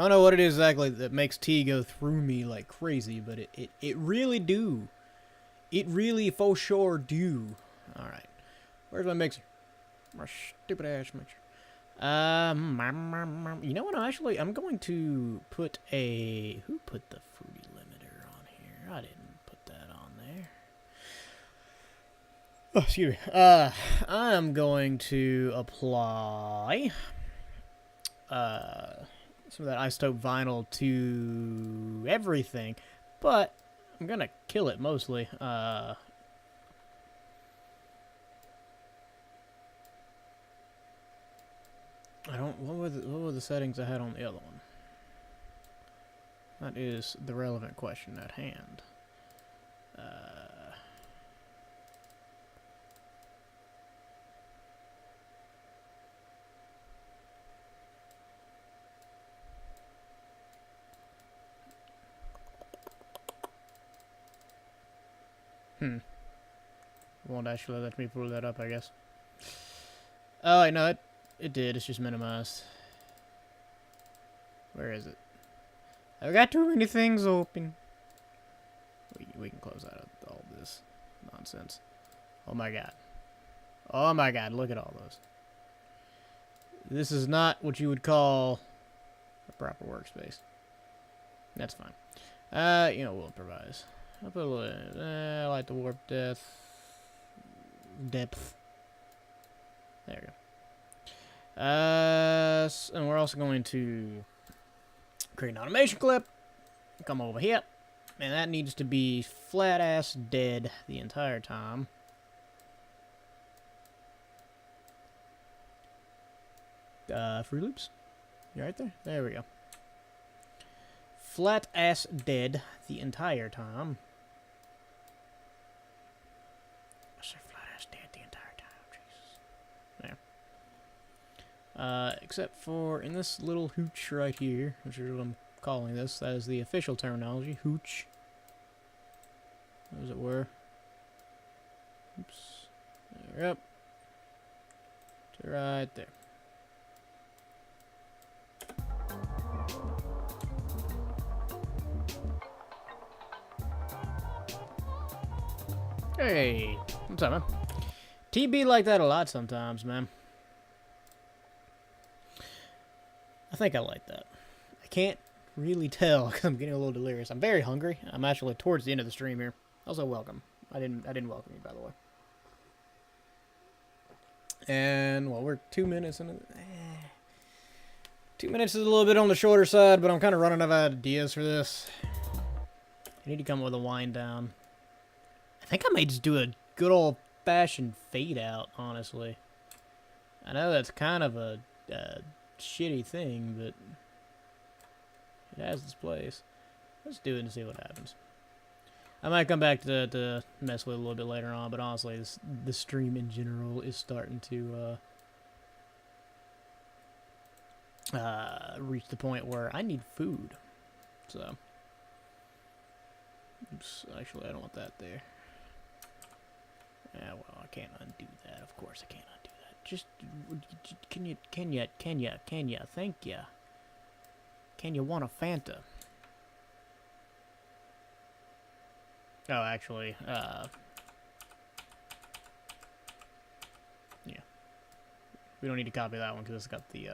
don't know what it is exactly that makes tea go through me like crazy, but it really do. It really for sure do. Alright. Where's my mixer? My stupid ass mixer. You know what? I'm going to put a... Who put the fruity limiter on here? I didn't put that on there. Oh, excuse me. I'm going to apply some of that isotope vinyl to everything, but I'm gonna kill it mostly. What were the settings I had on the other one? That is the relevant question at hand. Won't actually let me pull that up, I guess. Oh, wait, no, it did. It's just minimized. Where is it? I've got too many things open. We can close out all this nonsense. Oh my god. Oh my god, look at all those. This is not what you would call a proper workspace. That's fine. We'll improvise. I'll put a little, I like the warp depth. There we go. And we're also going to create an automation clip. Come over here. And that needs to be flat ass dead the entire time. Fruit Loops. You right there? There we go. Flat ass dead the entire time. I said flat ass dead the entire time. Jesus. There. Except for in this little hooch right here, which is what I'm calling this. That is the official terminology. Hooch. As it were. Oops. There, up. To right there. Hey, what's up, man? TB like that a lot sometimes, man. I think I like that. I can't really tell because I'm getting a little delirious. I'm very hungry. I'm actually towards the end of the stream here. Also, welcome. I didn't welcome you, by the way. And well, we're 2 minutes into. 2 minutes is a little bit on the shorter side, but I'm kind of running out of ideas for this. I need to come up with a wind down. I think I may just do a good old-fashioned fade-out, honestly. I know that's kind of a shitty thing, but it has its place. Let's do it and see what happens. I might come back to mess with it a little bit later on, but honestly, the stream in general is starting to reach the point where I need food. So, oops, actually, I don't want that there. Yeah, well, I can't undo that. Of course, I can't undo that. Just can you? Thank you. Can you want a Fanta? Oh, actually, yeah. We don't need to copy that one because it's got the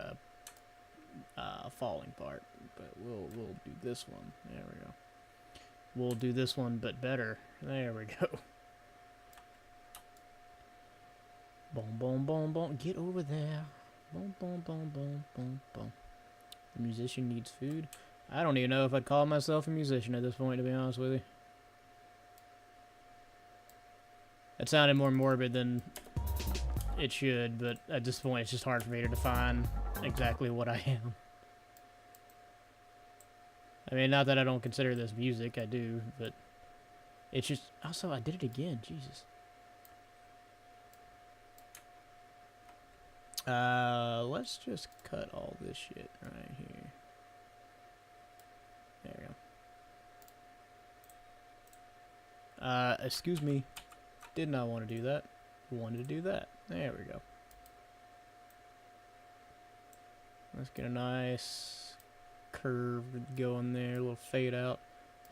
falling part. But we'll do this one. There we go. We'll do this one, but better. There we go. Boom, boom, boom, boom. Get over there. Boom, boom, boom, boom, boom, boom. The musician needs food. I don't even know if I'd call myself a musician at this point, to be honest with you. That sounded more morbid than it should, but at this point, it's just hard for me to define exactly what I am. I mean, not that I don't consider this music, I do, but it's just... Also, I did it again, Jesus. Let's just cut all this shit right here. There we go. Excuse me. Did not want to do that. Wanted to do that. There we go. Let's get a nice curve going there, a little fade out.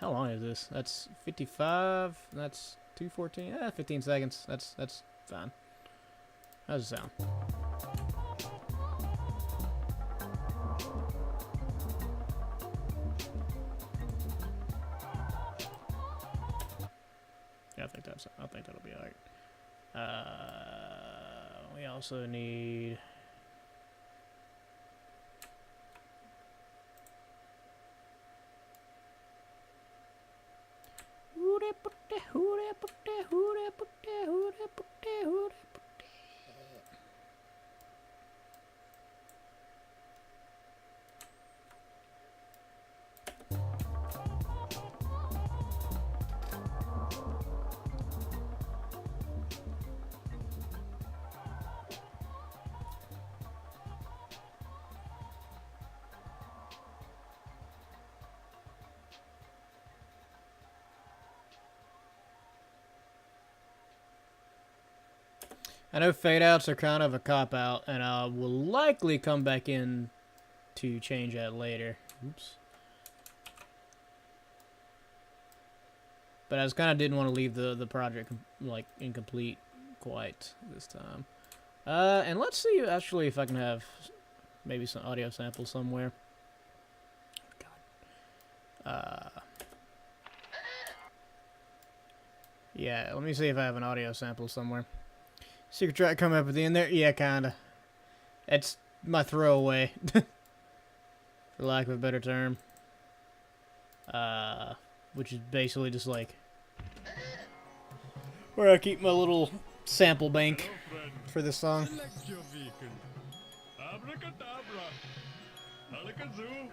How long is this? That's 55. That's 2:14. 15 seconds. That's fine. How does it sound? Yeah, I think that'll be alright. We also need. I know fade outs are kind of a cop out, and I will likely come back in to change that later. Oops. But I just kind of didn't want to leave the project like incomplete quite this time. And let's see actually if I can have maybe some audio samples somewhere. God. Yeah, let me see if I have an audio sample somewhere. Secret track coming up at the end there? Yeah, kinda. It's my throwaway. For lack of a better term. Which is basically just like where I keep my little sample bank for this song. Select your vehicle. Abracadabra. Alakazoo.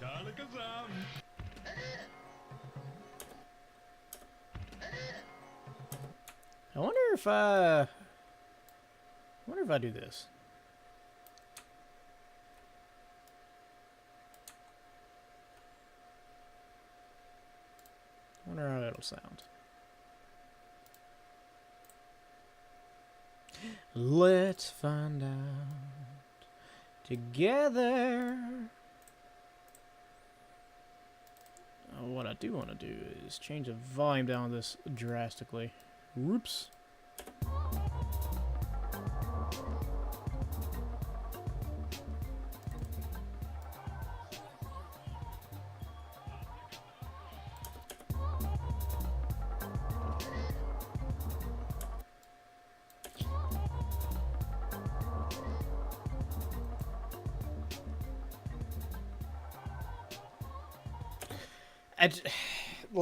Alakazam. I wonder if I do this. I wonder how it'll sound. Let's find out together. What I do want to do is change the volume down on this drastically. Whoops.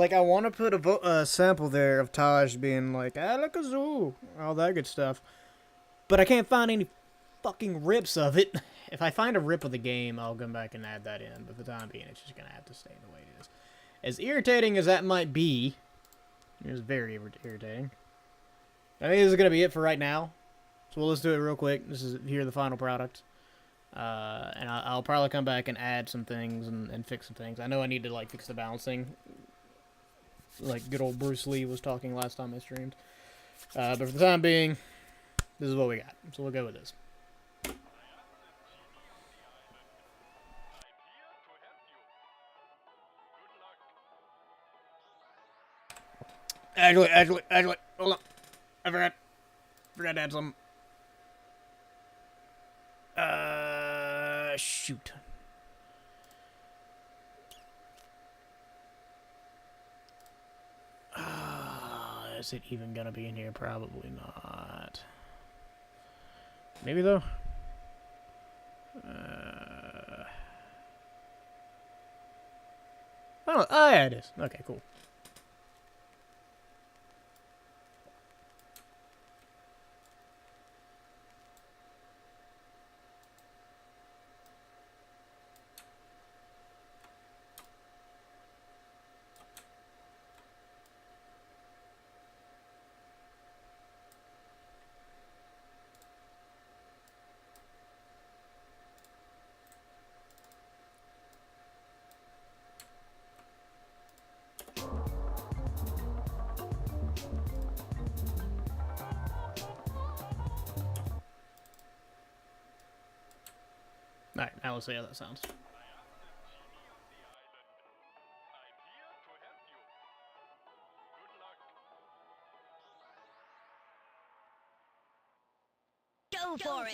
I want to put a sample there of Taj being like, Alakazoo, all that good stuff. But I can't find any fucking rips of it. If I find a rip of the game, I'll come back and add that in. But for the time being, it's just going to have to stay the way it is. As irritating as that might be, it's very irritating. I think this is going to be it for right now. So let's do it real quick. This is here the final product. And I'll probably come back and add some things and fix some things. I know I need to like fix the balancing, like good old Bruce Lee was talking last time I streamed. But for the time being, this is what we got. So we'll go with this. Actually, hold on. I forgot to add some. Shoot. Is it even gonna be in here? Probably not. Maybe though. Oh yeah, it is. Okay, cool. Alright, now let's see how that sounds. for it.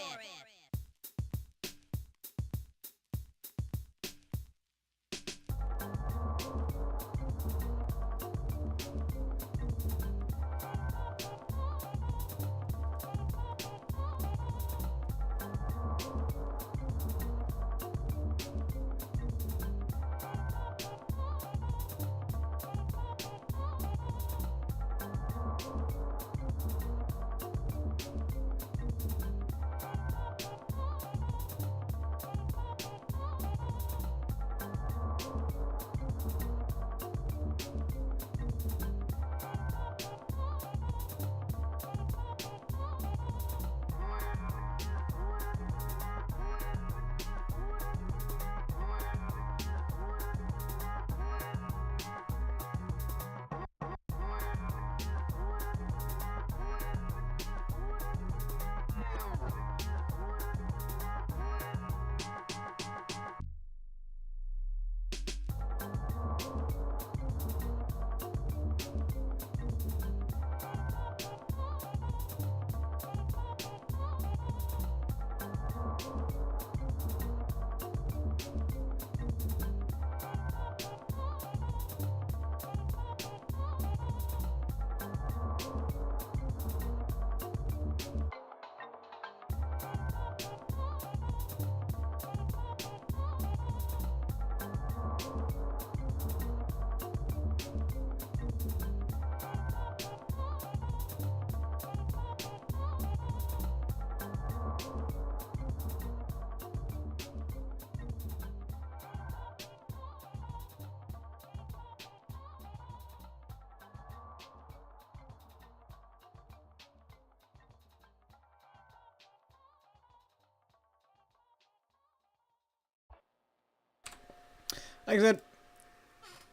Like I said,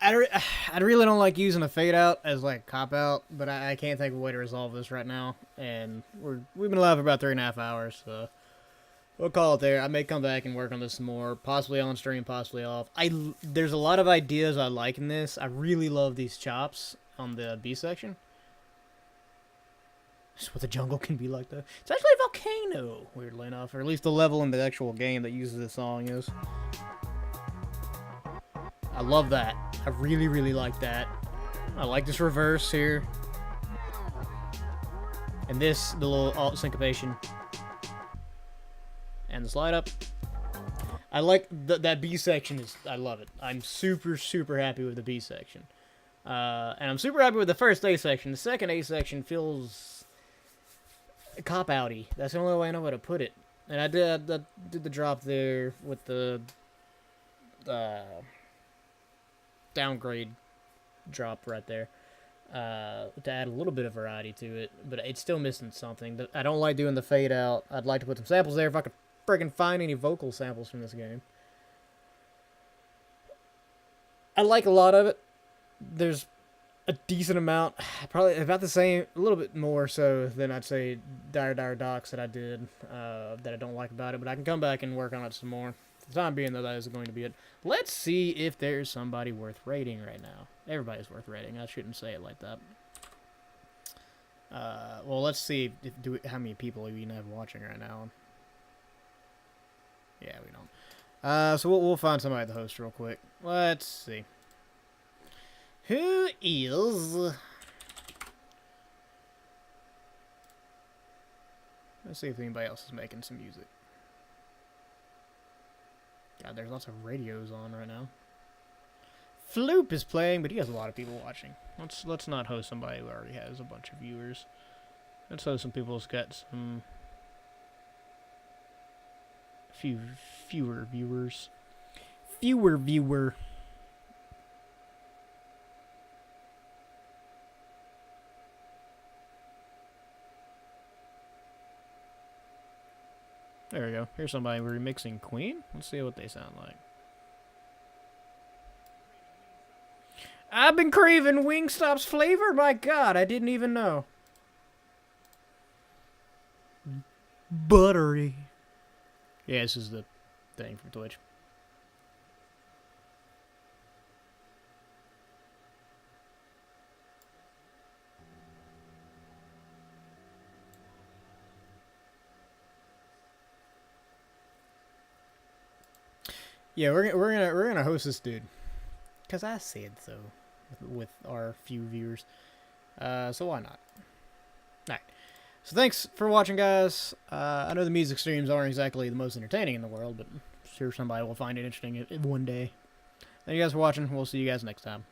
I really don't like using a fade out as like cop out, but I can't think of a way to resolve this right now. And we've been live for about 3.5 hours, so we'll call it there. I may come back and work on this some more, possibly on stream, possibly off. There's a lot of ideas I like in this. I really love these chops on the B section. That's what the jungle can be like, though. It's actually a volcano, weirdly enough, or at least the level in the actual game that uses this song is. I love that. I really, really like that. I like this reverse here. And this, the little alt syncopation. And the slide up. I like that B section. I love it. I'm super, super happy with the B section. And I'm super happy with the first A section. The second A section feels cop-outy. That's the only way I know how to put it. And I did the drop there with the downgrade drop right there to add a little bit of variety to it, but it's still missing something. I don't like doing the fade out. I'd like to put some samples there if I could friggin' find any vocal samples from this game. I like a lot of it. There's a decent amount, probably about the same, a little bit more so than I'd say Dire Docs that I did that I don't like about it, but I can come back and work on it some more. For the time being, though, that is going to be it. Let's see if there's somebody worth rating right now. Everybody's worth rating. I shouldn't say it like that. Well, let's see how many people we even have watching right now. Yeah, we don't. So we'll find somebody to host real quick. Let's see. Who is... Let's see if anybody else is making some music. God, there's lots of radios on right now. Floop is playing, but he has a lot of people watching. Let's not host somebody who already has a bunch of viewers. Let's host some people who's got some fewer viewers. Fewer viewer. There we go. Here's somebody remixing Queen. Let's see what they sound like. I've been craving Wingstop's flavor. My God, I didn't even know. Buttery. Yeah, this is the thing from Twitch. Yeah, we're gonna host this dude, cause I said so, with our few viewers. So why not? All right. So thanks for watching, guys. I know the music streams aren't exactly the most entertaining in the world, but I'm sure somebody will find it interesting one day. Thank you guys for watching. We'll see you guys next time.